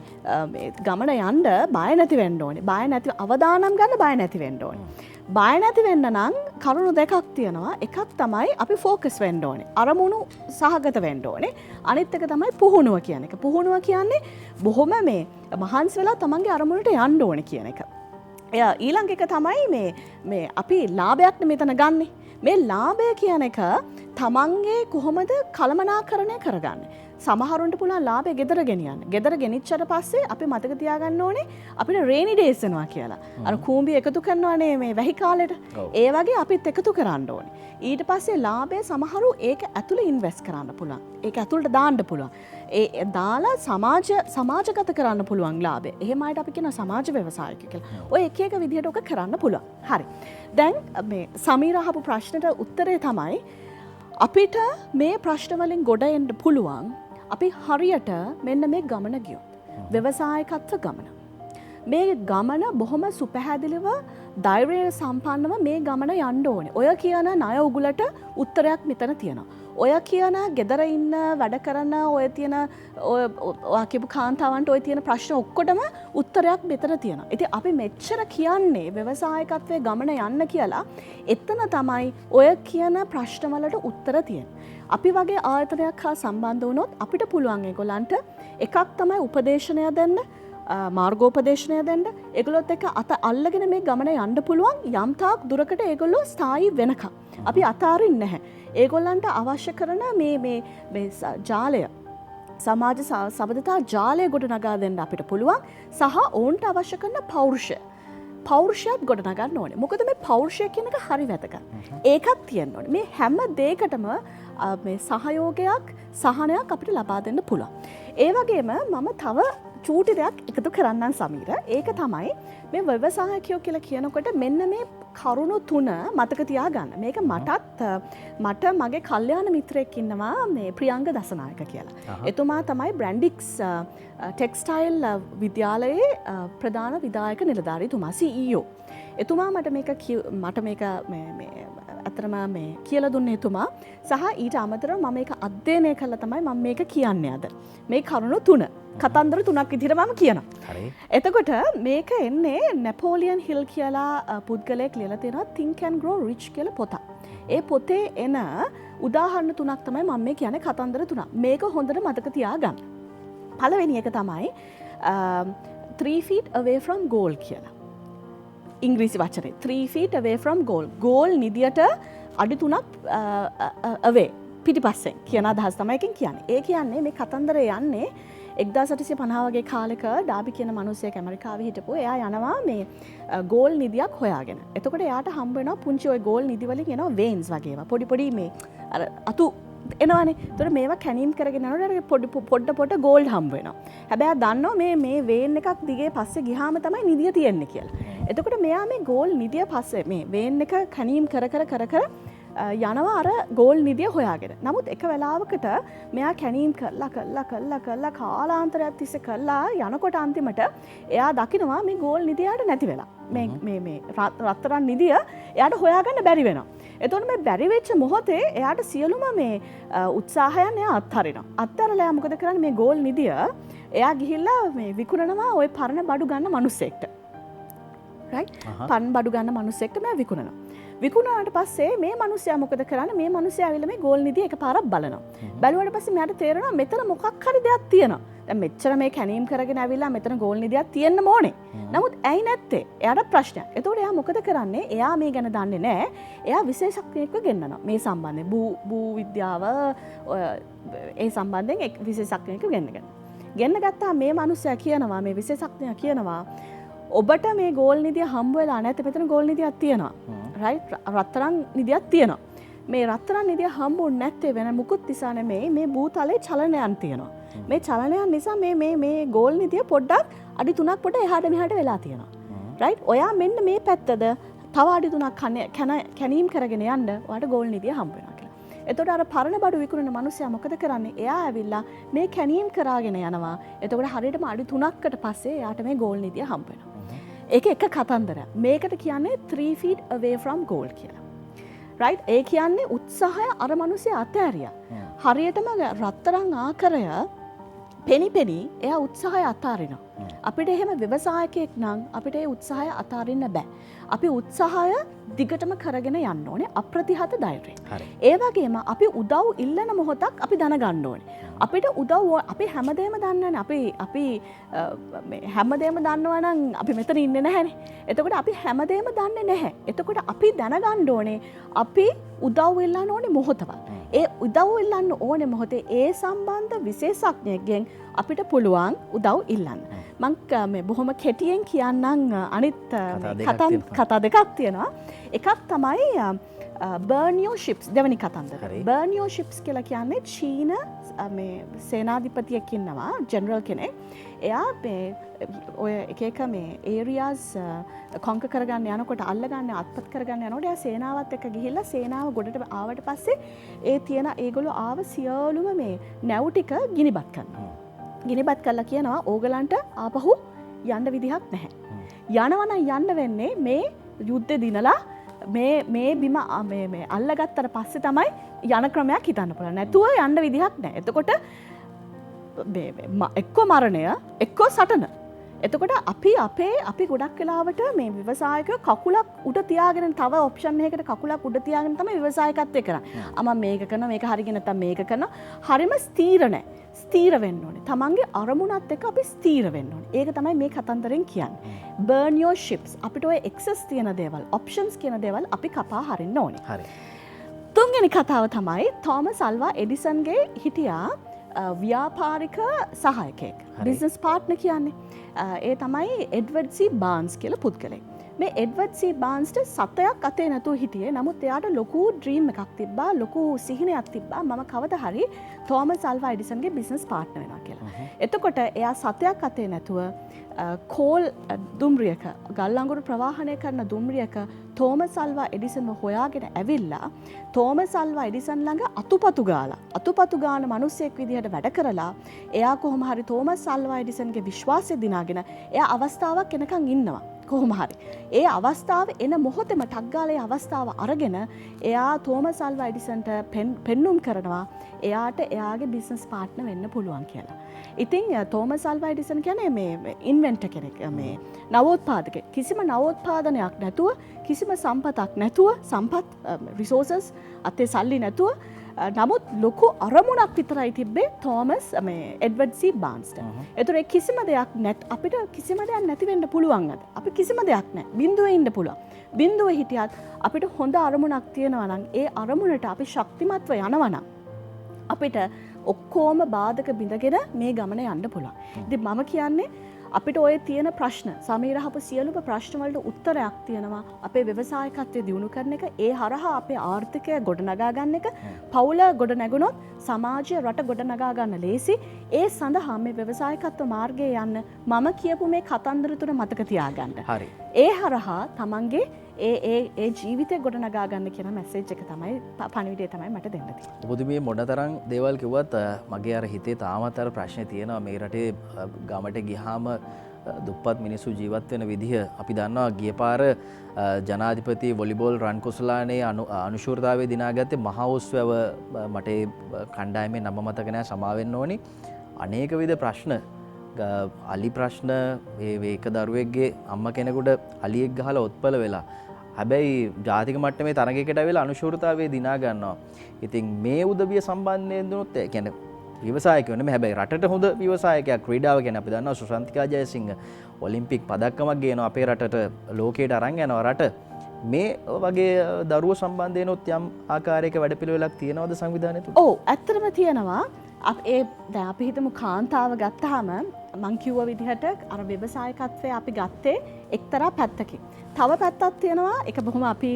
ගමන යන්න බය නැති වෙන්න ඕනේ. බය නැති අවදානම් ගන්න බය නැති වෙන්න ඕනේ. බය නැති වෙන්න නම් කරුණු දෙකක් තියෙනවා. එකක් තමයි අපි ફોකස් වෙන්න ඕනේ. අරමුණු සහගත වෙන්න ඕනේ. අනිත් එක තමයි පුහුණුව කියන එක. පුහුණුව කියන්නේ බොහොම මේ මහන්සි වෙලා තමන්ගේ අරමුණට යන්න ඕනේ කියන එක. ඊළඟ එක තමයි මේ අපි ලාභයක් මෙතන ගන්නෙ. මේ ලාභය කියන එක තමන්ගේ කොහොමද කළමනාකරණය කරගන්නේ. සමහරුන්ට පුළුවන් ලාභය ගෙදර ගෙනියන්න. ගෙදර ගෙනිච්චට පස්සේ අපි මතක තියාගන්න ඕනේ අපිට රේනි ඩේස් වෙනවා කියලා. අර කූඹි එකතු කරනවානේ මේ වැහි කාලෙට. ඒ වගේ අපිත් එකතු කරන්න ඕනේ. ඊට පස්සේ ලාභය සමහරු ඒක ඇතුළේ ඉන්වෙස්ට් කරන්න පුළුවන්. ඒක ඇතුළට දාන්න පුළුවන්. ඒ දාලා සමාජගත කරන්න පුළුවන් ලාභය. එහෙම අයට අපි කියන සමාජ ව්‍යවසායක කියලා. ඔය එක එක විදිහට ඔක කරන්න පුළුවන්. හරි. දැන් මේ සමීර අහපු ප්‍රශ්නෙට උත්තරේ තමයි අපිට මේ ප්‍රශ්න වලින් ගොඩ එන්න පුළුවන් අපි හරියට මෙන්න මේ ගමන ගියොත්. ව්‍යවසායකත්ව ගමන. මේ ගමන බොහොම සුපැහැදිලිව ධෛර්යය සම්පන්නව මේ ගමන යන්න ඕනේ. ඔය කියන ණය උගුලට උත්තරයක් මෙතන තියෙනවා. ඔය කියන ගෙදර ඉන්න වැඩ කරන ඔය තියෙන ඔය කියපු කාන්තාවන්ට ඔය තියෙන ප්‍රශ්න ඔක්කොටම උත්තරයක් මෙතන තියෙනවා. ඉතින් අපි මෙච්චර කියන්නේ ව්‍යවසායකත්වයේ ගමන යන්න කියලා එතන තමයි ඔය කියන ප්‍රශ්න වලට උත්තර තියෙන්නේ. අපි වගේ ආයතනයක් හා සම්බන්ධ වුණොත් අපිට පුළුවන් ඒගොල්ලන්ට එකක් තමයි උපදේශනය දෙන්න, මාර්ගෝපදේශනය දෙන්න. ඒගොල්ලොත් එක්ක අත අල්ලගෙන මේ ගමන යන්න පුළුවන් යම් තාක් දුරකට ඒගොල්ලෝ ස්ථායී වෙනකම්. අපි අතාරින්නේ නැහැ. ඒගොල්ලන්ට අවශ්‍ය කරන මේ ජාලය සමාජ සබඳතා ජාලය ගොඩනගා දෙන්න අපිට පුළුවන් සහ ඔවුන්ට අවශ්‍ය කරන පෞරුෂයත් ගොඩනගන්න ඕනේ. මොකද මේ පෞරුෂය කියන එක හරි වැදගත්. ඒකත් තියෙන්න ඕනේ. මේ හැම දෙයකටම මේ සහයෝගයක් සහනයක් අපිට ලබා දෙන්න පුළුවන්. ඒ වගේම මම තව චූටි දෙයක් එකතු කරන්නම් සමීර. ඒක තමයි මේ ව්‍යවසායකයෝ කියලා කියනකොට මෙන්න මේ කරුණු තුන මතක තියාගන්න. මේක මට මගේ කල්යාණ මිත්‍රයෙක් ඉන්නවා මේ ප්‍රියංග දසනායක කියලා. එතුමා තමයි බ්‍රැන්ඩික්ස් ටෙක්ස්ටයිල් විද්‍යාලයේ ප්‍රධාන විධායක නිලධාරීතුමා CEO. එතුමා මට මේක අතරම මේ කියලා දුන්නේ එතුමා සහ ඊට අමතරව මම මේක අධ්‍යයනය කළා තමයි මම මේක කියන්නේ අද. මේ කරුණු තුන කතන්දර තුනක් විදිහට මම කියනවා. එතකොට මේක එන්නේ නැපෝලියන් හිල් කියලා පුද්ගලයෙක් ලියලා තියෙනවා Think and Grow Rich කියලා පොතක්. ඒ පොතේ එන උදාහරණ තුනක් තමයි මම මේ කියන්නේ කතන්දර තුනක්. මේක හොඳට මතක තියාගන්න. පළවෙනි එක තමයි 3 feet away from goal කියලා. ඉංග්‍රීසි වචනේ 3 feet away from goal. goal නිදියට අඩි 3ක් away පිටිපස්සෙන් කියන අදහස් තමයි එකෙන් කියන්නේ. ඒ කියන්නේ මේ කතන්දරේ යන්නේ 1850 වගේ කාලෙක ඩාබි කියන මිනිහෙක් ඇමරිකාවේ හිටපුවා. එයා යනවා මේ ගෝල් නිදියක් හොයාගෙන. එතකොට එයාට හම්බ වෙනවා පුංචි ওই ගෝල් නිදි වලින් එනවා වේන්ස් වගේ ඒවා. පොඩි මේ අර අතු එනවානේ. එතකොට මේවා කැනීම් කරගෙන යනකොට පොඩ ගෝල්ඩ් හම්බ වෙනවා. හැබැයි දන්නවා මේ වේන් එකක් දිගේ පස්සේ ගියාම තමයි නිදිය තියෙන්නේ කියලා. එතකොට මෙයා මේ ගෝල් නිදිය පස්සේ මේ වේන් එක කැනීම් කර යනවා අර ගෝල් නිදිය හොයාගෙන. නමුත් එක වෙලාවකට මෙයා කැනීම් කරලා කාලාන්තරයක් තිස්සේ කරලා යනකොට අන්තිමට එයා දකිනවා මේ ගෝල් නිදියට නැති වෙලා. මේ රත්තරන් නිදිය එයාට හොයාගන්න බැරි වෙනවා. එතකොට මේ බැරි වෙච්ච මොහොතේ එයාට සියලුම මේ උත්සාහයන් එයා අත්හරිනවා. අත්හැරලා එයා මොකද කරන්නේ මේ ගෝල් නිදිය එයා ගිහිල්ලා මේ විකුණනවා ওই පරණ බඩු ගන්න මිනිස්සෙක්ට. right? පරණ බඩු ගන්න මිනිස්සෙක්ට මෙයා විකුණනවා. විකුණාට පස්සේ මේ මිනිස්සයා මොකද කරන්නේ? මේ මිනිස්සයා ඇවිල්ලා මේ ගෝල් නිදිය එකපාරක් බලනවා. බැලුවාට පස්සේ මෙයාට තේරෙනවා මෙතන මොකක් හරි දෙයක් තියෙනවා. දැන් මෙච්චර මේ කැනීම් කරගෙන ඇවිල්ලා මෙතන ගෝල් නිදියක් තියෙන්න ඕනේ. නමුත් ඇයි නැත්තේ? එයාට ප්‍රශ්නයක්. එතකොට එයා මොකද කරන්නේ? එයා මේ ගැන දන්නේ නැහැ. එයා විශේෂඥයෙක්ව ගෙන්නනවා. මේ සම්බන්ධයෙන් භූ විද්‍යාව ඒ සම්බන්ධයෙන් විශේෂඥයෙක්ව ගෙන්න ගත්තා මේ මිනිස්සයා කියනවා මේ විශේෂඥයා කියනවා ඔබට මේ ගෝල් නිදිය හම්බ වෙලා නැත්නම් මෙතන ගෝල් නිදියක් තියෙනවා. රයිට් රත්තරන් නිදියක් තියෙනවා. මේ රත්තරන් නිදිය හම්බුනේ නැත්තේ වෙන මුකුත් නිසා නෙමෙයි මේ භූතලේ චලනයන් තියෙනවා. මේ චලනයන් නිසා මේ ගෝල් නිදිය පොඩ්ඩක් අඩි 3ක් පොඩ එහාට මෙහාට වෙලා තියෙනවා. රයිට් ඔයා මෙන්න මේ පැත්තද තව අඩි 3ක් කැනීම් කරගෙන යන්න ඔයාට ගෝල් නිදිය හම්බ වෙනවා කියලා. එතකොට අර පරණ බඩු විකුණන මිනිස්සයා මොකද කරන්නේ? එයා ඇවිල්ලා මේ කැනීම් කරාගෙන යනවා. එතකොට හරියටම අඩි 3කට පස්සේ එයාට මේ ගෝල් නිදිය හම්බ වෙනවා. ඒක එක කතන්දරයක්. මේකට කියන්නේ 3 feet away from goal කියලා. රයිට් ඒ කියන්නේ උත්සාහය අර මිනිස්සේ අතෑරියා. හරියටම රත්තරන් ආකාරය පෙනි එයා උත්සාහය අතාරිනවා. අපිට එහෙම ව්‍යවසායකයෙක් නම් අපිට ඒ උත්සාහය අතාරින්න බෑ. අපි උත්සාහය දිගටම කරගෙන යන්න ඕනේ අප්‍රතිහත ධෛර්යයෙන්. ඒ වගේම අපි උදව් ඉල්ලන මොහොතක් අපි දැනගන්න ඕනේ. අපිට උදව් අපි හැමදේම දන්නේ නැහැ. අපි හැමදේම දන්නවා නම් අපි මෙතන ඉන්නේ නැහැනේ. එතකොට අපි හැමදේම දන්නේ නැහැ. එතකොට අපි දැනගන්න ඕනේ අපි උදව් ඉල්ලන්න ඕනේ මොහොතවත්. ඒ උදව් ඉල්ලන්න ඕනේ මොහොතේ ඒ සම්බන්ධ විශේෂඥයෙක්ගෙන් අපිට පුළුවන් උදව් ඉල්ලන්න. මං බොහොම කෙටියෙන් කියන්නම් අනිත් කතා දෙකක් තියෙනවා. එකක් තමයි බර්නියෝ ශිප්ස් දෙවනි කතන්දර. බර්නියෝ ශිප්ස් කියලා කියන්නේ චීන සේනාධිපතියෙක් ඉන්නවා ජෙනරල් කෙනෙක්. එයා ඔය එක මේ ඒරියාස් කොන්ක කරගන්න යනකොට අල්ලගන්න අත්පත් කරගන්න යනකොට එයා සේනාවත් එක්ක ගිහිල්ලා සේනාව ගොඩට ආවට පස්සේ ඒ තියෙන ඒගොල්ලෝ ආව සියලුම මේ නැව් ටික ගිනිබත් කරනවා. ගිනිබත් කළා කියනවා ඕගලන්ට ආපහු යන්න විදිහක් නැහැ. යනවනම් යන්න වෙන්නේ මේ යුද්ධෙ දිනලා මේ බිම මේ අල්ලගත්තට පස්සේ තමයි යන ක්‍රමයක් හිතන්න පුළුවන්. නැතුව යන්න විදිහක් නැහැ. එතකොට එක්කෝ මරණය එක්කෝ සටන. එතකොට අපි ගොඩක් වෙලාවට මේ ව්‍යවසායකයෝ කකුලක් උඩ තියාගෙන තව ඔප්ෂන් එකකට කකුලක් උඩ තියාගෙන තමයි ව්‍යවසායකත්වය කරන්නේ. අම මේක කරනවා මේක හරියගෙන නැත්නම් මේක කරනවා. හරිම ස්ථීර නැහැ. ස්ථීර වෙන්න ඕනේ. තමන්ගේ අරමුණත් එක්ක අපි ස්ථීර වෙන්න ඕනේ. ඒක තමයි මේ කතන්දරෙන් කියන්නේ. burn your ships. අපිට ඔය excess තියෙන දේවල්, options කියන දේවල් අපි කපා හරින්න ඕනේ. හරි. තුන්වෙනි කතාව තමයි තෝමස් අල්වා එඩිසන්ගේ හිටියා ව්‍යාපාරික සහායකයෙක්. බිස්නස් පාර්ට්නර් කියන්නේ. ඒ තමයි එඩ්වඩ් සී බාන්ස් කියලා පුද්ගලෙක්. මේ එඩ්වඩ් සී බාන්ස්ට සතයක් අතේ නැතුව හිටියේ. නමුත් එයාට ලොකු ඩ්‍රීම් එකක් තිබ්බා, ලොකු සිහිනයක් තිබ්බා. මම කවදා හරි තෝමස් අල්වා එඩිසන්ගේ බිස්නස් පාර්ට්නර් වෙනවා කියලා. එතකොට එයා සතයක් අතේ නැතුව කෝල් දුම්රියක ගල් අඟුරු ප්‍රවාහනය කරන දුම්රියක තෝමස් අල්වා එඩිසන්ව හොයාගෙන ඇවිල්ලා තෝමස් අල්වා එඩිසන් ළඟ අතුපතු ගාන මිනිස්සෙක් විදිහට වැඩ කරලා එයා කොහොම හරි තෝමස් අල්වා එඩිසන්ගේ විශ්වාසය දිනාගෙන එයා අවස්ථාවක් එනකන් ඉන්නවා. කොහොම හරි ඒ අවස්ථාව එන මොහොතේම ටක් ගාලා ඒ අවස්ථාව අරගෙන එයා තෝමස් අල්වා එඩිසන්ට පෙන්눔 කරනවා එයාට එයාගේ බිස්නස් පාර්ට්නර් වෙන්න පුළුවන් කියලා. ඉතින් තෝමස් අල්වා එඩිසන් කියන්නේ මේ ඉන්වෙන්ටර් කෙනෙක්, මේ නවෝත්පාදකයෙක්. කිසිම නවෝත්පාදනයක් නැතුව, කිසිම සම්පතක් නැතුව, සම්පත් රිසෝසස් අතේ සල්ලි නැතුව, නමුත් ලොකු අරමුණක් විතරයි තිබ්බේ තෝමස් මේ එඩ්වඩ් සී බාන්ස්ට. ඒතර කිසිම දෙයක් අපිට කිසිම දෙයක් නැති වෙන්න පුළුවන් අද. අපි කිසිම දෙයක් නැහැ. බිඳුවේ ඉන්න පුළුවන්. බිඳුවේ හිටියත් අපිට හොඳ අරමුණක් තියෙනවා නම් ඒ අරමුණට අපි ශක්තිමත්ව යනවා නම් අපිට ඔක්කොම බාධක බිඳගෙන මේ ගමන යන්න පුළුවන්. ඉතින් මම කියන්නේ අපිට ඔය තියෙන ප්‍රශ්න සමීර හපු සියලුම ප්‍රශ්න වලට උත්තරයක් තියෙනවා. අපේ ව්‍යවසායකත්වය දියුණු කරන එක, ඒ හරහා අපේ ආර්ථිකය ගොඩනගා ගන්න එක, පවුල ගොඩ නැගුණොත් සමාජය රට ගොඩනගා ගන්න ලේසි. ඒ සඳහා මේ ව්‍යවසායකත්ව මාර්ගයේ යන්න මම කියපු මේ කතන්දර තුන මතක තියාගන්න. හරි. ඒ හරහා තමන්ගේ ඒ ජීවිතය ගොඩනගා ගන්න කියන මැසේජ් එක තමයි පණිවිඩය තමයි මට දෙන්න තියෙන්නේ. ඔබ මේ මොනතරම් දේවල් කිව්වත් මගේ අර හිතේ තාමත් අර ප්‍රශ්නේ තියෙනවා. මේ රටේ ගමට ගියාම දුප්පත් මිනිස්සු ජීවත් වෙන විදිහ අපි දන්නවා. ගිය පාර ජනාධිපති වොලිබෝල් රන් කුසලානේ අනුශූරතාවයේ දිනාගත්තේ මහා උස්වැව මට කණ්ඩායමේ නම මතක නැහැ, සමා වෙන්න ඕනි. අනේක විද ප්‍රශ්න, අලි ප්‍රශ්න, ඒක දරුවෙක්ගේ අම්ම කෙනෙකුට අලියෙක් ගහලා ඔත්පල වෙලා, හැබැයි ජාතික මට්ටමේ තරගයකට ඇවිල්ලා අනුශූරතාවයේ දිනා ගන්නවා. ඉතින් මේ උදවිය සම්බන්ධයෙන් දුනොත් කියන්නේ ව්‍යවසායකයෝ නෙමෙයි, හැබැයි රටට හොඳ ව්‍යවසායකයා, ක්‍රීඩාව කියන්නේ අපි දන්නවා සුශාන්තිකා ජයසිංහ ඔලිම්පික් පදක්කමක් ගේනවා අපේ රටට, ලෝකයට අරන් යනවා රට. මේ වගේ දරුවෝ සම්බන්ධයෙන්ොත් යම් ආකාරයක වැඩපිළිවෙලක් තියෙනවද සංවිධානය තුල? ඔව් ඇත්තටම තියෙනවා. දැන් අපි හිතමු කාන්තාව ගත්තාම මං කිව්ව විදිහට අර ව්‍යවසායකත්වය අපි ගත්තේ එක්තරා පැත්තකින්. තව පැත්තක් තියෙනවා එක බොහොම අපි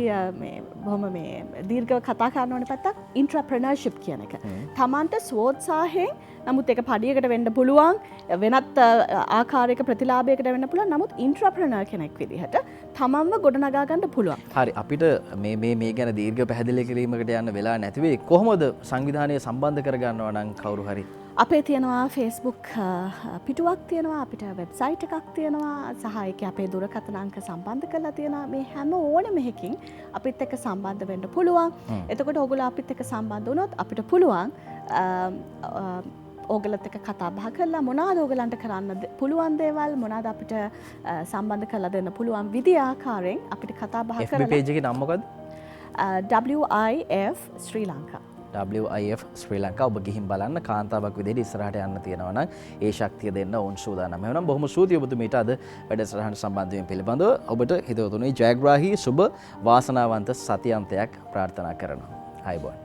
බොහොම මේ දීර්ඝව කතා කරන ඕනේ පැත්තක් ඉන්ට්‍රප්‍රෙනර්ෂිප් කියන එක. තමන්ට ස්වෝත්සාහයෙන් නමුත් ඒක පඩියකට වෙන්න පුළුවන් වෙනත් ආකාරයක ප්‍රතිලාභයකට වෙන්න පුළුවන් නමුත් ඉන්ට්‍රප්‍රෙනර් කෙනෙක් විදිහට තමන්ව ගොඩනගා ගන්න පුළුවන්. හරි අපිට මේ ගැන දීර්ඝ පැහැදිලි කිරීමකට යන්න වෙලා නැතිවේ කොහොමද සංවිධානය සම්බන්ධ කරගන්නවා නම් කවුරු හරි අපේ තියෙනවා Facebook පිටුවක් තියෙනවා අපිට වෙබ්සයිට් එකක් තියෙනවා සහ ඒකේ අපේ දුරකථන අංක සම්බන්ධ කරලා තියෙනවා මේ හැම ඕනෙම එකකින් අපිත් එක්ක සම්බන්ධ වෙන්න පුළුවන්. එතකොට ඕගොල්ලෝ අපිත් එක්ක සම්බන්ධ වුණොත් අපිට පුළුවන් ඕගලත් එක්ක කතා බහ කරලා මොනවද ඕගලන්ට කරන්න පුළුවන් දේවල් මොනවද අපිට සම්බන්ධ කරලා දෙන්න පුළුවන් විදිහ ආකාරයෙන් අපිට කතා බහ කරලා FB page එකේ නම මොකද්ද? WIF ශ්‍රී ලංකා. WIF ශ්‍රී ලංකා ඔබ ගිහින් බලන්න කාන්තාවක් විදිහට ඉස්සරහට යන්න තියෙනවා නම් ඒ ශක්තිය දෙන්න ඕන් සූදානම්. එහෙනම් බොහොම ස්තුතියි ඔබතුමීට අද වැඩසටහන සම්බන්ධ වීම පිළිබඳව ඔබට හිතවතුනි ජයග්‍රාහී සුබ වාසනාවන්ත සතියන්තයක් ප්‍රාර්ථනා කරනවා. ආයුබෝවන්.